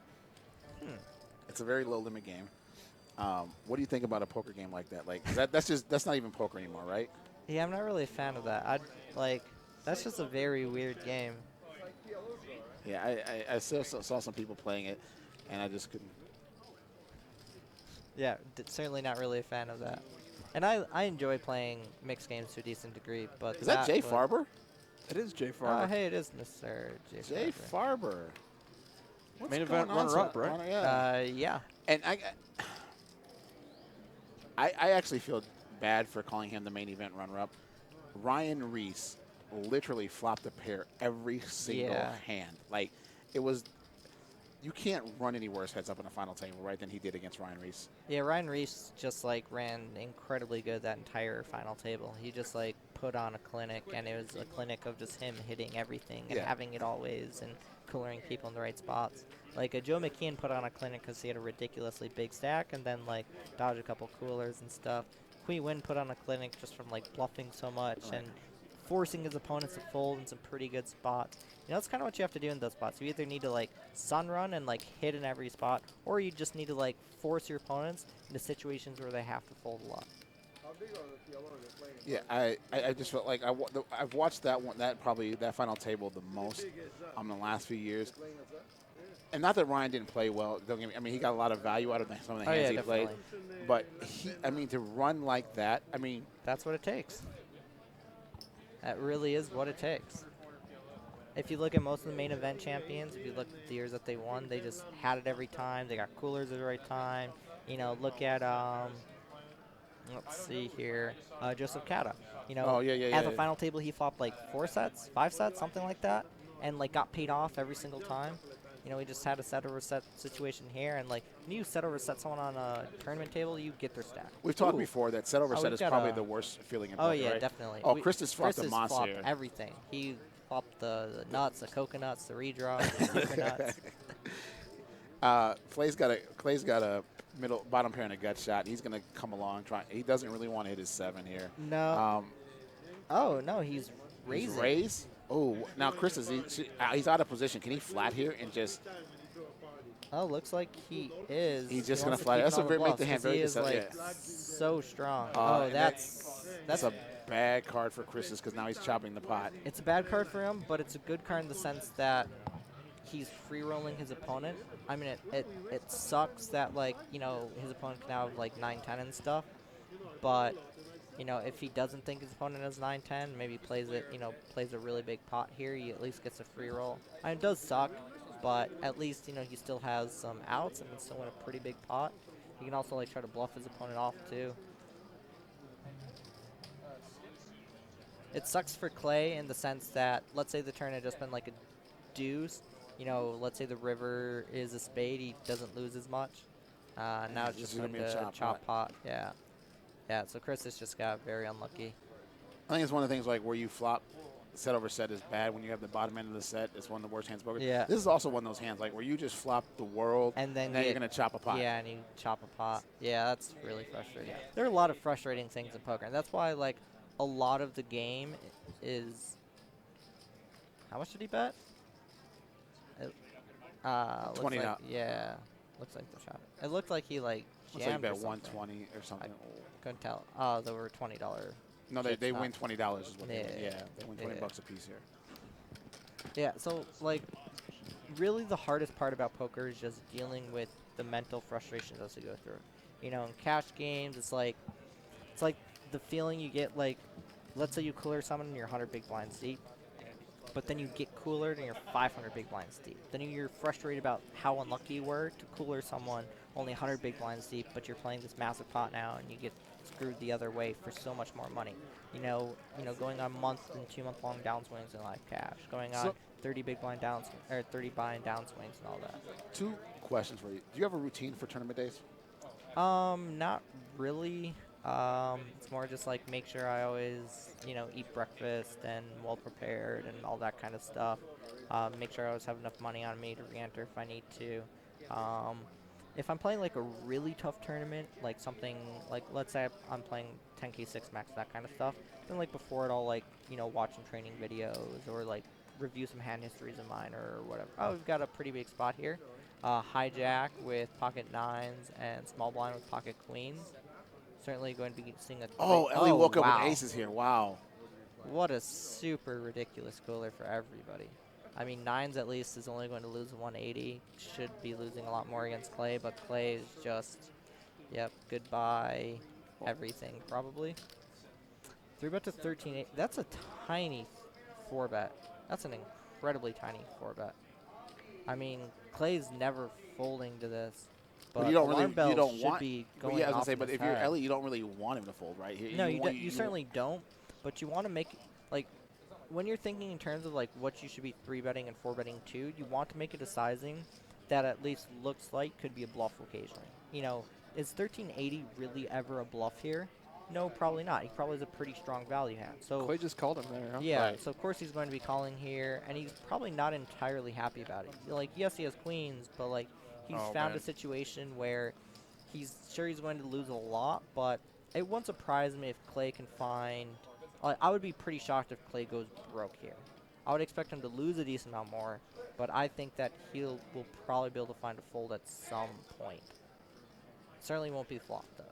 A: It's a very low limit game. What do you think about a poker game like that? Like that's not even poker anymore, right?
C: Yeah, I'm not really a fan of that. That's just a very weird game.
A: Yeah, I still saw some people playing it, and I just couldn't.
C: Yeah, certainly not really a fan of that. And I enjoy playing mixed games to a decent degree, but
A: Is that Jay Farber?
B: It is Jay
C: Oh,
B: Farber.
C: hey, it is Mr.
A: Jay Farber. What's
B: Main
A: going
B: event
A: on,
B: runner-up,
A: sir?
B: right?
A: Yeah.
C: Yeah.
A: And I actually feel bad for calling him the main event runner-up. Ryan Reese literally flopped a pair every single hand. Like, it was. You can't run any worse heads up in a final table, right, than he did against Ryan Reese.
C: Yeah, Ryan Reese just ran incredibly good that entire final table. He just put on a clinic, and it was a clinic of just him hitting everything and having it always and coolering people in the right spots. Joe McKeon put on a clinic because he had a ridiculously big stack and then dodge a couple coolers and stuff. Kui Win put on a clinic just from bluffing so much and forcing his opponents to fold in some pretty good spots. You know, that's kind of what you have to do in those spots. You either need to sun run and hit in every spot, or you just need to force your opponents into situations where they have to fold a lot.
A: Yeah, I just felt like I've watched that final table the most on the last few years. And not that Ryan didn't play well. Don't get me. I mean, he got a lot of value out of some of the hands he played. But to run like that, I mean,
C: that's what it takes. That really is what it takes. If you look at most of the main event champions, if you look at the years that they won, they just had it every time. They got coolers at the right time. You know, look at let's see here, Joseph Cata. You know, at the final table, he flopped 4 sets, 5 sets, something like that, and got paid off every single time. You know, we just had a set over set situation here, and when you set over set someone on a tournament table, you get their stack.
A: We've talked before that set over set is probably the worst feeling in poker,
C: Oh yeah,
A: right?
C: definitely.
A: Oh, Christus flopped the monster.
C: Flopped everything. He flopped the nuts, the coconuts, the redraw, the super nuts.
A: Clay's got a bottom pair and a gut shot. He's gonna come along. He doesn't really want to hit his 7 here.
C: No. Oh no, he's raising.
A: He's raised. Oh, now Chris he's out of position. Can he flat here and just?
C: Oh, looks like he is.
A: He's just gonna flat. That's make the hand very
C: he is so strong. That's
A: a bad card for Chris's because now he's chopping the pot.
C: It's a bad card for him, but it's a good card in the sense that he's free rolling his opponent. I mean, it sucks that his opponent can have 9-10 and stuff, but. You know, if he doesn't think his opponent has 9-10, maybe plays a really big pot here, he at least gets a free roll. I mean, it does suck, but at least, he still has some outs and can still win a pretty big pot. He can also, try to bluff his opponent off, too. It sucks for Clay in the sense that, let's say the turn had just been a deuce. You know, let's say the river is a spade, he doesn't lose as much. Now it's just going to chop pot. Yeah. Yeah, so Chris has just got very unlucky.
A: I think it's one of the things where you flop set over set is bad when you have the bottom end of the set. It's one of the worst hands poker.
C: Yeah.
A: This is also one of those hands where you just flop the world
C: and then
A: you're going to chop a pot.
C: Yeah, and you chop a pot. Yeah, that's really frustrating. There are a lot of frustrating things in poker, and that's why a lot of the game is. How much did he bet?
A: $20 now.
C: Yeah, looks like the shot. It looked like he jammed
A: looks like he bet
C: or something.
A: 120 or something.
C: Couldn't tell. Oh, they were $20.
A: No, they win $20 is what they win. Yeah, they win $20
C: Yeah.
A: a piece here.
C: Yeah, so really the hardest part about poker is just dealing with the mental frustrations as you go through. You know, in cash games, it's like the feeling you get, like, let's say you cooler someone and you're 100 big blinds deep, but then you get cooler and you're 500 big blinds deep. Then you're frustrated about how unlucky you were to cooler someone only 100 big blinds deep, but you're playing this massive pot now and you get screwed the other way for so much more money. You know, going on month and 2 month long downswings in live cash, going on 30 big blind downs or 30 blind downswings and all that.
A: 2 questions for you. Do you have a routine for tournament days?
C: Not really. It's more just like make sure I always, eat breakfast and well prepared and all that kind of stuff. Make sure I always have enough money on me to re-enter if I need to. If I'm playing like a really tough tournament, like something like, let's say I'm playing 10K 6 max, that kind of stuff, then like before it, I'll like, watch some training videos or like review some hand histories of mine or whatever. Oh, we've got a pretty big spot here. Hijack with pocket 9s and small blind with pocket queens. Certainly going to be seeing a...
A: Oh, Ellie woke up
C: wow.
A: with aces here. Wow.
C: What a super ridiculous cooler for everybody. I mean, 9s at least is only going to lose 180. Should be losing a lot more against Clay, but Clay is just, yep, goodbye everything, probably. 3-bet to 13. That's a tiny 4-bet. That's an incredibly tiny 4-bet. I mean, Clay's never folding to this. But
A: you don't really,
C: you
A: don't
C: should
A: want.
C: be
A: Well,
C: going
A: yeah, I was
C: off
A: gonna say,
C: in
A: but
C: his
A: if you're
C: head.
A: Ellie, you don't really want him to fold, right?
C: No, you certainly don't. But you want to make, like, when you're thinking in terms of like what you should be 3-betting and 4-betting to, you want to make it a sizing that at least looks like could be a bluff occasionally. You know, is 1380 really ever a bluff here? No, probably not. He probably has a pretty strong value hand. So
B: Clay just called him there, huh?
C: yeah,
A: Right.
C: so of course he's going to be calling here, and he's probably not entirely happy about it. Like, yes, he has queens, but like he's found a situation where he's sure he's going to lose a lot, but it won't surprise me if Clay can find... I would be pretty shocked if Clay goes broke here. I would expect him to lose a decent amount more, but I think that will probably be able to find a fold at some point. Certainly won't be flop, though.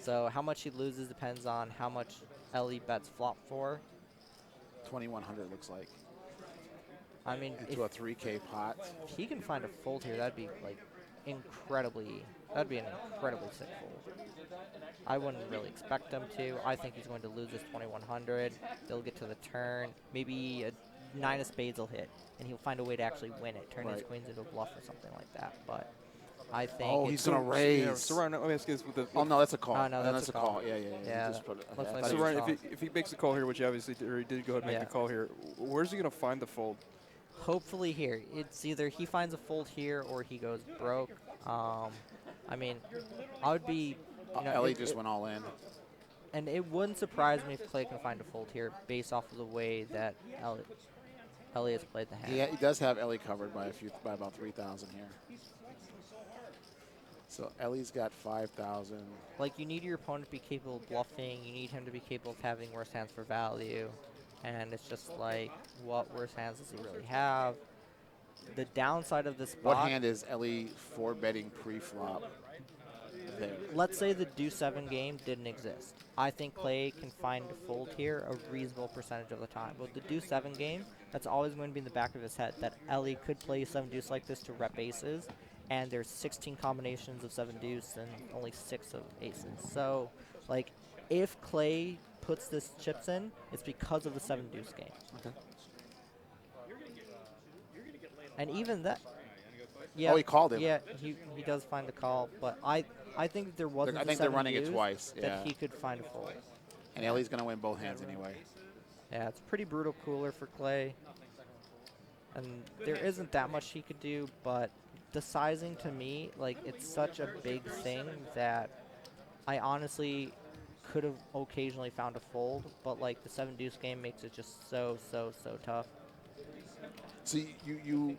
C: So how much he loses depends on how much Ellie bets flop for.
A: 2,100 looks like.
C: I mean,
A: into a 3K pot.
C: If he can find a fold here, that'd be like incredibly. That'd be an incredibly sick fold. I wouldn't really expect him to. I think he's going to lose this 2,100. They'll get to the turn. Maybe a 9 of spades will hit, and he'll find a way to actually win it, turn his queens into a bluff or something like that. But I think...
A: Oh, he's going to raise.
B: Yeah, so Ryan, let me ask you this.
A: Oh, no, that's a call.
C: Oh, no, that's a call.
A: Yeah.
C: Like
B: So Ryan, if he makes the call here, which he obviously did go ahead and make the call here, where's he going to find the fold?
C: Hopefully here. It's either he finds a fold here or he goes broke. I mean, I would be...
A: Ellie just went all in.
C: And it wouldn't surprise me if Clay can find a fold here based off of the way that Ellie has played the hand.
A: Yeah, he does have Ellie covered by about 3,000 here. So Ellie's got 5,000.
C: Like, you need your opponent to be capable of bluffing. You need him to be capable of having worse hands for value. And it's just like, what worse hands does he really have? The downside of this spot...
A: What hand is Ellie 4-betting pre-flop there?
C: Let's say the deuce 7 game didn't exist. I think Clay can find a fold here a reasonable percentage of the time. But the deuce 7 game, that's always going to be in the back of his head, that Ellie could play 7 deuce like this to rep aces, and there's 16 combinations of 7 deuce and only 6 of aces. So, like, if Clay puts this chips in, it's because of the 7 deuce game.
A: Okay.
C: And even that... Yeah,
A: oh, he called him.
C: Yeah, he does find the call, but I think that there wasn't
A: I think they're running it twice.
C: That he could find a fold.
A: And Ellie's going to win both hands anyway.
C: Yeah, it's a pretty brutal cooler for Clay. And there isn't that much he could do, but the sizing to me, like, it's such a big thing that I honestly could have occasionally found a fold, but like the 7 deuce game makes it just so tough.
A: So you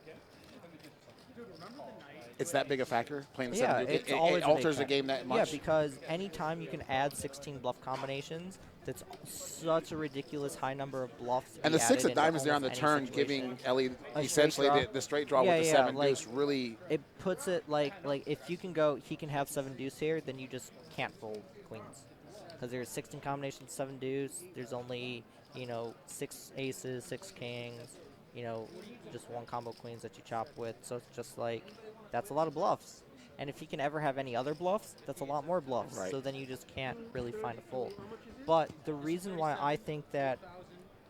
A: it's that big a factor playing the 7 deuce. It alters the game that much.
C: Yeah, because anytime you can add 16 bluff combinations, that's such a ridiculous high number of bluffs.
A: And the 6 of diamonds there on the turn, giving Ellie essentially the straight draw with the 7 deuce really.
C: It puts it like if you can go, he can have 7 deuce here, then you just can't fold queens. Because there's 16 combinations, 7 deuce. There's only 6 aces, 6 kings. you know, just one combo queens that you chop with. So it's just like, that's a lot of bluffs. And if he can ever have any other bluffs, that's a lot more bluffs.
A: Right.
C: So then you just can't really find a fold. But the reason why I think that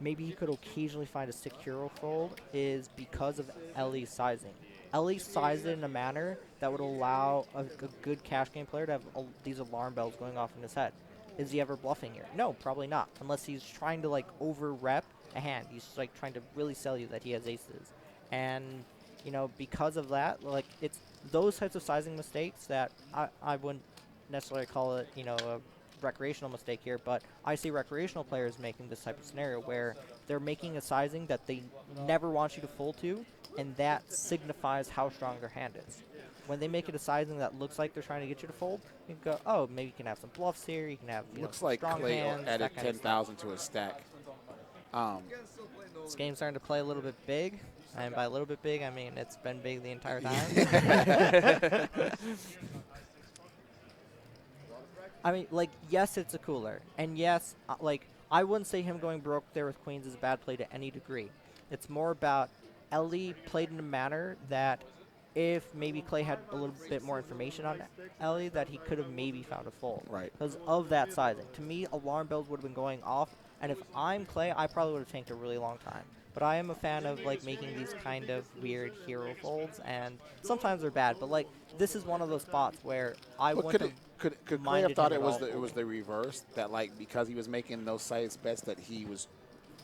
C: maybe he could occasionally find a secure fold is because of Ellie's sizing. Ellie sized it in a manner that would allow a good cash game player to have these alarm bells going off in his head. Is he ever bluffing here? No, probably not. Unless he's trying to like over rep a hand. He's like trying to really sell you that he has aces. And, you know, because of that, like it's those types of sizing mistakes that I wouldn't necessarily call it, you know, a recreational mistake here, but I see recreational players making this type of scenario where they're making a sizing that they never want you to fold to, and that signifies how strong their hand is. When they make it a sizing that looks like they're trying to get you to fold, you can go, oh, maybe you can have some bluffs here, you can have, you
A: Looks
C: know,
A: like
C: strong
A: Clay
C: hands,
A: added
C: that kind of stuff.
A: 10,000 to his stack.
C: This game's starting to play a little bit big, and by a little bit big, I mean it's been big the entire time. I mean, like, yes, it's a cooler. And yes, like, I wouldn't say him going broke there with queens is a bad play to any degree. It's more about Ellie played in a manner that if maybe Clay had a little bit more information on Ellie, that he could have maybe found a fold.
A: Right.
C: Because of that sizing. To me, alarm bells would have been going off. And if I'm Clay, I probably would have tanked a really long time. But I am a fan of, like, making these kind of weird hero folds. And sometimes they're bad. But, like, this is one of those spots where I
A: But
C: wouldn't have
A: could Clay have thought it was the reverse, that like because he was making those size bets that he was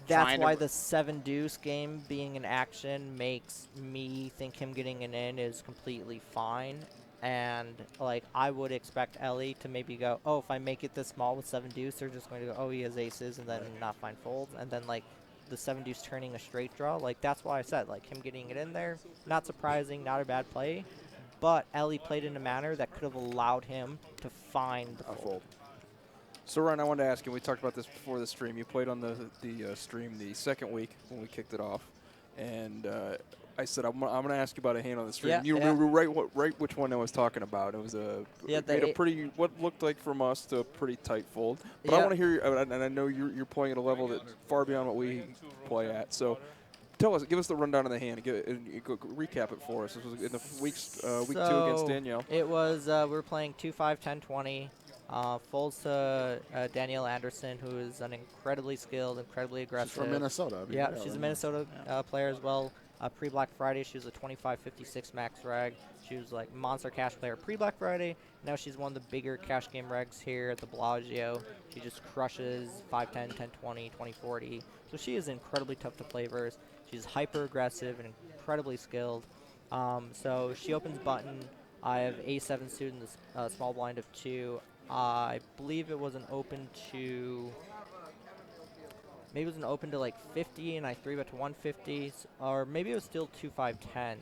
C: That's why the 7-deuce game being in action makes me think him getting an in is completely fine. And, like, I would expect Ellie to maybe go, oh, if I make it this small with 7-deuce, they're just going to go, oh, he has aces, and then not find folds. And then, like, the 7-deuce turning a straight draw. Like, that's why I said, like, him getting it in there, not surprising, not a bad play. But Ellie played in a manner that could have allowed him to find the fold.
B: So, Ryan, I wanted to ask you, we talked about this before the stream. You played on the stream the second week when we kicked it off. And I said, I'm going to ask you about a hand on the stream.
C: Yeah,
B: you remember right which one I was talking about. It was it made a pretty, what looked like from us to a pretty tight fold. But I want to hear, and I know you're playing at a level that far beyond what we play at. So give us the rundown of the hand. Recap it for us. This was in the week 2 against Danielle.
C: It was, we were playing 2-5, 10-20. Folds to Danielle Anderson, who is an incredibly skilled, incredibly aggressive.
A: She's from Minnesota. I mean,
C: yeah, she's a Minnesota player as well. Pre-Black Friday, she was a 25-56 max reg. She was like monster cash player pre-Black Friday. Now she's one of the bigger cash game regs here at the Bellagio. She just crushes 5-10, 10-20, 20-40. So she is incredibly tough to play versus. She's hyper aggressive and incredibly skilled. So she opens button. I have A7 suit in the small blind of 2. I believe it was an open to, maybe it was an open to like 50, and I 3-bet to 150, or maybe it was still 2-5-10,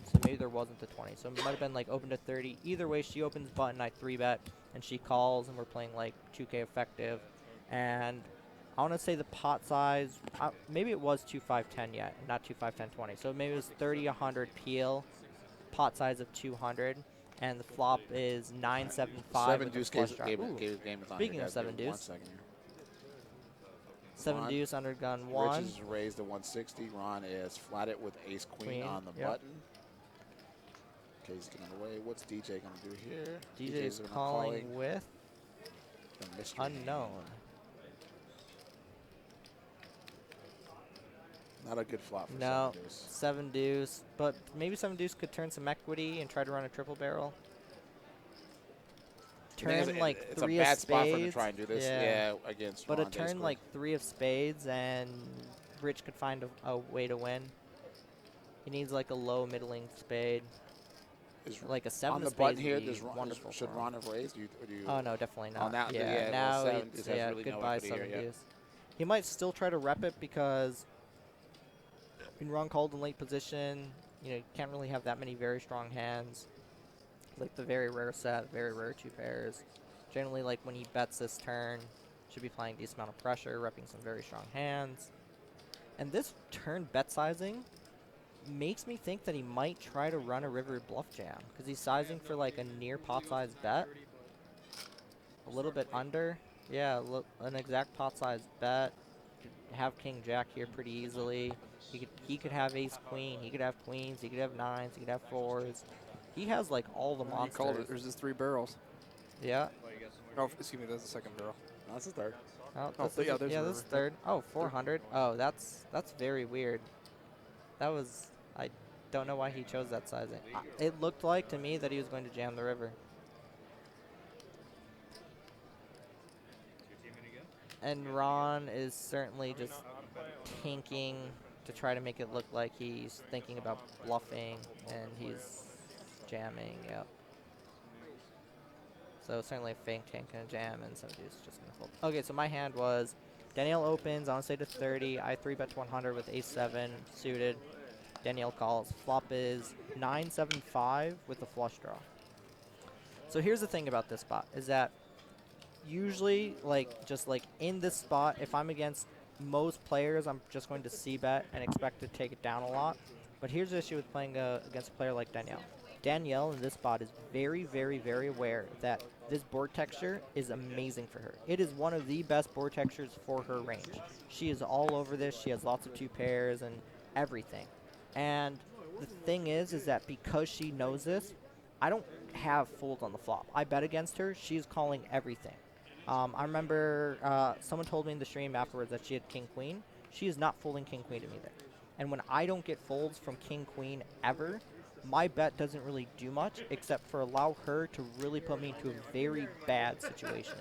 C: so maybe there wasn't the 20. So it might have been like open to 30. Either way, she opens button, I 3-bet, and she calls, and we're playing like 2K effective. And I want to say the pot size, maybe it was 2-5-10 yet, not 2-5-10-20. So maybe it was 30-100 peel, pot size of 200. And the flop is 9-7-5.
A: 7-deuce game is on.
C: Speaking of 7-deuce. 7-deuce under gun 1.
A: Rich is raised to 160. Ron is flatted with ace-queen on the button. Okay, he's getting away. What's DJ going to do here?
C: DJ is calling with unknown.
A: Not a good flop for
C: no,
A: 7-deuce.
C: 7-deuce. But maybe 7-deuce could turn some equity and try to run a triple barrel. Turn like
A: it's
C: 3
A: a bad
C: of spades.
A: Spot for him to try and do this. Yeah, against
C: but
A: Ron
C: a turn
A: basically.
C: like 3 of spades, and Rich could find a way to win. He needs like a low middling spade. Like a 7
A: on
C: of
A: the button
C: spades
A: here. Should Ron have raised?
C: Oh no, definitely not.
A: Oh, now,
C: now
A: well,
C: it's
A: really
C: goodbye
A: no
C: 7-deuce. He might still try to rep it because when Ron called in late position, you can't really have that many very strong hands. Like the very rare set, very rare 2 pairs. Generally, like when he bets this turn, should be applying a decent amount of pressure, repping some very strong hands. And this turn bet sizing makes me think that he might try to run a river bluff jam because he's sizing for like a near pot size bet. A little bit under. Yeah, an exact pot size bet. Could have king jack here pretty easily. He could he could have ace queen, he could have queens, he could have nines, he could have fours. He has like all the
B: You
C: monsters.
B: called it. There's just 3 barrels.
C: Yeah.
B: Oh, excuse me. That's the second barrel.
A: No, that's the third.
C: Oh,
B: Oh,
C: this is,
B: yeah, there's
C: yeah,
B: the
C: this is
B: river.
C: third. Oh, 400. Oh, that's very weird. That was, I don't know why he chose that sizing. It looked like to me that he was going to jam the river. And Ron is certainly just tanking to try to make it look like he's thinking about bluffing, and he's jamming, yep. So certainly a fake tank and a jam, and somebody's just going to fold. Okay, so my hand was Danielle opens, on say to 30. I 3-bet to 100 with ace-7 suited. Danielle calls. Flop is 9-7-5 with a flush draw. So here's the thing about this spot, is that usually, just in this spot, if I'm against most players, I'm just going to c-bet and expect to take it down a lot. But here's the issue with playing against a player like Danielle. Danielle in this spot is very, very, very aware that this board texture is amazing for her. It is one of the best board textures for her range. She is all over this. She has lots of 2 pairs and everything. And the thing is that because she knows this, I don't have folds on the flop. I bet against her. She's calling everything. I remember someone told me in the stream afterwards that she had king-queen. She is not folding king-queen to me there. And when I don't get folds from king-queen ever, my bet doesn't really do much except for allow her to really put me into a very bad situation.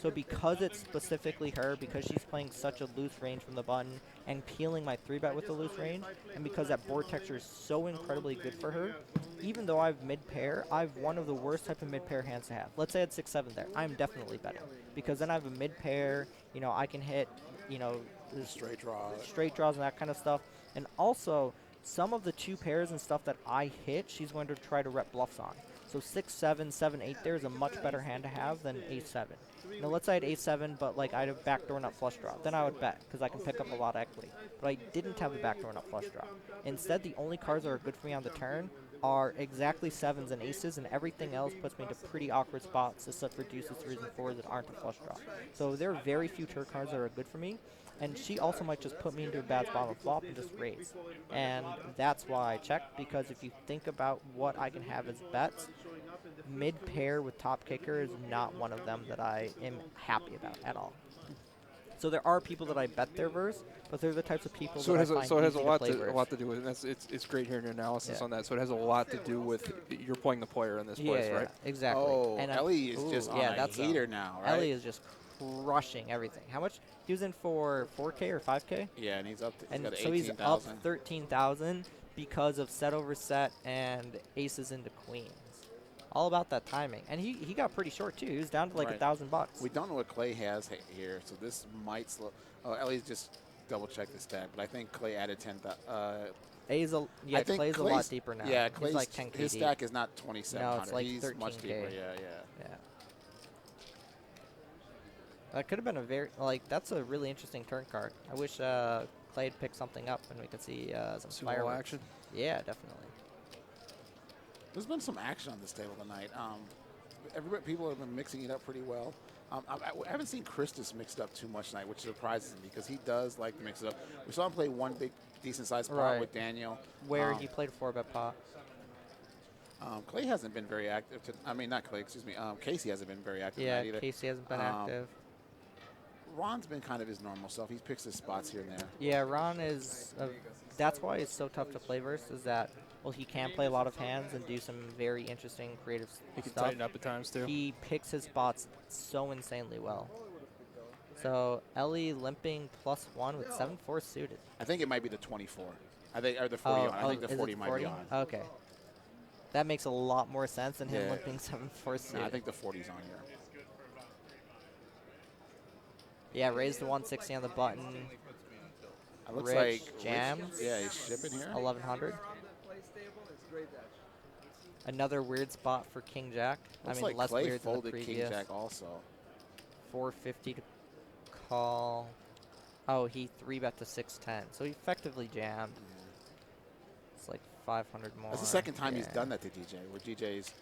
C: So because it's specifically her, because she's playing such a loose range from the button and peeling my 3-bet with the loose range, and because that board texture is so incredibly good for her, even though I have mid-pair, I have one of the worst type of mid-pair hands to have. Let's say I had 6-7 there. I'm definitely betting because then I have a mid-pair, I can hit,
A: Straight draws.
C: Straight draws and that kind of stuff. And also, some of the 2 pairs and stuff that I hit, she's going to try to rep bluffs on. So 6-7, 7-8 there is a much better hand to have than ace-7. Now let's say I had ace-7, but I had a backdoor nut flush draw. Then I would bet because I can pick up a lot of equity. But I didn't have a backdoor nut flush draw. Instead, the only cards that are good for me on the turn are exactly 7s and aces, and everything else puts me into pretty awkward spots except for deuces, 3s, and 4s that aren't a flush draw. So there are very few turn cards that are good for me. And she also might just put me into a bad spot on flop and just raise. And that's why I check, because if you think about what I can have as bets, mid-pair with top kicker is not one of them that I am happy about at all. So there are people that I bet their verse, but they're the types of people that I find
B: so it has
C: easy
B: a lot
C: to play
B: to, a lot to do with it. It's great hearing your analysis
C: Yeah.
B: on that. So it has a lot to do with you're playing the player in this place, right?
C: Exactly.
A: Oh,
C: and
A: Ellie is just on a
C: that's
A: heater now, right?
C: Ellie is just crushing everything. How much? He was in for 4K or 5K?
A: Yeah, and he's up to
C: And
A: got
C: so he's up
A: 18,000.
C: 13,000 because of set over set and aces into queens. All about that timing. And he got pretty short, too. He was down to like
A: Right.
C: $1,000.
A: We don't know what Clay has here, so this might slow. Oh, Ellie's just double-checked the stat, but I think Clay added 10,000.
C: Yeah,
A: I think
C: Clay's a lot deeper now.
A: Yeah,
C: He's
A: Clay's
C: like 10K
A: his
C: deep.
A: stack is not 2,700.
C: No, it's like
A: He's
C: 13K.
A: much deeper. Yeah.
C: Yeah. That could have been a that's a really interesting turn card. I wish Clay had picked something up and we could see some
B: Some more
C: fireworks.
B: action.
C: Yeah, definitely.
A: There's been some action on this table tonight. People have been mixing it up pretty well. I haven't seen Christus mixed up too much tonight, which surprises me because he does like to mix it up. We saw him play one big, decent-sized pot
C: Right.
A: with Daniel.
C: Where he played a 4-bet pot.
A: Clay hasn't been very active. Not Clay, excuse me. Casey hasn't been very active
C: Yeah,
A: tonight either.
C: Casey hasn't been active.
A: Ron's been kind of his normal self. He picks his spots here and there.
C: Yeah, Ron is. That's why it's so tough to play versus. Is that he can play a lot of hands and do some very interesting creative
B: He can
C: stuff.
B: tighten up at times too.
C: He picks his spots so insanely well. So Ellie limping +1 with 7-4 suited.
A: I think it might be the 24. Or the 40 on. I think the
C: is it
A: 40 might be on.
C: Okay. That makes a lot more sense than him
A: Yeah.
C: limping 7-4 suited.
A: No, I think the 40's on here.
C: Yeah, raise the 160 on the button.
A: It looks
C: Rich
A: like
C: jams.
A: Yeah, he's shipping here.
C: 1100. Another weird spot for King Jack.
A: Looks
C: I mean,
A: like
C: less
A: Clay
C: weird than the
A: folded King
C: previous.
A: Jack also.
C: 450 to call. Oh, he 3-bet to 610. So he effectively jammed. It's like 500 more.
A: That's the second time he's
C: Yeah.
A: done that to DJ, where DJ's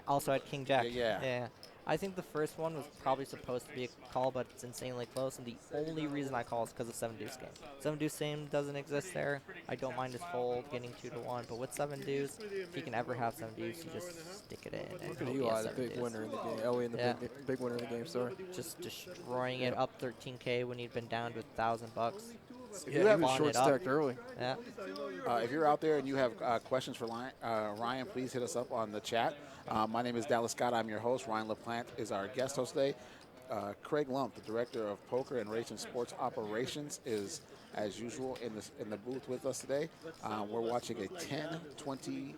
C: Also had King Jack.
A: Yeah.
C: Yeah. I think the first one was probably supposed to be a call, but it's insanely close, and the only reason I call is because of 7-deuce game. 7-deuce game doesn't exist there. I don't mind his fold getting 2-1, but with 7-deuce, if you can ever have 7-deuce, you just stick it in. And
B: Look at
C: hope he
B: Eli,
C: has
B: the big
C: 7-deuce.
B: winner in the game. Ellie, in the big winner in the game. Sorry.
C: Just destroying it up 13K when he'd been down to $1,000 bucks.
B: Yeah, he was short stacked early.
C: Yeah.
A: If you're out there and you have questions for Ryan, please hit us up on the chat. My name is Dallas Scott. I'm your host. Ryan LaPlante is our guest host today. Craig Lump, the director of poker and race and sports operations, is as usual in the booth with us today. We're watching a 10-20.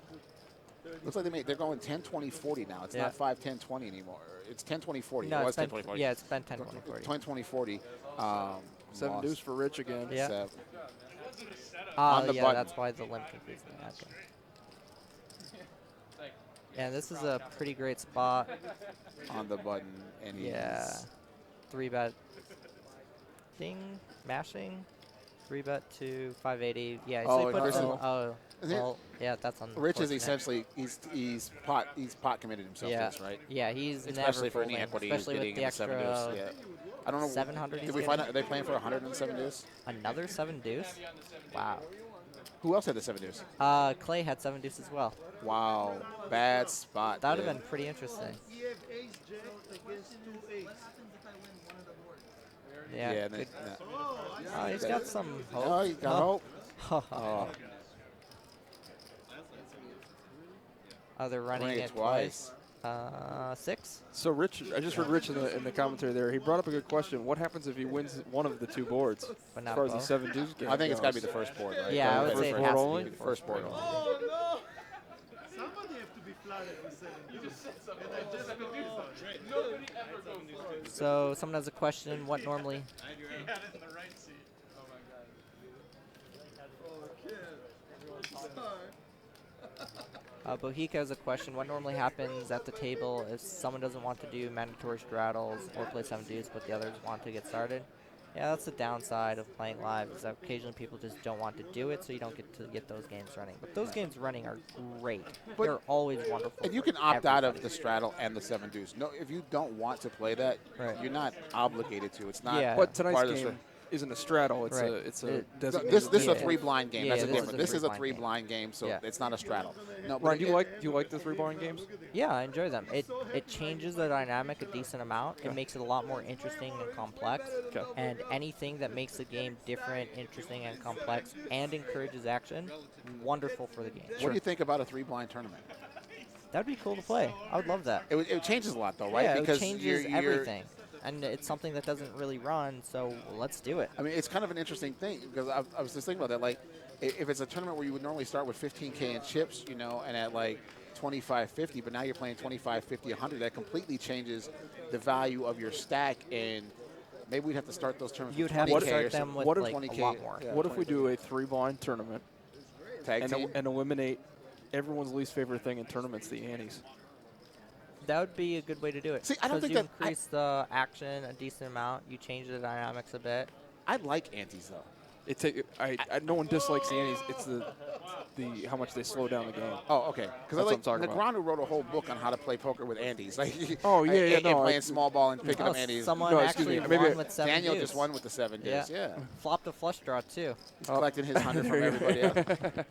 A: Looks like they're going 10-20-40 now. It's not 5-10-20 anymore. It's 10-20-40.
C: No,
A: it was
C: 10-20-40. Yeah, it's been 10-20-40.
A: 10-20-40.
B: 7-deuce for Rich again.
C: Yeah.
A: On the
C: yeah,
A: button.
C: that's why the limp confused me. Okay. Yeah, this is a pretty great spot.
A: On the button, and
C: Yeah. 3-bet. Ding. Mashing. 3-bet to 580. Yeah, so
A: Oh,
C: he puts
A: and
C: in, oh, well, yeah, that's on.
A: Rich is essentially he's pot committed himself to this, right?
C: Yeah, he's
A: Especially
C: never
A: for any
C: folding,
A: equity
C: especially
A: getting
C: with the
A: in the 7 deuce.
C: extra
A: Yeah. I don't know.
C: 700
A: Did
C: he's
A: we find
C: getting.
A: out? Are they playing for 107 deuce?
C: Another 7-deuce. Wow.
A: Who else had the 7 deuce?
C: Clay had 7-deuce as well.
A: Wow, bad spot.
C: That would have been pretty interesting.
E: He have ace jack against 2 8s.
C: Yeah.
A: Yeah.
C: good.
E: Oh,
C: Oh, he's got some hope.
A: Oh, you got hope.
C: Oh, they're running
A: Running
C: it
A: it twice.
C: 6?
B: So Rich, I just heard Rich in the commentary there. He brought up a good question. What happens if he wins one of the 2 boards?
C: But
B: As
C: not
B: far as the
C: both.
B: 7-deuce game
A: I think it's got to be
B: goes?
A: the first board, right?
C: Yeah, I would
B: First
C: say it
B: board
C: has to
B: only?
C: be
A: The first board only.
E: Oh no! Somebody have to be flat at the 7 deuce. And I just go.
C: So someone has a question. What normally?
F: He had it in the right seat. Oh my god.
C: Bohica has a question. What normally happens at the table if someone doesn't want to do mandatory straddles or play 7-deuce, but the others want to get started? Yeah, that's the downside of playing live, is that occasionally people just don't want to do it, so you don't get those games running. But those games running are great. They're always wonderful.
A: And you
C: for
A: can opt out of
C: everybody.
A: the straddle and the 7 deuce. No, if you don't want to play that,
C: Right.
A: you're not obligated to. It's not.
C: Yeah.
B: But
A: part
B: tonight's
A: of the
B: game isn't a straddle. It's
C: Right.
B: it's a
C: It-
B: designated
A: This is a
C: Yeah.
A: 3 blind game.
C: Yeah,
A: That's
C: yeah,
A: the
C: this is
A: difference.
C: a
A: This is a
C: 3
A: 3
C: blind
A: blind game, so
C: Yeah.
A: it's not a straddle. No, but
B: Ryan, do you like the 3-blind games?
C: Yeah, I enjoy them. It changes the dynamic a decent amount. It makes it a lot more interesting and complex.
B: Okay.
C: And anything that makes the game different, interesting, and complex, and encourages action, wonderful for the game.
A: What do you think about a 3 blind tournament?
C: That'd be cool to play. I would love that.
A: It changes a lot, though, right?
C: Yeah,
A: because
C: it changes
A: you're-
C: everything. And it's something that doesn't really run, so let's do it.
A: I mean, it's kind of an interesting thing because I was just thinking about that. Like, if it's a tournament where you would normally start with 15K in chips, you know, and at like 25-50, but now you're playing 25-50, 100, that completely changes the value of your stack. And maybe we'd have to start those tournaments.
C: You'd
A: with
C: have to
A: 20K
C: start
A: or
C: them with
B: what if
C: like
A: 20K,
C: a lot more.
A: yeah,
B: What if we
A: 20K.
B: do a 3-blind tournament
A: Tag team?
B: and eliminate everyone's least favorite thing in tournaments, the antes?
C: That would be a good way to do it.
A: See, I don't
C: 'Cause
A: think
C: you
A: that-
C: increase the action a decent amount. You change the dynamics a bit.
A: I like antes, though.
B: No one dislikes the antes. It's the how much they slow down the game.
A: Oh, okay.
B: That's
A: Because
B: what I'm talking about.
A: Negreanu wrote a whole book on how to play poker with Andes. Like,
B: Oh, yeah, yeah,
A: and
B: no,
A: playing
B: I-
A: small ball and picking
C: Oh,
A: up Andes.
C: someone
B: No, excuse
C: actually
B: me, maybe
C: won with 7
A: Daniel
C: deuce.
A: just won with the 7 deuce. Yeah.
C: Flopped a flush draw too.
A: He's collecting his 100 from everybody else.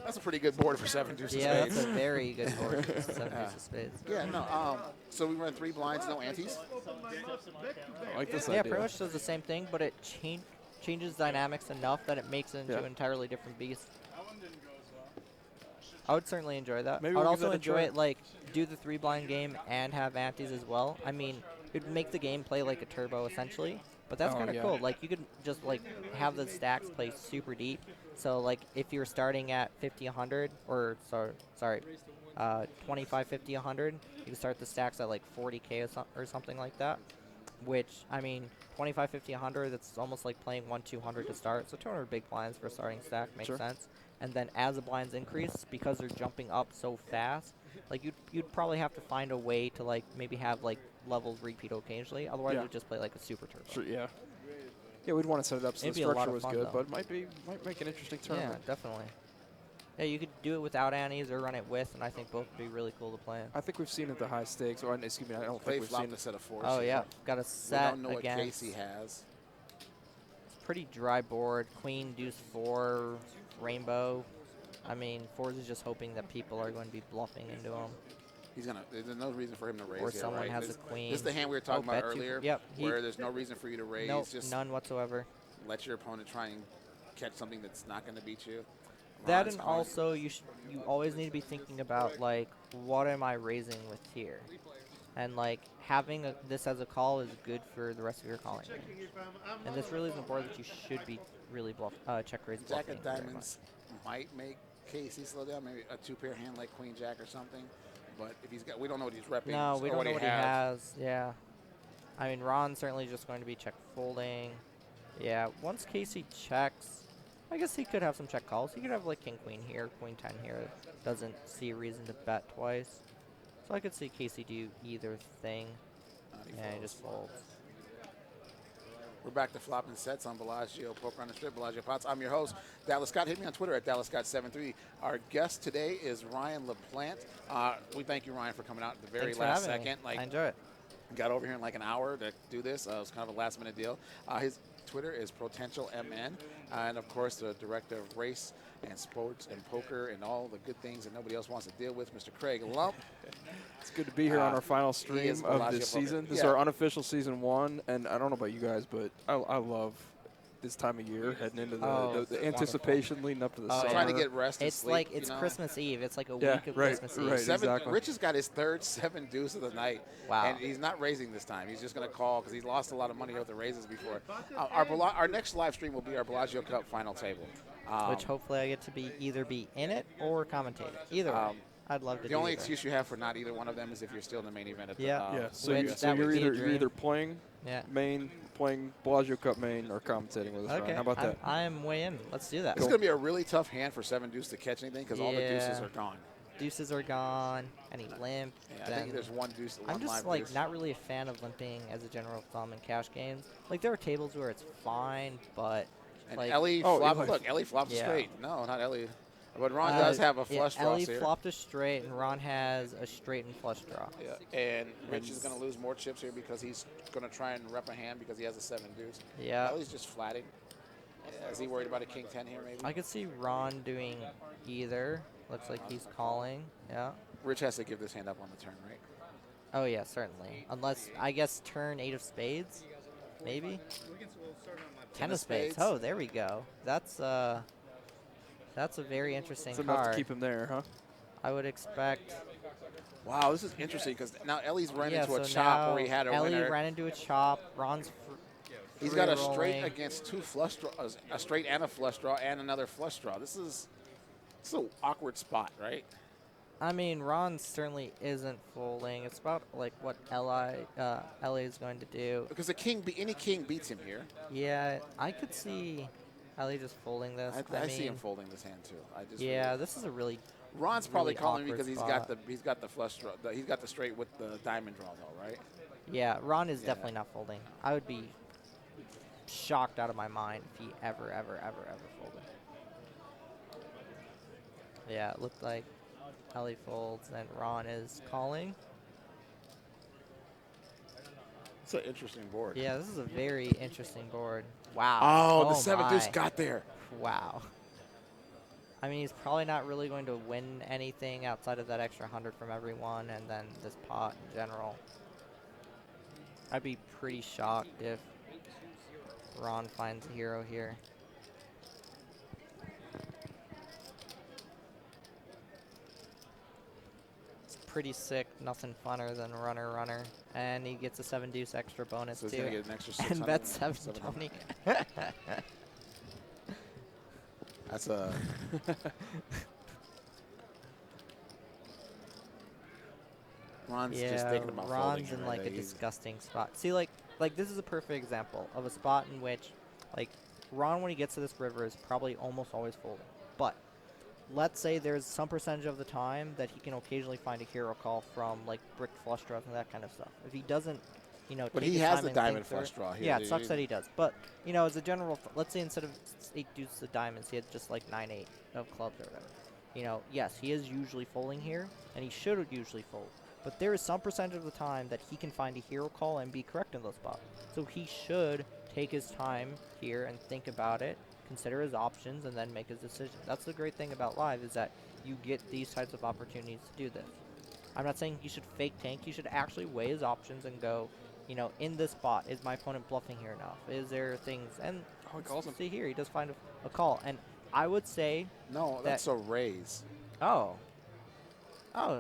A: That's a pretty good board for 7 deuces.
C: Yeah, that's
A: spades.
C: a very good board. 7 deuce of spades.
A: Yeah, no. So we run 3 blinds, no antes.
B: I like this
C: Yeah,
B: idea.
C: pretty much does the same thing, but it changes dynamics enough that it makes it into
B: Yeah.
C: an entirely different beast. I would certainly enjoy that.
B: Maybe
C: I would
B: we'll give
C: also
B: that a
C: enjoy
B: try.
C: it, like, do the 3-blind game and have antes as well. I mean, it would make the game play like a turbo, essentially. But that's
B: Oh,
C: kind of
B: yeah.
C: cool. Like, you could just, like, have the stacks play super deep. So, like, if you're starting at 50, 100, or, sorry, 25, 50, 100, you can start the stacks at, like, 40K or something like that. Which, I mean, 25, 50, 100, that's almost like playing 1, 200 to start. So 200 big blinds for a starting stack makes
B: Sure.
C: sense. And then as the blinds increase, because they're jumping up so fast, like you'd probably have to find a way to like maybe have like levels repeat occasionally. Otherwise,
B: Yeah.
C: you'd just play like a super turbo.
B: Sure, yeah. Yeah, we'd want to set it up so
C: It'd
B: the
C: be a lot
B: structure
C: of
B: was
C: fun,
B: good,
C: though.
B: but might make an interesting
C: Yeah,
B: tournament.
C: definitely. Yeah, you could do it without antes or run it with, and I think both would be really cool to play.
B: I think we've seen it at the high stakes. Or excuse me, I don't
A: Play
B: think we've
A: flop
B: seen
A: the
B: it.
A: set of fours.
C: Oh,
A: here.
C: yeah. Got a
A: We
C: set
A: don't know what
C: against.
A: Casey has.
C: It's pretty dry board. Queen, deuce, 4, rainbow. I mean, fours is just hoping that people are going to be bluffing into him.
A: He's gonna. There's no reason for him to raise
C: Or
A: here,
C: someone
A: right?
C: has
A: this,
C: a queen.
A: This is the hand we were talking about
C: bet
A: earlier.
C: Yep.
A: Where there's no reason for you to raise.
C: Nope,
A: Just
C: none whatsoever.
A: let your opponent try and catch something that's not going to beat you.
C: That
A: Ron's
C: and
A: calling.
C: also you always need to be thinking about like what am I raising with here, and like having this as a call is good for the rest of your calling range. And this really is a board that you should be really check raise
A: Jack
C: bluffing
A: of
C: very
A: diamonds might make Casey slow down. Maybe a 2-pair hand like Queen Jack or something. But if he's got, we don't know what he's repping.
C: No, we
A: or
C: don't know what he
A: has.
C: has. Yeah, I mean Ron's certainly just going to be check folding. Yeah, once Casey checks. I guess he could have some check calls. He could have like king queen here, queen 10 here. Doesn't see a reason to bet twice. So I could see Casey do either thing. And he just folds.
A: We're back to flopping sets on Bellagio Poker on the Strip, Bellagio Pots. I'm your host, Dallas Scott. Hit me on Twitter at DallasScott73. Our guest today is Ryan LaPlante. We thank you, Ryan, for coming out at the very
C: Thanks for
A: last
C: having
A: second.
C: me. I enjoy it.
A: Got over here in like an hour to do this. It was kind of a last-minute deal. His Twitter is PotentialMN, and of course the director of race and sports and poker and all the good things that nobody else wants to deal with, Mr. Craig Lump.
B: It's good to be here on our final stream of
A: Bellagio
B: this
A: Poker.
B: season. This is
A: Yeah.
B: our unofficial season 1, and I don't know about you guys, but I love this time of year, heading into the anticipation leading up to the summer.
A: Trying to get rest and
C: It's
A: sleep,
C: like it's
A: you know?
C: Christmas Eve. It's like a
B: Yeah,
C: week of
B: right,
C: Christmas Eve.
B: right. Exactly.
A: Rich has got his third 7 deuce of the night.
C: Wow.
A: And he's not raising this time. He's just going to call because he's lost a lot of money with the raises before. Our next live stream will be our Bellagio Cup final table.
C: Which hopefully I get to be either be in it or commentate it. Either way. I'd love to
A: The
C: do
A: only
C: either.
A: excuse you have for not either one of them is if you're still in the main event at the
C: Yeah.
B: So,
C: Which that
B: you're
C: would be a
B: either
C: dream.
B: playing
C: Yeah.
B: playing Bellagio Cup main, or commentating with us.
C: Okay.
B: Ryan. How about that?
C: I am way in. Let's do that.
A: It's going to be a really tough hand for 7 deuce to catch anything because all the deuces
C: Yeah.
A: are gone.
C: Deuces are gone. Any limp.
A: Yeah, I
C: then
A: think there's one deuce.
C: I'm
A: one
C: just
A: live
C: like
A: deuce.
C: not really a fan of limping as a general thumb in cash games. Like there are tables where it's fine, but
A: And
C: like
A: Ellie
B: Oh,
A: flopped.
B: Eli.
A: Look, Ellie flopped
C: Yeah.
A: straight. No, not Ellie. But Ron does have a flush draw
C: Ellie
A: here.
C: flopped a straight, and Ron has a straight and flush draw.
A: Yeah. And Rich is going to lose more chips here because he's going to try and rep a hand because he has a 7 deuce.
C: Yeah.
A: Ellie's just flatting. Is he worried about a king 10 here maybe?
C: I could see Ron doing either. Looks like he's calling. Yeah.
A: Rich has to give this hand up on the turn, right?
C: Oh yeah, certainly. Unless I guess turn 8 of spades, maybe. 10 of spades. Oh, there we go. That's a very interesting
B: It's enough
C: card.
B: to keep him there, huh?
C: I would expect.
A: Wow, this is interesting because now Ellie's run
C: Yeah,
A: into a
C: so
A: chop
C: now
A: where he had a
C: Ellie
A: winner.
C: ran into a chop. Ron's.
A: He's got a
C: free
A: straight
C: rolling.
A: against 2 flush draws, a straight and a flush draw and another flush draw. This is an awkward spot, right?
C: I mean, Ron certainly isn't folding. It's about like what Ellie is going to do.
A: Because any king beats him here.
C: Yeah, I could see Ellie just folding this.
A: I
C: mean,
A: see him folding this hand too.
C: Yeah, this is a really.
A: Ron's probably
C: really
A: calling
C: awkward
A: because he's
C: spot.
A: got the flush draw. He's got the straight with the diamond draw though, right?
C: Yeah, Ron is
A: Yeah.
C: definitely not folding. I would be shocked out of my mind if he ever folded. Yeah, it looked like Ellie folds and Ron is calling.
A: It's an interesting board.
C: Yeah, this is a very interesting board. Wow.
A: Oh, the 7 deuce
C: my.
A: got there.
C: Wow. I mean, he's probably not really going to win anything outside of that extra 100 from everyone and then this pot in general. I'd be pretty shocked if Ron finds a hero here. It's pretty sick. Nothing funner than runner. And he gets a 7 deuce extra bonus
A: So he's
C: too.
A: gonna get an extra 600.
C: And bet 720.
A: That's a. Ron's just thinking about folding
C: Ron's
A: here,
C: in like
A: right?
C: a
A: He's-
C: disgusting spot. See, like this is a perfect example of a spot in which, like, Ron when he gets to this river is probably almost always folding. But let's say there's some percentage of the time that he can occasionally find a hero call from like brick flush draws and that kind of stuff. If he doesn't,
A: But
C: take
A: he
C: his
A: has
C: time
A: the
C: and
A: diamond
C: think through
A: flush
C: it-
A: draw here.
C: Yeah,
A: dude.
C: it sucks that he does. But as a general, let's say instead of 8 deuces of diamonds, he had just like 9-8 of clubs or whatever. you know, yes, he is usually folding here, and he should usually fold. But there is some percentage of the time that he can find a hero call and be correct in those spots. So he should take his time here and think about it, consider his options, and then make his decision. That's the great thing about live, is that you get these types of opportunities to do this. I'm not saying you should fake tank. You should actually weigh his options and go, you know, in this spot, is my opponent bluffing here enough? Is there things? And
B: he calls him.
C: see here, he does find a call. And I would say
A: No, that's a raise.
C: oh,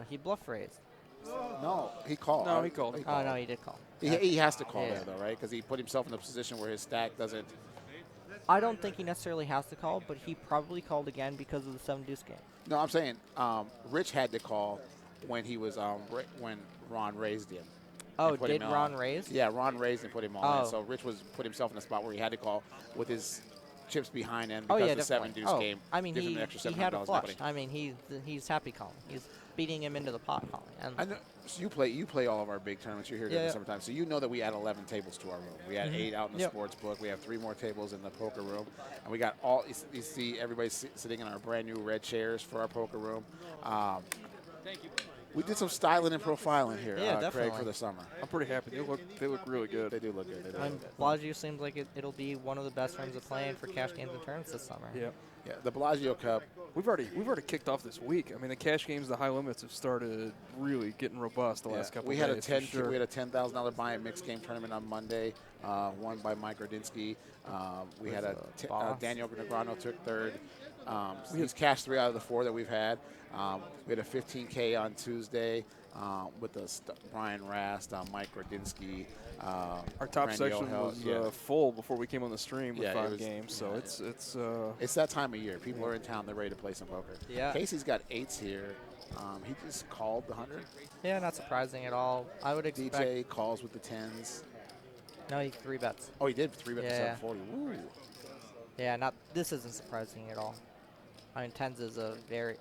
C: he bluff raised.
A: No, he called.
B: No, he called.
C: Oh, no, he did call.
A: He has to call
C: Yeah.
A: there, though, right? Because he put himself in a position where his stack doesn't.
C: I don't think he necessarily has to call, but he probably called again because of the 7 deuce game.
A: No, I'm saying Rich had to call when he was when Ron raised him.
C: Oh,
A: put
C: did
A: him
C: Ron
A: on.
C: raise?
A: Yeah, Ron raised and put him on.
C: Oh.
A: So Rich put himself in a spot where he had to call with his chips behind him
C: Oh,
A: because
C: yeah,
A: the 7
C: definitely.
A: deuce game.
C: I mean,
A: gives him
C: he
A: an extra
C: had a
A: $700
C: flush.
A: equity.
C: I mean, he's happy calling. He's beating him into the pot calling. And
A: I know, so you play all of our big tournaments. You're here during the summertime, so you know that we add 11 tables to our room. We had 8 out in the sports book. We have 3 more tables in the poker room, and we got all. You see everybody sitting in our brand new red chairs for our poker room. We did some styling and profiling here,
C: Yeah,
A: Craig,
C: definitely.
A: for the summer.
B: I'm pretty happy. They look really good.
A: They do look good. They do
C: I mean,
A: look good.
C: Bellagio seems like it'll be one of the best rooms of playing for cash games and tournaments this summer.
B: Yeah.
A: Yeah, the Bellagio Cup.
B: We've already kicked off this week. I mean, the cash games, the high limits have started really getting robust the last couple
A: We
B: of
A: had
B: days.
A: we had a $10,000 buy and mix game tournament on Monday, won by Mike Rodinsky. We had Daniel Negreanu took third. He's cashed 3 out of the 4 that we've had. We had a $15K on Tuesday with Brian Rast, Mike Rodinsky.
B: Our top
A: Randy
B: section
A: O'Hell.
B: was full before we came on the stream with
A: Yeah,
B: 5
A: it was-
B: games. So it's
A: It's that time of year. People are in town. They're ready to play some poker.
C: Yeah.
A: Casey's got 8s here. He just called the 100.
C: Yeah, not surprising at all. I would expect.
A: DJ calls with the 10s.
C: No, he 3 bets.
A: Oh, he did 3 bet to
C: Yeah.
A: 740. Woo.
C: Yeah, this isn't surprising at all. I mean, tens is a very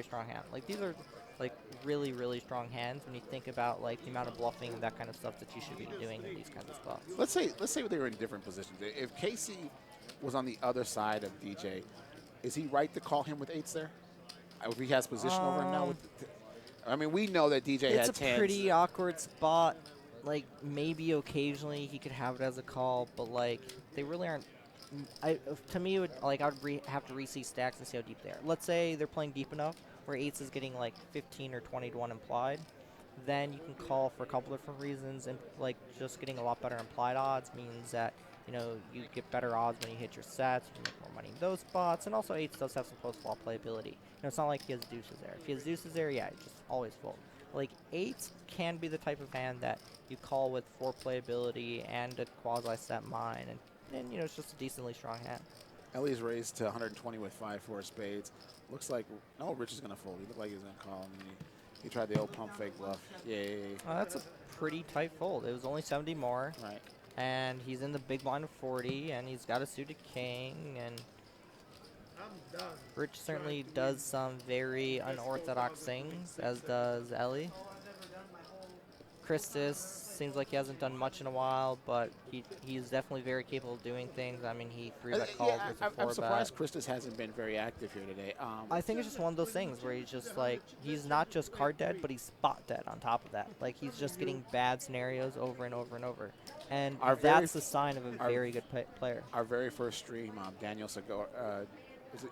C: strong hand. Like, these are like really, really strong hands when you think about like the amount of bluffing and that kind of stuff that you should be doing in these kinds of spots.
A: Let's say they were in different positions. If Casey was on the other side of DJ, is he right to call him with 8s there? If he has position over him now? I mean, we know that DJ had 10s.
C: It's a pretty awkward spot. Like, maybe occasionally he could have it as a call, but like they really aren't. To me, it would, like, I would have to re-see stacks and see how deep they are. Let's say they're playing deep enough where 8s is getting like 15 or 20 to 1 implied. Then you can call for a couple different reasons, and like just getting a lot better implied odds means that, you know, you get better odds when you hit your sets, you can make more money in those spots, and also 8s does have some post-flop playability. You know, it's not like he has deuces there. If he has deuces there, yeah, it's just always fold. Like, 8s can be the type of hand that you call with 4 playability and a quasi-set mine, and you know, it's just a decently strong hand.
A: Ellie's raised to 120 with 5-4 spades. Looks like, no, Rich is going to fold. He looked like he was going to call. I mean, he tried the old pump fake bluff. Yay.
C: That's a pretty tight fold. It was only 70 more.
A: Right.
C: And he's in the big blind of 40, and he's got a suited king, and Rich certainly does some very unorthodox things, as does Ellie. Christus seems like he hasn't done much in a while, but he's definitely very capable of doing things. I mean, he 3-bet calls with a 4-bet.
A: I'm surprised Christus hasn't been very active here today.
C: I think it's just one of those things where he's just like, he's not just card dead, but he's spot dead on top of that. Like, he's just getting bad scenarios over and over and over. And that's the sign of a very good player.
A: Our very first stream, Daniel Segura,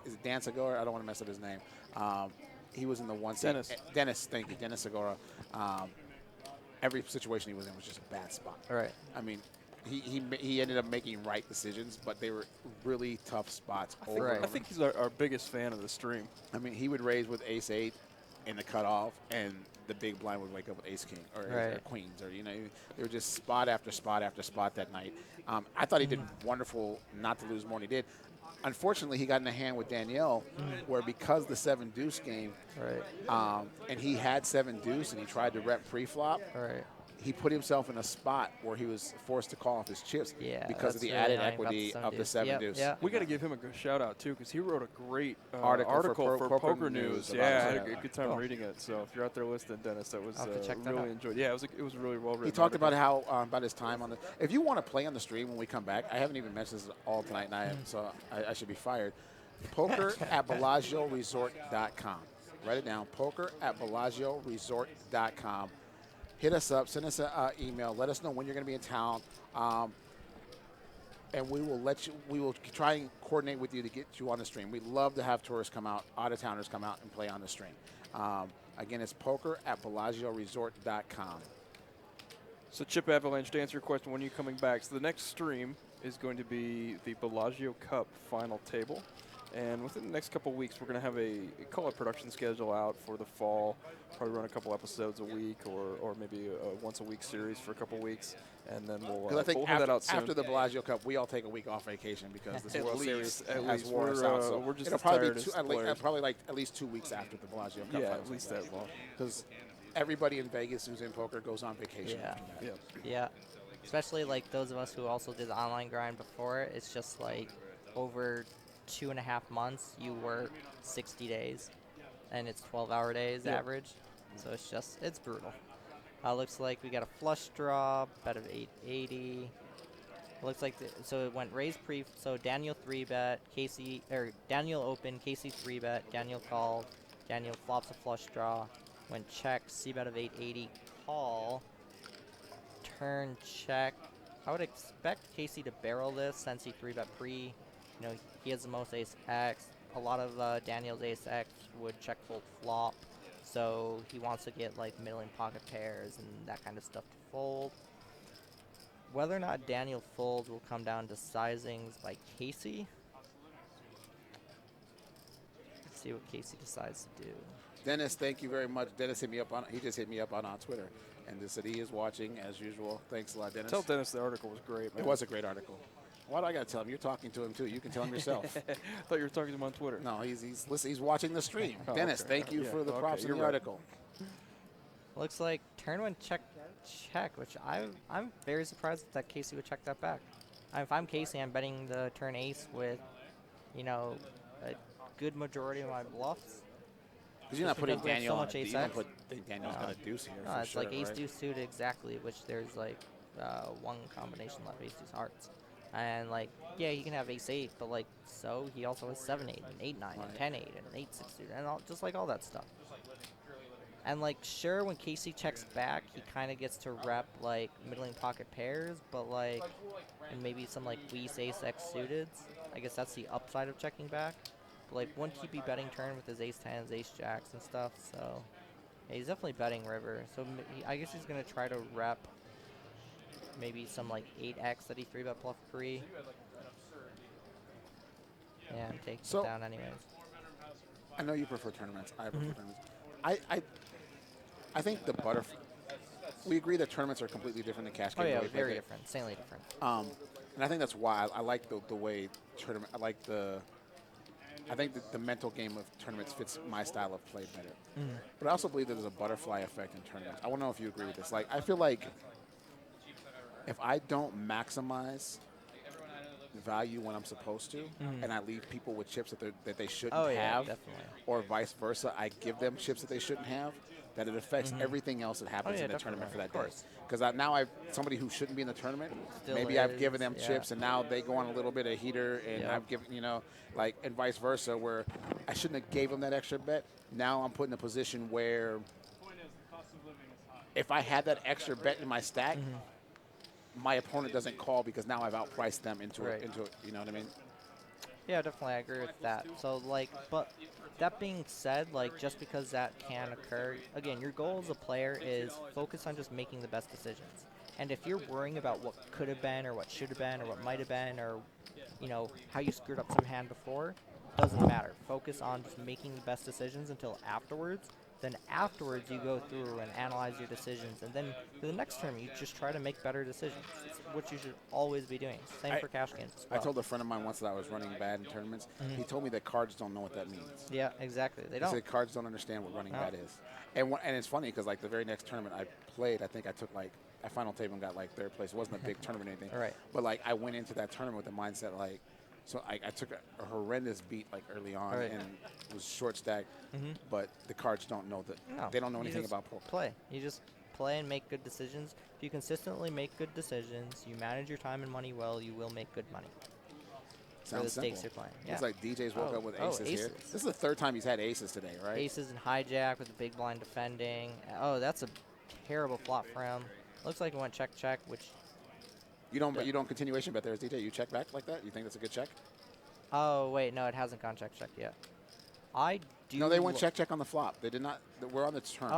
A: is it Dan Segura? I don't want to mess up his name. He was in the one set. Dennis, thank you. Dennis Segura. Every situation he was in was just a bad spot.
C: All right.
A: I mean, he ended up making right decisions, but they were really tough spots.
B: I think he's our biggest fan of the stream.
A: I mean, he would raise with ace-8 in the cutoff, and the big blind would wake up with ace-king or queens, or, you know, they were just spot after spot after spot that night. I thought he did wonderful not to lose more than he did. Unfortunately, he got in a hand with Danielle where, because the 7 deuce game, and he had 7 deuce and he tried to rep pre-flop, he put himself in a spot where he was forced to call off his chips because of the added equity of the 7 deuce.
B: We got to give him a good shout out too, because he wrote a great
A: article
B: for Poker News. Yeah, I had a good time
C: Cool.
B: reading it. So if you're out there listening, Dennis, that was
C: I'll have to check that
B: really
C: out.
B: enjoyed. Yeah, it was really well written.
A: He talked about how about his time on the. If you want to play on the stream when we come back, I haven't even mentioned this all tonight, and so I should be fired. Poker at BellagioResort.com. Write it down. Poker at BellagioResort.com. Hit us up. Send us an email. Let us know when you're going to be in town. And we will we will try and coordinate with you to get you on the stream. We'd love to have tourists come out, out-of-towners come out and play on the stream. Again, it's poker at BellagioResort.com.
B: So Chip Avalanche, to answer your question, when are you coming back? So the next stream is going to be the Bellagio Cup final table. And within the next couple weeks, we're going to have a production schedule out for the fall. Probably run a couple episodes a week or maybe a once-a-week series for a couple weeks. And then we'll
A: I think
B: have that out soon.
A: after the Bellagio Cup, we all take a week off vacation because this World Series
B: at
A: has
B: least
A: wore us out. So
B: we're just
A: it'll
B: as
A: probably
B: tired
A: be
B: as players.
A: like at least 2 weeks after the Bellagio Cup.
B: Yeah, at least that long.
A: Because everybody in Vegas who's in poker goes on vacation after that.
C: Yeah. Especially like those of us who also did the online grind before. It's just like over 2.5 months, you work 60 days, and it's 12-hour days average. So it's brutal. Looks like we got a flush draw, bet of 880. Looks like so it went raise pre. So Daniel 3-bet, Daniel opened, Casey 3-bet, Daniel called, Daniel flops a flush draw, went check, C-bet of 880, call, turn check. I would expect Casey to barrel this since he 3-bet pre. You know, he has the most ace X. A lot of Daniel's ace X would check fold flop. So he wants to get like middling pocket pairs and that kind of stuff to fold. Whether or not Daniel folds will come down to sizings by Casey. Let's see what Casey decides to do.
A: Dennis, thank you very much. Dennis hit me up on Twitter and just said he is watching as usual. Thanks a lot, Dennis.
B: Tell Dennis the article was great, man.
A: It was a great article. Why do I got to tell him? You're talking to him too. You can tell him yourself.
B: I thought you were talking to him on Twitter.
A: No, he's watching the stream.
B: Oh,
A: Dennis,
B: okay.
A: thank you for the props in the article.
C: Looks like turn one check, which I'm very surprised that Casey would check that back. If I'm Casey, I'm betting the turn ace with, you know, a good majority of my bluffs.
A: Because you're not putting Daniel on.
C: You
A: don't put Daniel's got a deuce here.
C: No, it's like ace
A: right?
C: deuce suited exactly, which there's like one combination left, ace deuce hearts. And like, yeah, he can have ace 8, but like, so he also has 7-8 and 8-9 and 10-8 and 8-6 suited and just like all that stuff. And like, sure, when Casey checks back, he kind of gets to rep like middling pocket pairs, but like, and maybe some like Wease ace X suited. I guess that's the upside of checking back. But like, wouldn't he be betting turn with his ace 10s, ace jacks and stuff? So yeah, he's definitely betting river. So I guess he's gonna try to rep maybe some like 8x that he 3-bet bluff pre. Yeah, and take it down anyways.
A: I know you prefer tournaments. I prefer tournaments. I think the butterfly. We agree that tournaments are completely different than cash games.
C: Oh yeah, very different, insanely different.
A: And I think that's why I like the way tournament. I think the mental game of tournaments fits my style of play better. But I also believe that there's a butterfly effect in tournaments. I want to know if you agree with this. Like, I feel like if I don't maximize value when I'm supposed to, and I leave people with chips that they shouldn't have, or vice versa, I give them chips that they shouldn't have, that it affects everything else that happens in the tournament for that day. Because now somebody who shouldn't be in the tournament, maybe I've given them chips, and now they go on a little bit of heater, and I've given, and vice versa, where I shouldn't have gave them that extra bet. Now I'm put in a position where if I had that extra bet in my stack, my opponent doesn't call because now I've outpriced them into it. You know what I mean?
C: Yeah, definitely, I agree with that. So, like, but that being said, like, just because that can occur, again, your goal as a player is focus on just making the best decisions. And if you're worrying about what could have been or what should have been or what might have been or, how you screwed up some hand before, doesn't matter. Focus on just making the best decisions until afterwards. Then afterwards, you go through and analyze your decisions. And then for the next term, you just try to make better decisions, which you should always be doing. Same for cash games as well.
A: I told a friend of mine once that I was running bad in tournaments. He told me that cards don't know what that means.
C: Yeah, exactly. They don't.
A: He said cards don't understand what running bad is. And it's funny because, like, the very next tournament I played, I think I took, like, a final table and got, like, 3rd place. It wasn't a big tournament or anything.
C: Right.
A: But, like, I went into that tournament with the mindset, like, so I took a horrendous beat, like, early on and it was short stack. But the cards don't know that.
C: No,
A: they don't know anything about poker.
C: Play. You just play and make good decisions. If you consistently make good decisions, you manage your time and money well, you will make good money. for the
A: Sounds
C: stakes
A: simple.
C: you're playing. Yeah.
A: Looks like DJ's woke up with aces, here.
C: Aces.
A: This is the third time he's had aces today, right?
C: Aces and hijack with the big blind defending. Oh, that's a terrible flop for him. Looks like he went check check, which.
A: You don't continuation bet there as DJ. You check back like that? You think that's a good check?
C: Oh wait, no, it hasn't gone check check yet. I do.
A: No, they went check check on the flop. They did not. We're on the turn.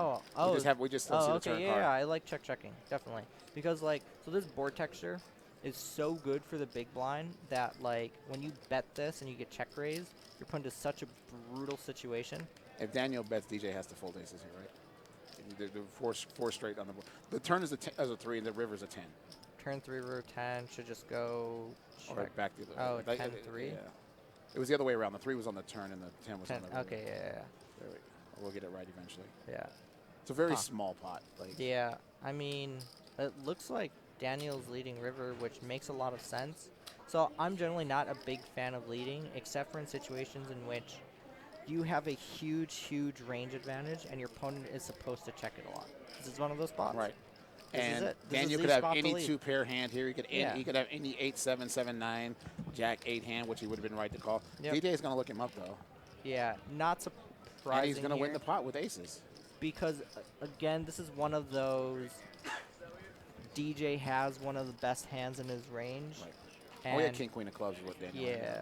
A: We just still see the turn
C: okay,
A: card.
C: yeah, I like check checking definitely because so this board texture is so good for the big blind that like when you bet this and you get check raised, you're put into such a brutal situation.
A: If Daniel bets, DJ has to fold aces here, right? The four straight on the board. The turn is a 3 and the river's a 10.
C: Turn 3 river 10 should just go. Check.
A: Or back the other way.
C: 10-3.
A: Yeah. It was the other way around. The 3 was on the turn and the 10 was on the river.
C: Okay, yeah.
A: There we go. We'll get it right eventually.
C: Yeah.
A: It's a very small pot.
C: Yeah, I mean, it looks like Daniel's leading river, which makes a lot of sense. So I'm generally not a big fan of leading, except for in situations in which you have a huge range advantage, and your opponent is supposed to check it a lot. This is one of those spots.
A: Right.
C: This
A: and
C: is it.
A: Daniel could have any 2-pair hand here. He could he could have any 8-7, 7-9, Jack 8 hand, which he would have been right to call.
C: Yep.
A: DJ is going to look him up though.
C: Yeah, not surprising.
A: And he's going to win the pot with aces.
C: Because again, this is one of those. DJ has one of the best hands in his range.
A: Right.
C: And
A: We had king queen of clubs with Daniel.
C: Yeah.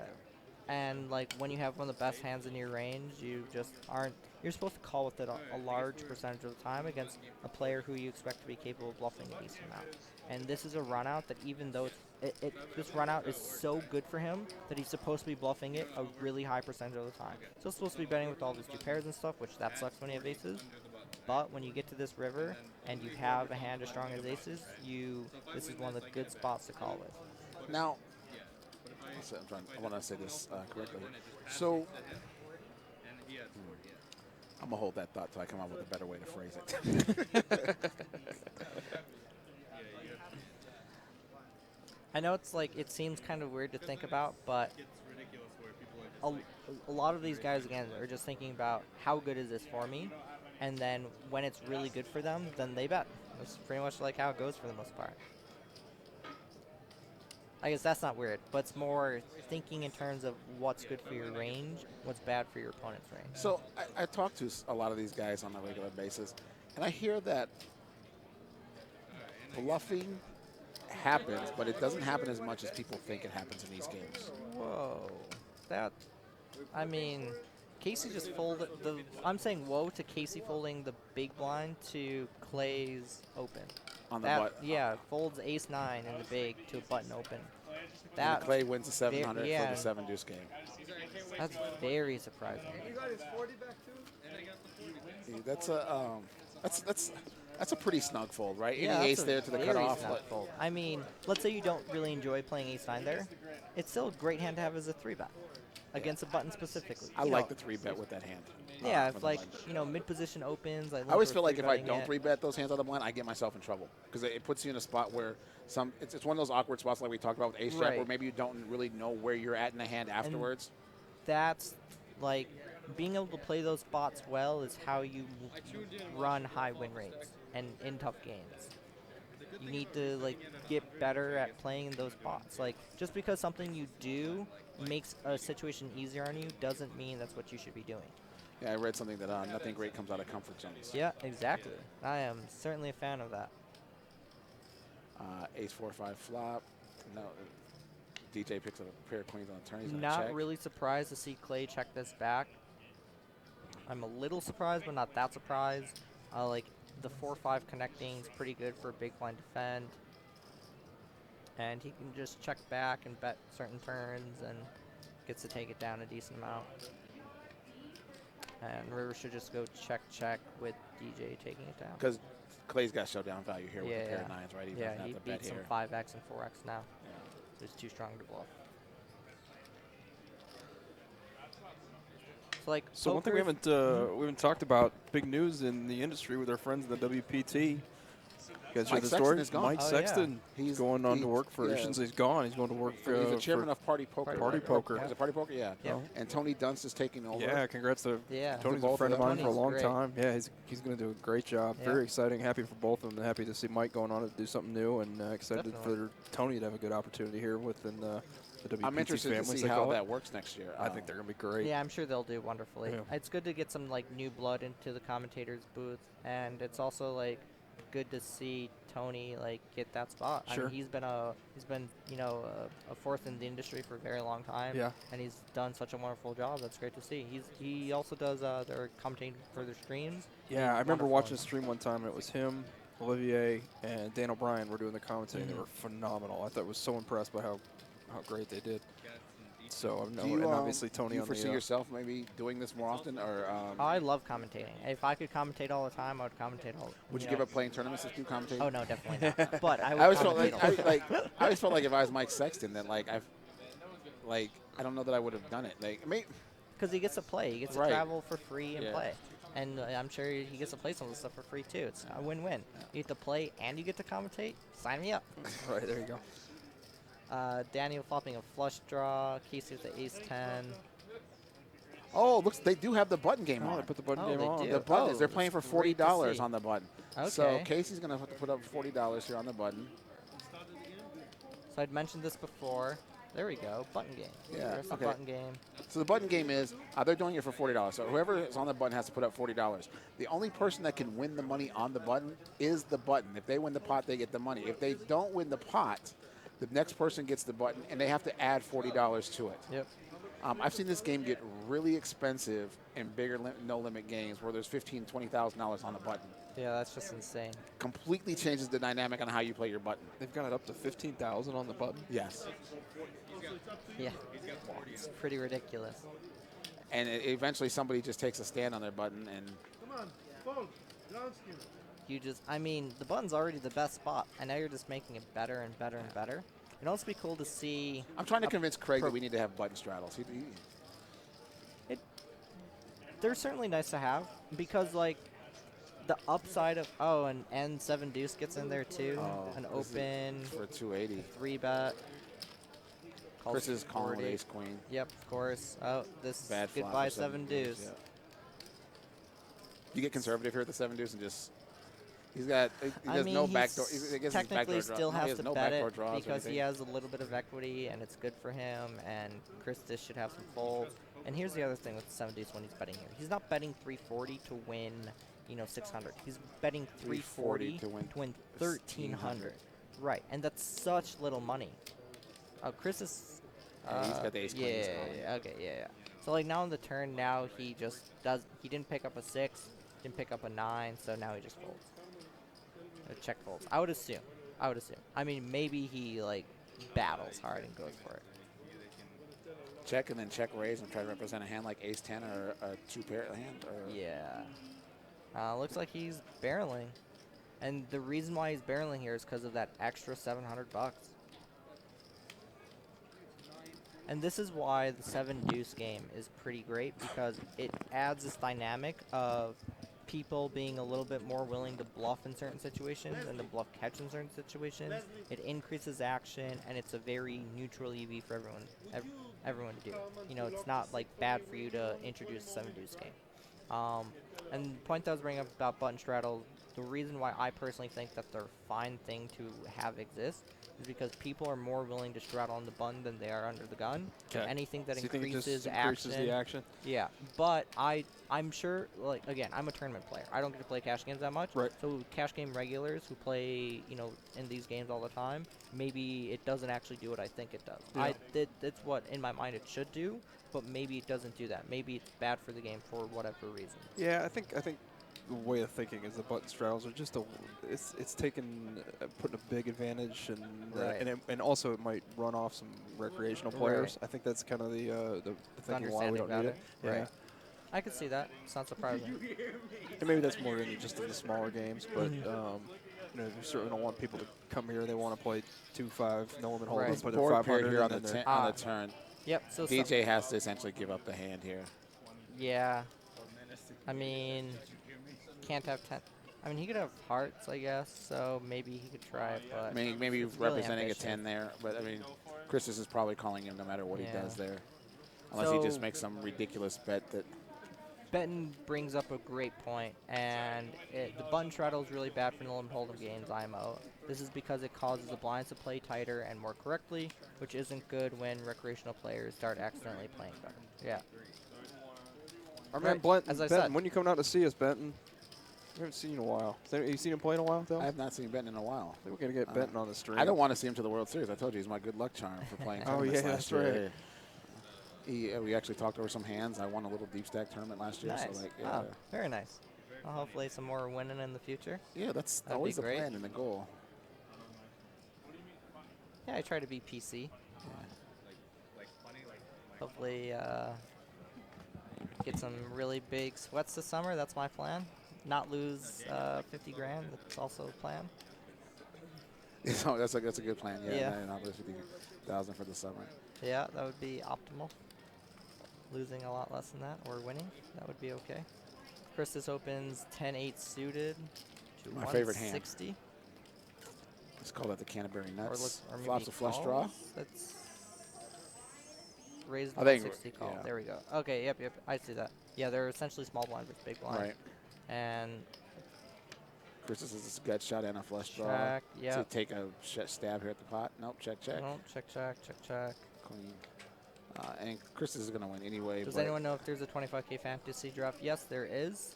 C: And like when you have one of the best hands in your range, you just aren't. You're supposed to call with it a large percentage of the time against a player who you expect to be capable of bluffing a decent amount. And this is a run out that even though this run out is so good for him that he's supposed to be bluffing it a really high percentage of the time. So it's supposed to be betting with all these 2 pairs and stuff, which that sucks when you have aces. But when you get to this river and you have a hand as strong as aces, this is one of the good spots to call with.
A: Now, I want to say this correctly. So, I'm going to hold that thought till I come up with a better way to phrase it.
C: I know it's like, it seems kind of weird to think about, but a lot of these guys, again, are just thinking about how good is this for me? And then when it's really good for them, then they bet. That's pretty much like how it goes for the most part. I guess that's not weird, but it's more thinking in terms of what's good for your range, what's bad for your opponent's range.
A: So I talk to a lot of these guys on a regular basis, and I hear that bluffing happens, but it doesn't happen as much as people think it happens in these games.
C: Whoa. I mean, Casey just folded I'm saying whoa to Casey folding the big blind to Clay's open.
A: On the button.
C: Yeah, folds ace-9 in the big to a button open.
A: And Clay wins the 700 for the 7 deuce game.
C: That's very surprising.
D: You got his 40 back too?
A: That's a pretty snug fold, right?
C: Yeah,
A: Any ace there to the cutoff.
C: Fold. I mean, let's say you don't really enjoy playing ace-9 there. It's still a great hand to have as a 3-bet against a button specifically.
A: I like the 3-bet with that hand.
C: Yeah, if like, mid-position opens. I
A: always feel like if I don't 3-bet those hands on the blind, I get myself in trouble because it puts you in a spot where it's one of those awkward spots like we talked about with ace-jack where maybe you don't really know where you're at in the hand afterwards.
C: And that's like being able to play those spots well is how you run high win rates and in tough games. You need to like get better at playing in those spots. Like just because something you do makes a situation easier on you doesn't mean that's what you should be doing.
A: Yeah, I read something that nothing great comes out of comfort zones.
C: Yeah, exactly. I am certainly a fan of that.
A: Ace 4-5 flop. No, DJ picks up a pair of queens on the turn. He's
C: not
A: check.
C: really surprised to see Clay check this back. I'm a little surprised, but not that surprised. Like the 4-5 connecting is pretty good for a big blind defend. And he can just check back and bet certain turns and gets to take it down a decent amount. And River should just go check with DJ taking it down.
A: Because Clay's got showdown value here with a pair of 9s, right? He
C: Yeah,
A: doesn't have
C: he
A: to bet
C: beats some
A: here.
C: 5x and 4x now.
A: Yeah.
C: So he's too strong to bluff. So
B: one thing we haven't talked about, big news in the industry with our friends in the WPT. You guys hear
A: Mike
B: the
A: Sexton
B: story?
A: is gone.
B: Mike
C: Oh, yeah.
B: Sexton. He's going on to work for.
A: yeah.
B: Shouldn't say he's gone. He's going to work for.
A: He's the chairman of Party Poker.
B: Party
A: right?
B: Poker.
A: Is it Party Poker? Yeah.
C: Yep.
A: And Tony Dunst is taking over.
B: Yeah, congrats to
C: Yeah.
B: Tony's
A: To
B: a
A: both
B: friend
A: of
B: of
A: them.
B: mine for a
C: Tony's
B: long
C: great.
B: time. Yeah, he's going to do a great job.
C: Yeah.
B: Very exciting. Happy for both of them. Happy to see Mike going on to do something new, and excited
C: Definitely.
B: for Tony to have a good opportunity here within the WPT
A: I'm interested
B: family.
A: to see how that works next year.
B: I think they're going to be great.
C: Yeah, I'm sure they'll do wonderfully.
B: Yeah.
C: It's good to get some like new blood into the commentators booth, and it's also like good to see Tony like get that spot. I
B: Sure.
C: mean, he's been a fourth in the industry for a very long time.
B: Yeah.
C: And he's done such a wonderful job. That's great to see. He also does their commentating for their streams.
B: Yeah, I remember
C: Wonderful.
B: watching a stream one time, and it was him, Olivier, and Dan O'Brien were doing the commentating. They were phenomenal. I thought was so impressed by how great they did. So,
A: Do you,
B: and obviously Tony
A: do you
B: on
A: foresee
B: the
A: yourself maybe doing this more often, or
C: I love commentating. If I could commentate all the time, I would commentate all.
A: would you
C: know.
A: give up playing tournaments if you commentate?
C: Oh no, definitely not. But I would.
A: I always felt
C: commentate all the time.
A: I always felt like if I was Mike Sexton, that I don't know that I would have done it. Like,
C: Because he gets to play. He gets
A: Right.
C: to travel for free and
A: Yeah.
C: play. And I'm sure he gets to play some of the stuff for free, too. It's a win-win. You get to play and you get to commentate. Sign me up.
B: Right, there you go.
C: Daniel flopping a flush draw. Casey with the ace-10.
A: oh, looks they do have the button game
B: Oh,
A: on.
B: they put the button
C: Oh,
B: game
C: they
B: on.
C: do.
A: The buttons.
C: Oh,
A: They're playing for
C: that's great to
A: $40
C: see.
A: on the button.
C: Okay.
A: So Casey's gonna have to put up $40 here on the button.
C: So I'd mentioned this before. There we go. Button game.
A: Yeah,
C: There's the
A: okay.
C: button game.
A: So the button game is they're doing it for $40. So whoever is on the button has to put up $40. The only person that can win the money on the button is the button. If they win the pot, they get the money. If they don't win the pot, the next person gets the button, and they have to add $40 to it.
C: Yep.
A: I've seen this game get really expensive in bigger no-limit games where there's $15,000, $20,000 on the button.
C: Yeah, that's just insane.
A: Completely changes the dynamic on how you play your button.
B: They've got it up to 15,000 on the button.
A: Yes.
C: Yeah. It's pretty ridiculous.
A: And eventually somebody just takes a stand on their button and
E: Come on, fold. Ground skin.
C: The button's already the best spot, and now you're just making it better and better and better. It'd also be cool to see.
A: I'm trying to convince Craig that we need to have button straddles.
C: They're certainly nice to have because, like, the upside of and 7 deuce gets in there too. An
A: this is
C: open
A: for 280.
C: 3-bet.
A: Chris is calling with ace queen.
C: Yep, of course. Oh, this
A: Bad flop
C: goodbye
A: for
C: 7 deuce.
A: Yeah. You get conservative here at the 7 deuce and just he has no backdoor. I guess
C: technically
A: his backdoor
C: still
A: draw. No, he
C: has to
A: no
C: bet
A: backdoor
C: it
A: draws or
C: because he
A: anything.
C: has a little bit of equity and it's good for him. And Christus should have some folds. And here's the other thing with the 7 deuce when he's betting here. He's not betting 340 to win, 600. He's betting 340 to win 1,300. Right, and that's such little money. Chris is.
A: Yeah, he's got the ace queen. he's calling.
C: Okay, yeah. So like now on the turn, now he just does. He didn't pick up a 6, didn't pick up a 9, so now he just folds. Check folds. I would assume. I mean, maybe he like battles hard and goes for it.
A: Check and then check raise and try to represent a hand like ace 10 or a 2-pair hand. Or
C: Yeah. Looks like he's barreling, and the reason why he's barreling here is because of that extra $700. And this is why the 7 deuce game is pretty great because it adds this dynamic of people being a little bit more willing to bluff in certain situations and to bluff catch in certain situations. It increases action, and it's a very neutral EV for everyone to do. It's not like bad for you to introduce a 7 deuce game. And the point that I was bringing up about button straddle, the reason why I personally think that they're a fine thing to have exist is because people are more willing to straddle on the button than they are under the gun.
B: Okay.
C: Anything that
B: So you think it just
C: increases
B: increases
C: action.
B: the action?
C: Yeah, but I'm sure, like, again, I'm a tournament player. I don't get to play cash games that much.
B: Right.
C: So cash game regulars who play, in these games all the time, maybe it doesn't actually do what I think it does.
B: Yeah.
C: That's what, in my mind, it should do, but maybe it doesn't do that. Maybe it's bad for the game for whatever reason.
B: Yeah, I think the way of thinking is the button straddles are just it's taken putting a big advantage
C: Right.
B: and also it might run off some recreational players. I think that's kind of the thinking why we don't need it. Yeah.
C: Right. I could see that. It's not surprising.
B: And maybe that's more than just in the smaller games, but you certainly don't want people to come here. They want to play 2-5 no limit hold
C: Right.
B: and put their
A: Board pair
B: 500
A: here on
B: and
A: the,
B: then
A: on the turn.
C: Yep. So
A: DJ has to essentially give up the hand here.
C: yeah. I mean, can't have 10. I mean, he could have hearts, I guess, so maybe he could try it, but
A: Maybe
C: it's really
A: representing
C: ambitious.
A: a 10 there, but I mean, Christus is probably calling him no matter what he
C: Yeah.
A: does there. Unless he just
C: So-
A: makes some ridiculous bet that.
C: Benton brings up a great point, and the button straddle is really bad for no limit hold'em games IMO. This is because it causes the blinds to play tighter and more correctly, which isn't good when recreational players start accidentally playing better. Yeah.
B: Our man
C: Right,
B: Benton,
C: as I
B: Benton,
C: said.
B: when you coming out to see us, Benton? We haven't seen you in a while. You seen him play in a while, though?
A: I have not seen Benton in a while.
B: I think we're going to get Benton on the stream.
A: I don't want to see him to the World Series. I told you he's my good luck charm for playing
B: Oh,
A: tournaments
B: yeah,
A: last
B: that's
A: year.
B: right.
A: We actually talked over some hands. I won a little deep stack tournament last year.
C: Nice.
A: So like,
C: Oh, very nice. Well, hopefully some more winning in the future.
A: yeah, that's
C: That'd
A: always
C: be
A: the
C: great.
A: plan and the goal.
C: Yeah, I try to be PC. Hopefully get some really big sweats this summer. That's my plan. Not lose 50 grand. That's also a plan.
A: So that's a good plan. Yeah,
C: Yeah.
A: 950,000 for the summer.
C: Yeah, that would be optimal. Losing a lot less than that, or winning, that would be okay. Christus opens 10-8 suited to
A: My favorite hand.
C: 160.
A: Let's call that the Canterbury
C: Or,
A: Nuts.
C: or maybe
A: Flops a flush draw.
C: calls. That's raised
A: I think
C: 160 call.
A: yeah.
C: There we go. Okay, yep, I see that. Yeah, they're essentially small blind versus big blind.
A: Right.
C: And
A: Christus is a gut shot and a flush draw.
C: check,
A: To
C: yeah.
A: take a stab here at the pot. Nope, check.
C: No, check.
A: Clean. And Christus is going to win anyway.
C: Does
A: but
C: anyone know if there's a 25K fantasy draft? Yes, there is.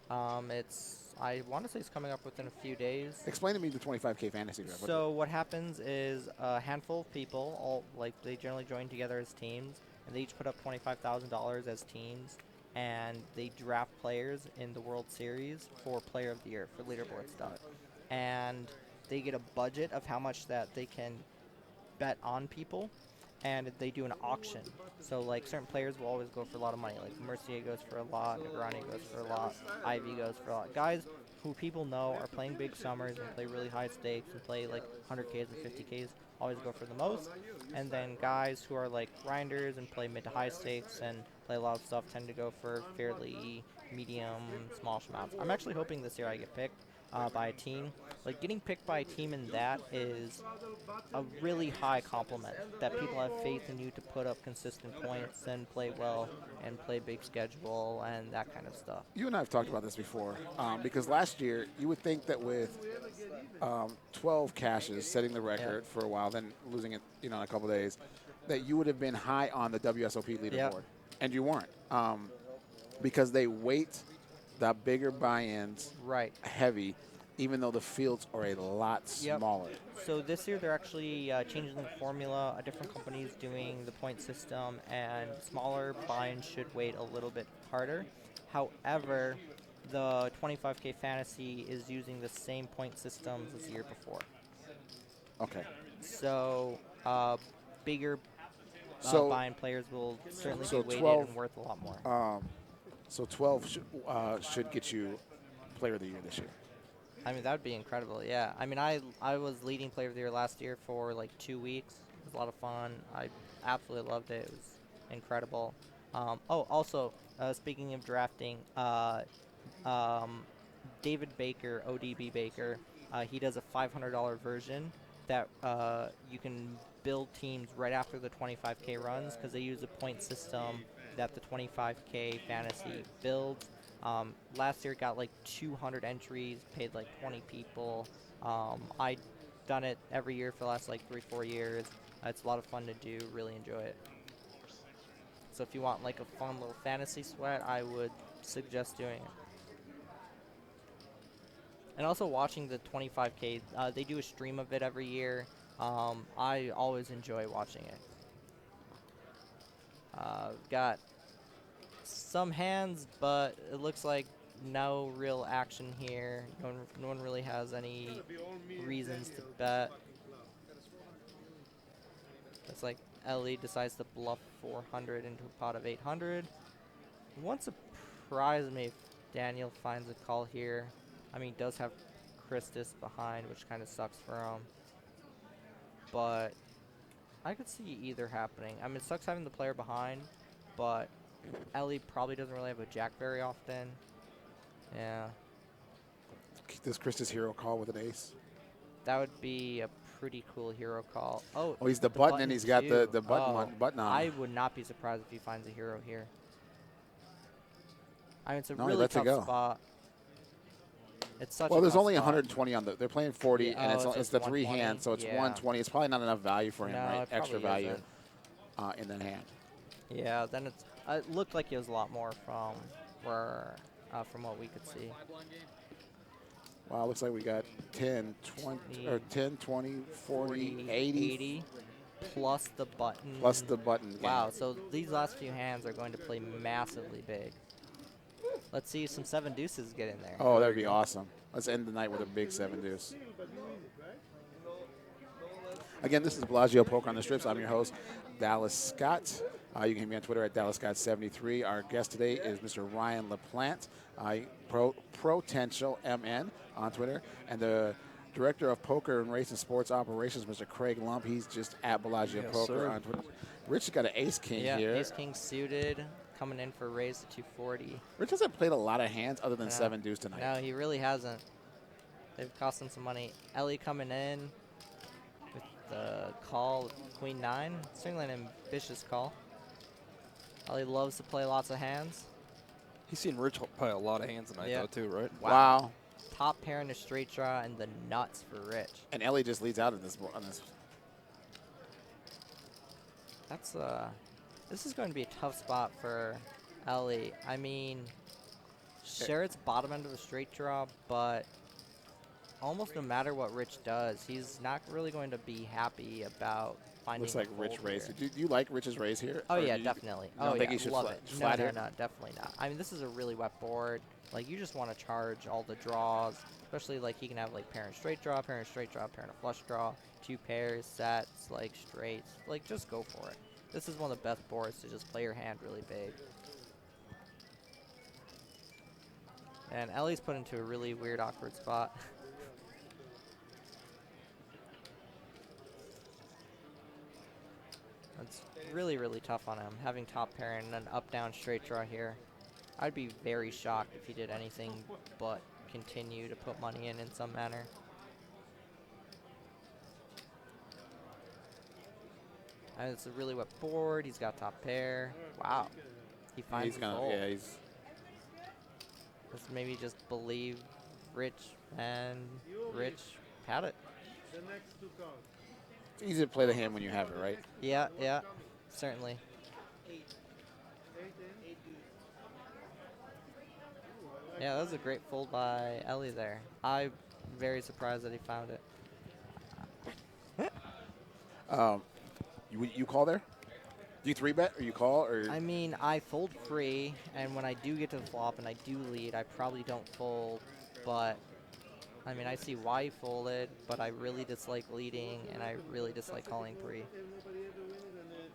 C: I want to say it's coming up within a few days.
A: Explain to me the 25K fantasy draft.
C: So what happens is a handful of people, they generally join together as teams, and they each put up $25,000 as teams, and they draft players in the World Series for Player of the Year, for leaderboard stuff. And they get a budget of how much that they can bet on people, and they do an auction. So like certain players will always go for a lot of money. Like Mercier goes for a lot, Negrani goes for a lot, Ivy goes for a lot. Guys who people know are playing big summers and play really high stakes and play like 100Ks and 50Ks always go for the most. And then guys who are like grinders and play mid to high stakes and play a lot of stuff tend to go for fairly medium, small amounts. I'm actually hoping this year I get picked by a team. Like getting picked by a team in that is a really high compliment, that people have faith in you to put up consistent points and play well and play big schedule and that kind of stuff.
A: You and I have talked about this before, because last year you would think that with 12 cashes setting the record for a while, then losing it in a couple days, that you would have been high on the WSOP leaderboard, and you weren't, because they weight the bigger buy-ins heavy, even though the fields are a lot smaller.
C: So this year they're actually changing the formula. A different company is doing the point system, and smaller buy-ins should weight a little bit harder. However, the 25K Fantasy is using the same point systems as the year before.
A: Okay.
C: So bigger buy-in players will certainly be weighted
A: 12,
C: and worth a lot more.
A: So 12 should get you Player of the Year this year.
C: I mean, that would be incredible, yeah. I mean, I was leading Player of the Year last year for like 2 weeks. It was a lot of fun. I absolutely loved it. It was incredible. Also, speaking of drafting, David Baker, ODB Baker, he does a $500 version that you can build teams right after the 25K runs, because they use a point system that the 25K Fantasy builds. Last year it got like 200 entries, paid like 20 people. I've done it every year for the last like 3-4 years. It's a lot of fun to do, really enjoy it. So if you want like a fun little fantasy sweat, I would suggest doing it. And also watching the 25K, they do a stream of it every year. I always enjoy watching it. Got some hands, but it looks like no real action here. No one really has any reasons to bet. It's like Ellie decides to bluff 400 into a pot of 800. It won't surprise me if Daniel finds a call here. I mean, he does have Christus behind, which kind of sucks for him. But I could see either happening. I mean, it sucks having the player behind, but Ellie probably doesn't really have a jack very often. Yeah.
A: Does Chris's hero call with an ace?
C: That would be a pretty cool hero call. Oh,
A: Oh, he's the
C: with
A: button, and he's got
C: too.
A: the button
C: Oh,
A: button on.
C: I would not be surprised if he finds a hero here. I mean, it's a
A: No, he
C: really
A: lets it
C: tough
A: go.
C: spot. It's such
A: Well,
C: a
A: there's
C: tough
A: only
C: spot.
A: 120 on the. They're playing 40,
C: Yeah,
A: and
C: oh,
A: it's
C: just
A: the 3
C: 120?
A: hands, so it's
C: Yeah.
A: 120. It's probably not enough value for him,
C: No,
A: right?
C: it
A: Extra
C: probably
A: value
C: isn't.
A: in that hand.
C: Yeah, then it looked like it was a lot more from from what we could see.
A: Wow, looks like we got 10, 20, or 10, 20, 40, 80,
C: plus the button.
A: plus the button. Game.
C: Wow, so these last few hands are going to play massively big. Let's see some 7 deuces get in there.
A: Oh, that would be awesome. Let's end the night with a big 7 deuce. Again, this is Bellagio Poker on the Strips. I'm your host, Dallas Scott. You can hit me on Twitter at DallasScott73. Our guest today is Mr. Ryan LaPlante, Potential MN on Twitter, and the Director of Poker and Race and Sports Operations, Mr. Craig Lump. He's just at Bellagio Poker
B: sir.
A: on Twitter. Rich has got an ace king
C: Yeah,
A: here.
C: ace king suited, coming in for a raise to 240.
A: Rich hasn't played a lot of hands other than
C: No.
A: 7 deuce tonight.
C: No, he really hasn't. They've cost him some money. Ellie coming in with the call with Queen 9. Certainly an ambitious call. Ellie loves to play lots of hands.
B: He's seen Rich play a lot of hands tonight,
C: Yeah.
B: though, too, right?
A: Wow.
C: Top pair in a straight draw and the nuts for Rich.
A: And Ellie just leads out of this on this.
C: That's this is going to be a tough spot for Ellie. I mean, sure it's bottom end of the straight draw, but almost no matter what Rich does, he's not really going to be happy about finding.
A: Looks like
C: a
A: Rich
C: fold
A: raise.
C: here.
A: Do you like Rich's raise here?
C: Oh
A: Or
C: yeah,
A: do you-
C: definitely.
A: you don't
C: Oh
A: think
C: yeah,
A: he should
C: love
A: flat-
C: it.
A: flat
C: no,
A: here?
C: no, definitely not. I mean, this is a really wet board. Like you just want to charge all the draws, especially like he can have like pair and straight draw, pair and straight draw, pair and a flush draw, 2 pairs, sets, like straights. Like just go for it. This is one of the best boards to just play your hand really big. And Ellie's put into a really weird, awkward spot. That's really, really tough on him, having top pair and an up-down straight draw here. I'd be very shocked if he did anything but continue to put money in some manner. And it's a really wet board. He's got top pair. Wow. He finds
A: He's
C: a
A: gonna,
C: fold.
A: yeah, he's.
C: Let's maybe just believe Rich and Rich had it.
E: The next 2 cards.
A: It's easy to play the hand when you have it, right?
C: Yeah, yeah, certainly.
E: 8 in.
C: Yeah, that was a great fold by Ellie there. I'm very surprised that he found it.
A: You call there? Do you 3-bet or you call or?
C: I mean, I fold free, and when I do get to the flop and I do lead, I probably don't fold, but I mean, I see why he folded, but I really dislike leading, and I really dislike calling free.
E: If nobody ever win it and then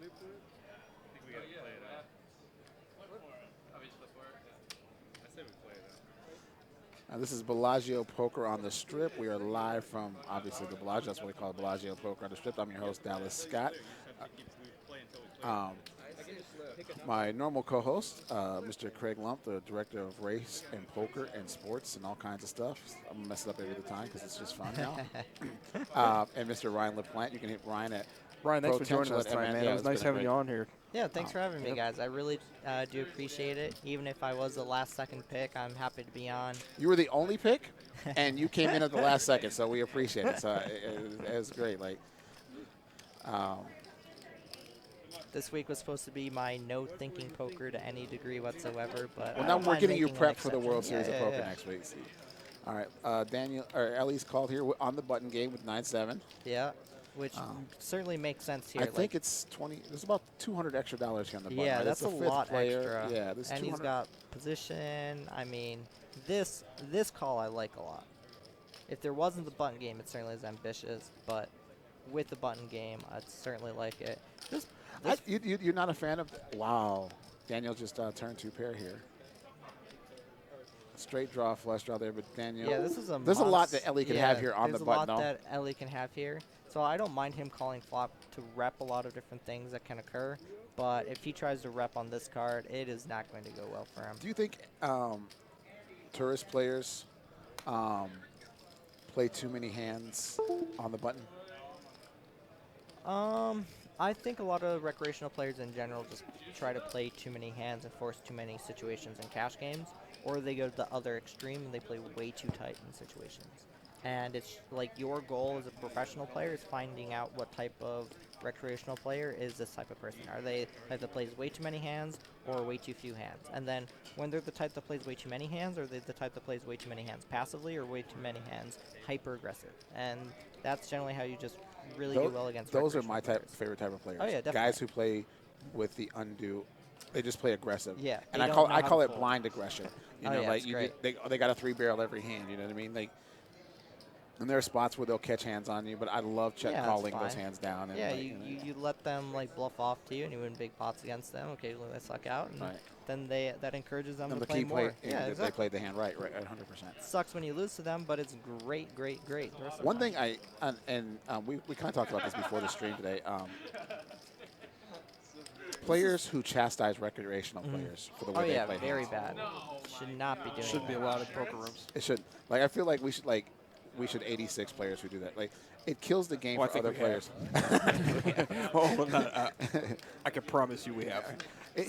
E: flip to it.
F: I think we gotta play it out. I say we play it out.
A: This is Bellagio Poker on the Strip. We are live from, obviously, the Bellagio. That's what we call Bellagio Poker on the Strip. I'm your host, Dallas Scott. My normal co-host, Mr. Craig Lump, the Director of Race and Poker and Sports and all kinds of stuff. I'm going to mess it up every time because it's just fun now. And Mr. Ryan LaPlante. You can hit Ryan at
B: Ryan, thanks for joining
A: Potential
B: us
A: at
B: tonight,
A: MN.
B: man.
A: Yeah,
B: It was
A: it's
B: nice
A: been
B: having
A: great.
B: you on here.
C: Yeah, thanks for having me,
B: Yep.
C: guys. I really do appreciate it. Even if I was the last-second pick, I'm happy to be on.
A: You were the only pick, and you came in at the last second, so we appreciate it. So it was great. Like,
C: This week was supposed to be my no-thinking poker to any degree whatsoever, but
A: well,
C: I
A: now
C: don't
A: we're
C: mind
A: getting you
C: making an
A: prepped for the
C: exception.
A: World Series
C: Yeah,
A: of
C: yeah,
A: Poker
C: yeah.
A: next week. All right, Daniel or Ellie's called here on the button game with 9-7.
C: Yeah, which certainly makes sense here.
A: I think it's 20. There's about $200 extra here on the button.
C: Yeah,
A: right?
C: that's
A: It's
C: a
A: the fifth
C: lot
A: player.
C: extra.
A: Yeah, this
C: and he's
A: 200
C: got position. I mean, this call I like a lot. If there wasn't the button game, it certainly is ambitious, but with the button game, I'd certainly like it.
A: You're not a fan of. Wow, Daniel just turned 2 pair here. Straight draw, flush draw there, but Daniel.
C: Yeah, this is a.
A: There's a lot that Ellie can
C: yeah,
A: have here on the
C: There's
A: button.
C: a lot
A: though.
C: that Ellie can have here. So I don't mind him calling flop to rep a lot of different things that can occur. But if he tries to rep on this card, it is not going to go well for him.
A: Do you think tourist players play too many hands on the button?
C: I think a lot of recreational players in general just try to play too many hands and force too many situations in cash games, or they go to the other extreme and they play way too tight in situations. And it's like your goal as a professional player is finding out what type of recreational player is this type of person. Are they the type that plays way too many hands or way too few hands? And then when they're the type that plays way too many hands, are they the type that plays way too many hands passively or way too many hands hyper aggressive? And that's generally how you just really do well against
A: Those are
C: recreational
A: my
C: players.
A: favorite type of players.
C: Oh, yeah, definitely.
A: Guys who play with the undue, they just play aggressive.
C: Yeah,
A: and
C: they
A: I
C: don't
A: call
C: know
A: I
C: how
A: call
C: to
A: it
C: fold.
A: blind aggression. You
C: Oh,
A: know,
C: yeah,
A: like
C: it's
A: you
C: great.
A: they got a 3-barrel every hand. You know what I mean? Like, and there are spots where they'll catch hands on you, but I love check
C: Yeah, that's
A: calling those
C: fine.
A: hands down. And
C: Yeah,
A: like,
C: you let them like bluff off to you, and you win big pots against them. Occasionally they suck out, and
A: Right.
C: then that encourages them
A: and
C: to
A: the
C: play
A: key
C: more.
A: play,
C: Yeah,
A: they
C: exactly.
A: played the hand right, 100%.
C: Sucks when you lose to them, but it's great, great, great. the rest of the
A: One
C: time.
A: thing we kind of talked about this before the stream today. Players who chastise recreational players for the way
C: Oh
A: they
C: yeah,
A: play
C: very
A: hands.
C: bad. Should not be doing
B: Shouldn't be
C: that.
B: allowed in poker rooms.
A: It should. Like, I feel like we should 86 players who do that. Like, it kills the game
B: Well, I
A: for
B: think
A: other
B: we
A: players.
B: I can promise you we have.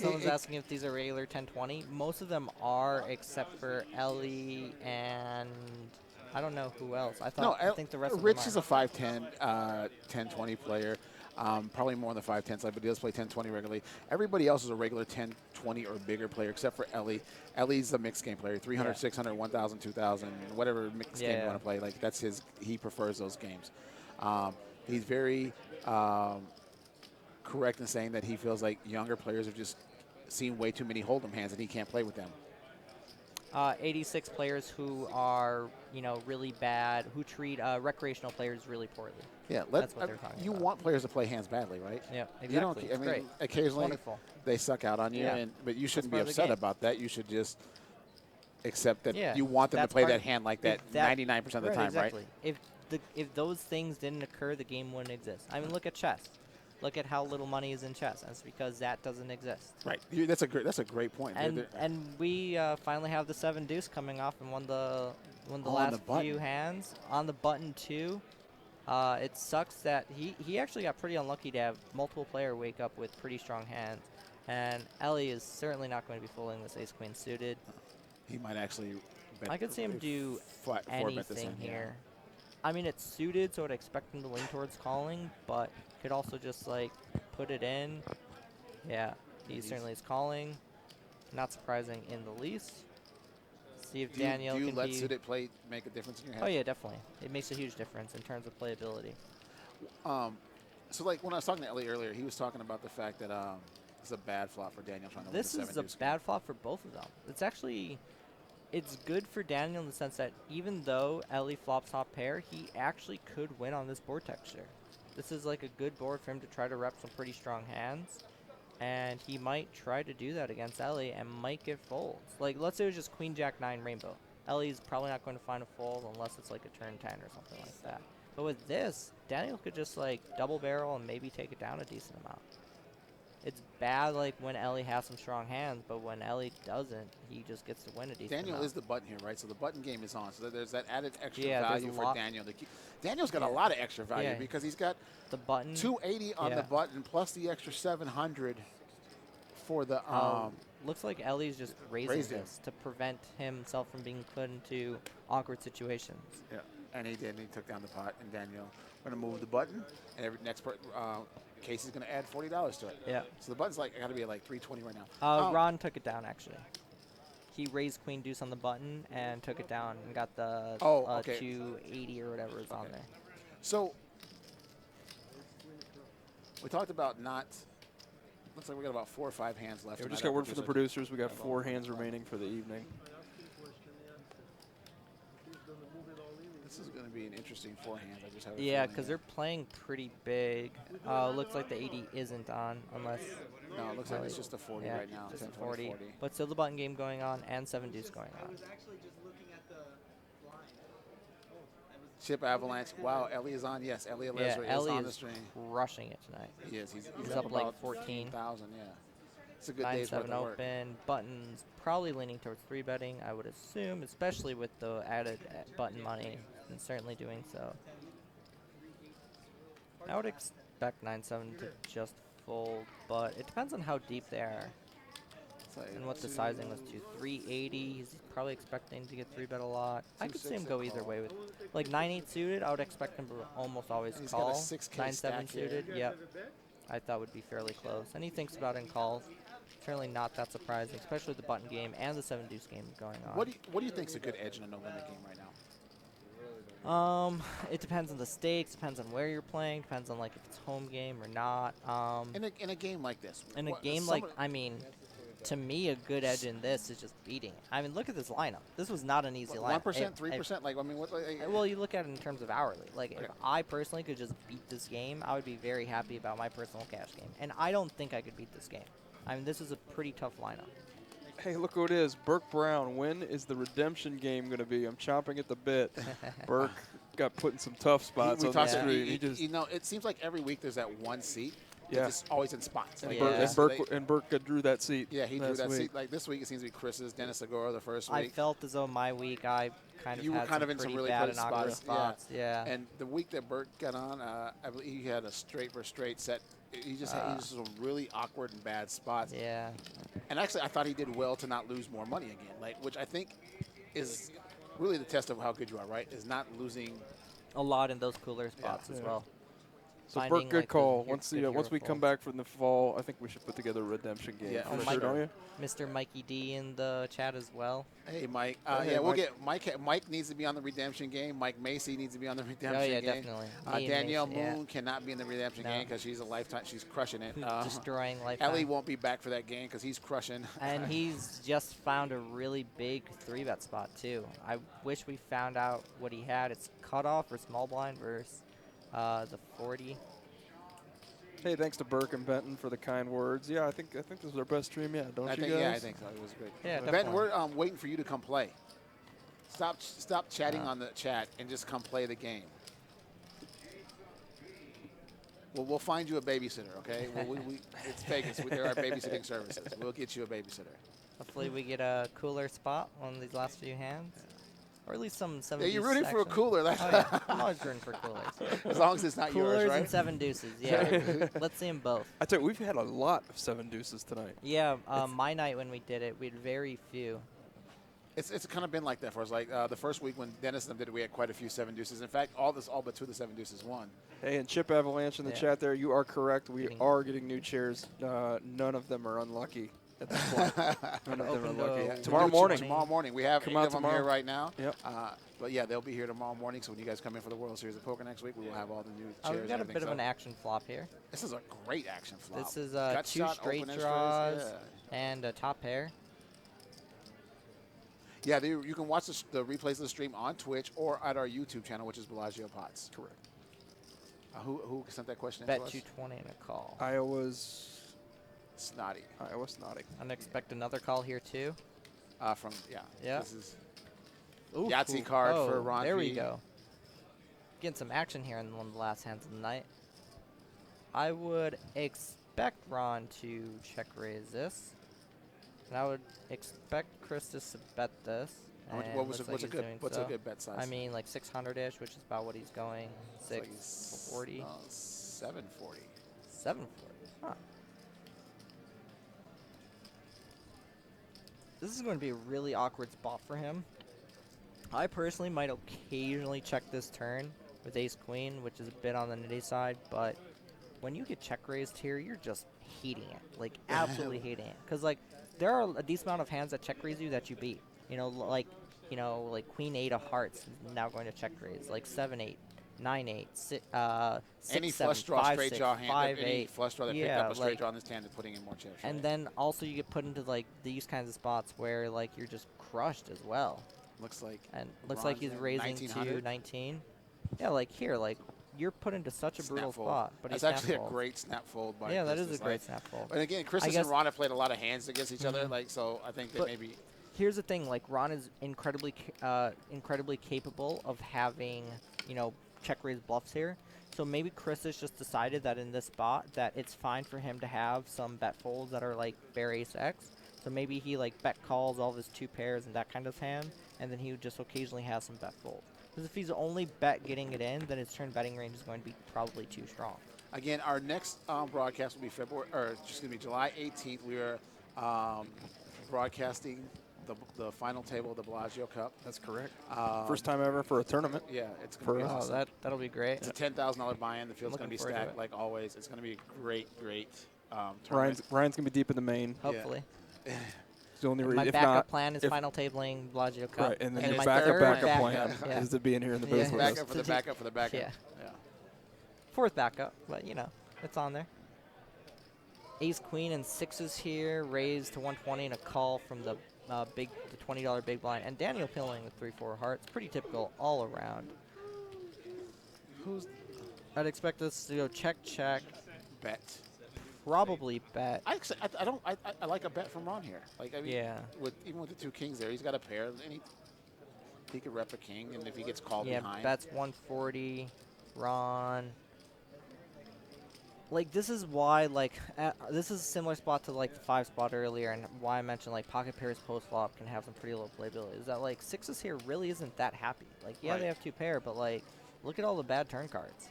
C: Someone's asking if these are regular 1020. Most of them are, except for Ellie and I don't know who else. I think the rest of
A: Rich
C: them are.
A: is a 5'10", 10-20 player. Probably more on the 5'10 side, but he does play 10-20 regularly. Everybody else is a regular 10-20 or bigger player, except for Ellie. Ellie's a mixed game player, 300,
C: Yeah.
A: 600, 1,000, 2,000, whatever mixed game you want to play. Like, that's his. He prefers those games. He's very correct in saying that he feels like younger players have just seen way too many hold'em hands and he can't play with them.
C: 86 players who are, really bad, who treat recreational players really poorly.
A: Yeah,
C: That's what they're talking
A: you
C: about.
A: want players to play hands badly, right?
C: Yeah,
A: You don't.
C: exactly.
A: I
C: It's
A: mean,
C: great.
A: occasionally
C: Wonderful.
A: they suck out on you,
C: Yeah.
A: but you shouldn't be
C: part of the
A: upset
C: game.
A: about that. You should just accept that
C: Yeah,
A: you want them to
C: that's
A: play
C: part-
A: that hand like that
C: if that-
A: 99% of the time,
C: exactly. If those things didn't occur, the game wouldn't exist. I mean, look at chess. Look at how little money is in chess. That's because that doesn't exist.
A: right? That's a great point.
C: And we finally have the 7 deuce coming off and won the
A: On
C: last
A: the button.
C: few hands on the button too. It sucks that he actually got pretty unlucky to have multiple player wake up with pretty strong hands, and Ellie is certainly not going to be folding this ace queen suited.
A: He might actually.
C: I could see him do
A: four bet this
C: anything
A: in, yeah.
C: here. I mean, it's suited, so I'd expect him to lean towards calling, but could also just like put it in. Yeah, he certainly is calling. Not surprising in the least. See if Daniel
A: do you
C: can
A: let
C: be.
A: suited play make a difference in your head?
C: Oh yeah, definitely. It makes a huge difference in terms of playability.
A: So, like, when I was talking to Ellie earlier, he was talking about the fact that it's a bad flop for Daniel trying to
C: This
A: win
C: is
A: the
C: a
A: 7 deuce.
C: bad flop for both of them. It's good for Daniel in the sense that even though Ellie flops top pair, he actually could win on this board texture. This is like a good board for him to try to rep some pretty strong hands, and he might try to do that against Ellie and might get folds. Like, let's say it was just Queen Jack 9 rainbow. Ellie's probably not going to find a fold unless it's like a turn 10 or something like that. But with this, Daniel could just like double barrel and maybe take it down a decent amount. It's bad like when Ellie has some strong hands, but when Ellie doesn't, he just gets to win a decent
A: Daniel
C: amount.
A: is the button here, right? So the button game is on. So there's that added extra
C: Yeah, there's
A: value
C: a
A: for
C: lot.
A: Daniel. Daniel's got a
C: Yeah.
A: lot of extra value
C: Yeah.
A: because he's got
C: The button.
A: 280 on the
C: Yeah.
A: button plus the extra 700 for the
C: Looks like Ellie's just
A: raised
C: raising
A: him.
C: this to prevent himself from being put into awkward situations.
A: yeah, and he did. And he took down the pot, and Daniel going to move the button, and every next Casey's going to add $40 to it.
C: Yeah.
A: So the button's got to be at like 320 right now.
C: Ron took it down actually. He raised Queen Deuce on the button and took it down and got the
A: okay.
C: 280 or whatever is on there.
A: So we talked about not. Looks like we got about 4 or 5 hands left.
B: Yeah, we
A: tonight.
B: just got
A: Our
B: word from the
A: producer-
B: producers. We got 4 hands remaining for the evening.
A: This is going to be an interesting 4 hands. I just have a
C: Yeah,
A: feeling
C: because
A: that-
C: they're playing pretty big. Looks like the 80 isn't on unless.
A: No, it looks like it's just a 40
C: yeah,
A: right now.
C: just a
A: 10, 20,
C: 40. But still the button game going on and 7 deuce going on.
D: actually just looking at the line.
A: Chip Avalanche. Wow, Ellie is on. Yes, Ellie
C: Yeah,
A: is
C: Ellie
A: on the
C: is
A: stream.
C: crushing it tonight.
A: He is. He's
C: He's
A: up
C: up like
A: about
C: 14.
A: 14,000. Yeah. It's a good day's worth
C: 9-7
A: of work.
C: open. Button's probably leaning towards 3-betting, I would assume, especially with the added button money, and certainly doing so. I would expect 9-7 to just fold, but it depends on how deep they are and what the sizing was to. 380, he's probably expecting to get 3-bet a lot. I could see him go either way with, like 9-8 suited. I would expect him to almost always
A: He's
C: call.
A: got a 6K
C: 9-7
A: stack here.
C: suited, yep. I thought would be fairly close, and he thinks about it in calls. Certainly not that surprising, especially with the button game and the 7 deuce game going on.
A: What do you think is a good edge in a no limit game right now?
C: It depends on the stakes, depends on where you're playing, depends on like if it's home game or not.
A: In a game like this.
C: In a game like, I mean, to me, a good edge in this is just beating it. I mean, look at this lineup. This was not an easy lineup.
A: 1%, 3%. Like, I mean, what?
C: Well, you look at it in terms of hourly. Like, if I personally could just beat this game, I would be very happy about my personal cash game. And I don't think I could beat this game. I mean, this is a pretty tough lineup.
B: Hey, look who it is. Burke Brown. When is the redemption game going to be? I'm chomping at the bit. Burke got put in some tough spots on the street. He just,
A: you know, it seems like every week there's that one seat.
B: Yeah.
A: It's just always in spots.
B: and,
A: Like,
B: Burke drew that seat.
A: Yeah, he drew
B: last
A: that
B: week.
A: seat. Like this week, it seems to be Chris's, Dennis Agora the first
C: I
A: week.
C: felt as though my week, I kind of
A: You were
C: had
A: kind
C: some
A: of in some
C: pretty
A: really
C: bad
A: close
C: and awkward
A: spots.
C: spots. Yeah.
A: And the week that Burt got on, I believe he had a straight for straight set. He just had some really awkward and bad spots.
C: Yeah.
A: And actually, I thought he did well to not lose more money again, like which I think is really the test of how good you are, right? Is not losing.
C: A lot in those cooler spots as well.
B: So
C: Finding,
B: Burke, good
C: like, the
B: call.
C: good
B: Once
C: hero
B: we come
C: folds.
B: back from the fall, I think we should put together a redemption game.
A: Yeah,
B: for
A: for
B: sure,
A: sure.
B: don't you?
C: Mr. Mikey D in the chat as well.
A: Hey, Mike.
B: Hey,
A: Yeah, we'll
B: Mike.
A: get Mike. Mike needs to be on the redemption game. Mike Macy needs to be on the redemption
C: Oh, yeah,
A: game.
C: definitely. Me and
A: Danielle
C: Macy, yeah.
A: Moon cannot be in the redemption
C: No.
A: game because she's a lifetime. She's crushing it.
C: Destroying lifetime.
A: Ellie won't be back for that game because he's crushing.
C: And he's just found a really big 3-bet spot, too. I wish we found out what he had. It's cutoff or small blind versus the 40.
B: Hey, thanks to Burke and Benton for the kind words. Yeah, I think this is our best stream yet, don't you guys?
A: Yeah, I think so. It was great.
C: Yeah,
A: Ben,
C: definitely.
A: we're waiting for you to come play. Stop chatting on the chat and just come play the game. Well, we'll find you a babysitter, okay? It's Vegas. There are babysitting services. We'll get you a babysitter.
C: Hopefully we get a cooler spot on these last few hands. Or at least some 7
A: Yeah,
C: deuces.
A: you're rooting for a
C: action.
A: cooler. That's
C: Oh, yeah. I'm always rooting for coolers.
A: as long as it's not
C: Coolers
A: yours, right?
C: and 7 deuces, yeah. Let's see them both.
B: I tell you, we've had a lot of 7 deuces tonight.
C: Yeah, my night when we did it, we had very few.
A: It's kind of been like that for us. Like the first week when Dennis and them did it, we had quite a few 7 deuces. In fact, all but 2 of the 7 deuces won.
B: Hey, and Chip Avalanche in the
C: Yeah.
B: chat there, you are correct. We
C: Getting-
B: are getting new chairs. None of them are unlucky at this point. None of them are
C: Open to
B: unlucky.
C: a
B: Tomorrow
C: new
B: morning.
A: Tomorrow morning. We have
B: Come
A: 8
B: out
A: of them
B: tomorrow.
A: here right now.
B: Yep.
A: But yeah, they'll be here tomorrow morning. So when you guys come in for the World Series of Poker next week, we will have all the new chairs.
C: We've got a
A: and
C: bit of
A: everything.
C: an action flop here.
A: This is a great action flop.
C: This is
A: Gut
C: 2
A: shot,
C: straight
A: open
C: draws
A: extras,
C: and a top pair.
A: Yeah, you can watch the replays of the stream on Twitch or at our YouTube channel, which is Bellagio Pots.
B: Correct.
A: Who sent that question in
C: Bet
A: to us?
C: 220 and a call.
B: Iowa's
A: Snotty.
B: snotty.
C: And expect another call here too.
A: Yeah. This is
C: Ooh,
A: Yahtzee card for Ron
C: There we
A: P.
C: go. Getting some action here in one of the last hands of the night. I would expect Ron to check raise this. And I would expect Chris to bet this. And
A: what's
C: looks
A: a
C: like
A: good
C: he's doing
A: what's
C: so.
A: a good bet size?
C: I mean, like 600-ish, which is about what he's going.
A: It's like
C: 640.
A: 740.
C: 740. Huh. This is going to be a really awkward spot for him. I personally might occasionally check this turn with ace-queen, which is a bit on the nitty side, but when you get check raised here, you're just hating it. Like, absolutely hating it. Because, like, there are a decent amount of hands that check raise you that you beat. You know, like queen 8 of hearts is now going to check raise. Like 7-8, 9-8, 6,
A: Any
C: 7,
A: flush draw
C: 5,
A: straight
C: 6,
A: draw hand,
C: 5,
A: any
C: 8.
A: flush draw that picked
C: Yeah,
A: up a straight
C: like-
A: draw in this hand and putting in more chips.
C: And
A: right?
C: then also you get put into like these kinds of spots where like you're just crushed as well.
A: looks like
C: And looks like he's
A: Ron's in
C: raising to
A: 1900.
C: 19. Yeah, like here, like you're put into such a brutal
A: snap fold.
C: spot. But
A: That's
C: he's
A: actually
C: snap
A: a
C: fold.
A: great snap fold by
C: Yeah, that
A: Chris
C: is a
A: this
C: great
A: night.
C: snap fold.
A: And again, Chris
C: I
A: and
C: guess-
A: Ron have played a lot of hands against each other,
C: Mhm.
A: like so. I think that
C: But-
A: maybe
C: Here's the thing, like Ron is incredibly capable of having, check raise bluffs here. So maybe Chris has just decided that in this spot that it's fine for him to have some bet folds that are like bear ace X. So maybe he like bet calls all of his 2 pairs and that kind of hand, and then he would just occasionally have some bet folds. Because if he's only bet getting it in, then his turn betting range is going to be probably too strong.
A: Again, our next broadcast will be July 18th. We are broadcasting the final table of the Bellagio Cup.
B: That's correct. First time ever for a tournament.
A: Yeah, it's going to be awesome.
C: That'll be great.
A: It's a $10,000 buy-in. The field's going to be stacked like always. It's going to be a great tournament.
B: Ryan's going to be deep in the main.
C: Hopefully.
A: Yeah.
B: The only
C: my
B: if
C: backup
B: not,
C: plan is final tabling Bellagio Cup.
B: Right, and then your
C: my
B: backup
C: third
B: plan is to be in here in the booth with us.
A: Backup for the backup for the backup.
C: Yeah. 4th backup, but you know, it's on there. Ace, queen, and 6s here, raised to 120 and a call from the $20 big blind. And Daniel pilling with 3-4 hearts. Pretty typical all around. I'd expect this to go check, check.
A: Bet.
C: Probably bet.
A: I like a bet from Ron here. Like I mean,
C: yeah.
A: Even with the 2 kings there, he's got a pair, and he could rep a king, and if he gets called behind.
C: Yeah, bets 140. Ron. Like, this is why, like, this is a similar spot to, like, the 5 spot earlier, and why I mentioned, like, pocket pairs post-flop can have some pretty low playability. Is that, like, 6s here really isn't that happy. Like, yeah, they have 2 pair, but, like, look at all the bad turn cards.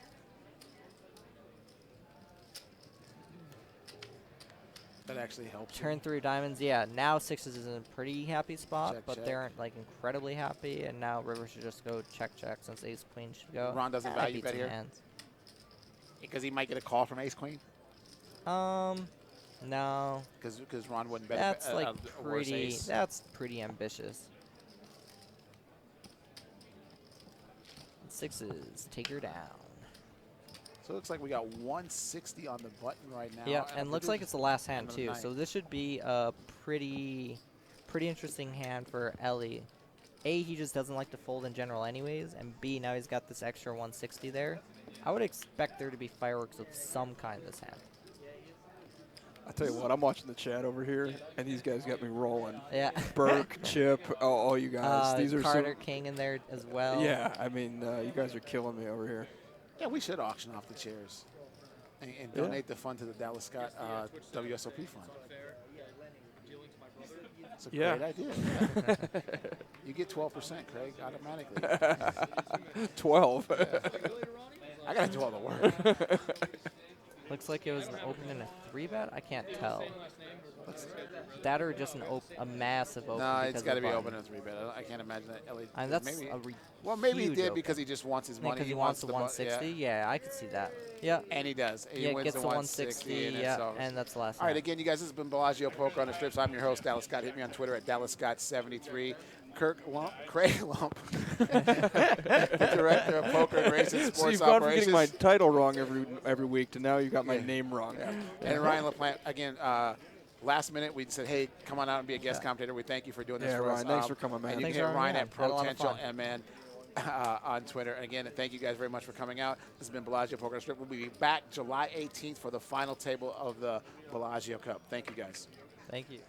A: That actually helps.
C: Turn through diamonds, yeah. Now 6s is in a pretty happy spot,
A: Check,
C: but
A: check.
C: they aren't, like, incredibly happy, and now River should just go check, check, since ace, queen should go.
A: Ron doesn't value bet here?
C: Hands.
A: Because he might get a call from ace queen?
C: No.
A: Because Ron wouldn't bet
C: That's like
A: a worse ace.
C: That's pretty ambitious. 6s, take her down.
A: So it looks like we got 160 on the button right now.
C: Yeah, and looks like it's the last hand too.
A: night.
C: So this should be a pretty interesting hand for Ellie. A, he just doesn't like to fold in general anyways, and B, now he's got this extra 160 there. I would expect there to be fireworks of some kind this hand.
B: I tell you what, I'm watching the chat over here, and these guys got me rolling.
C: Yeah.
B: Burke, Chip, all you guys. These are
C: Carter King in there as well.
B: Yeah, I mean, you guys are killing me over here.
A: Yeah, we should auction off the chairs and donate the fund to the Dallas Scott WSOP fund. It's a great idea. You get 12%, Craig, automatically.
B: 12.
A: Yeah. I got to do all the work.
C: Looks like it was an open and a 3-bet. I can't tell. That or just a massive open.
A: No, it's got to be open and 3-bet. I can't imagine that. Ellie,
C: and that's
A: maybe,
C: well,
A: maybe he did because he just wants his money.
C: Because he wants the 160. Yeah, I could see that. Yeah.
A: And he does. He
C: yeah,
A: wins
C: gets
A: the
C: the 160. Yeah, and that's the last.
A: All right, again, you guys, this has been Bellagio Poker on the Strips. I'm your host, Dallas Scott. Hit me on Twitter at DallasScott73. Craig Lump, the director of poker and racing sports
B: so you've
A: operations.
B: gone from getting my title wrong every week to now you got my name wrong.
A: Yeah. And Ryan LaPlante, again, last minute we said, hey, come on out and be a guest commentator. We thank you for doing this for
B: Ryan,
A: us.
B: thanks for coming, man.
A: And you
C: Thanks
A: can hit
C: for
A: Ryan
C: having
A: at
C: me. Had a lot of
A: Potential
C: fun.
A: MN on Twitter. And again, thank you guys very much for coming out. This has been Bellagio Poker on the Strip. We'll be back July 18th for the final table of the Bellagio Cup. Thank you, guys.
C: Thank you.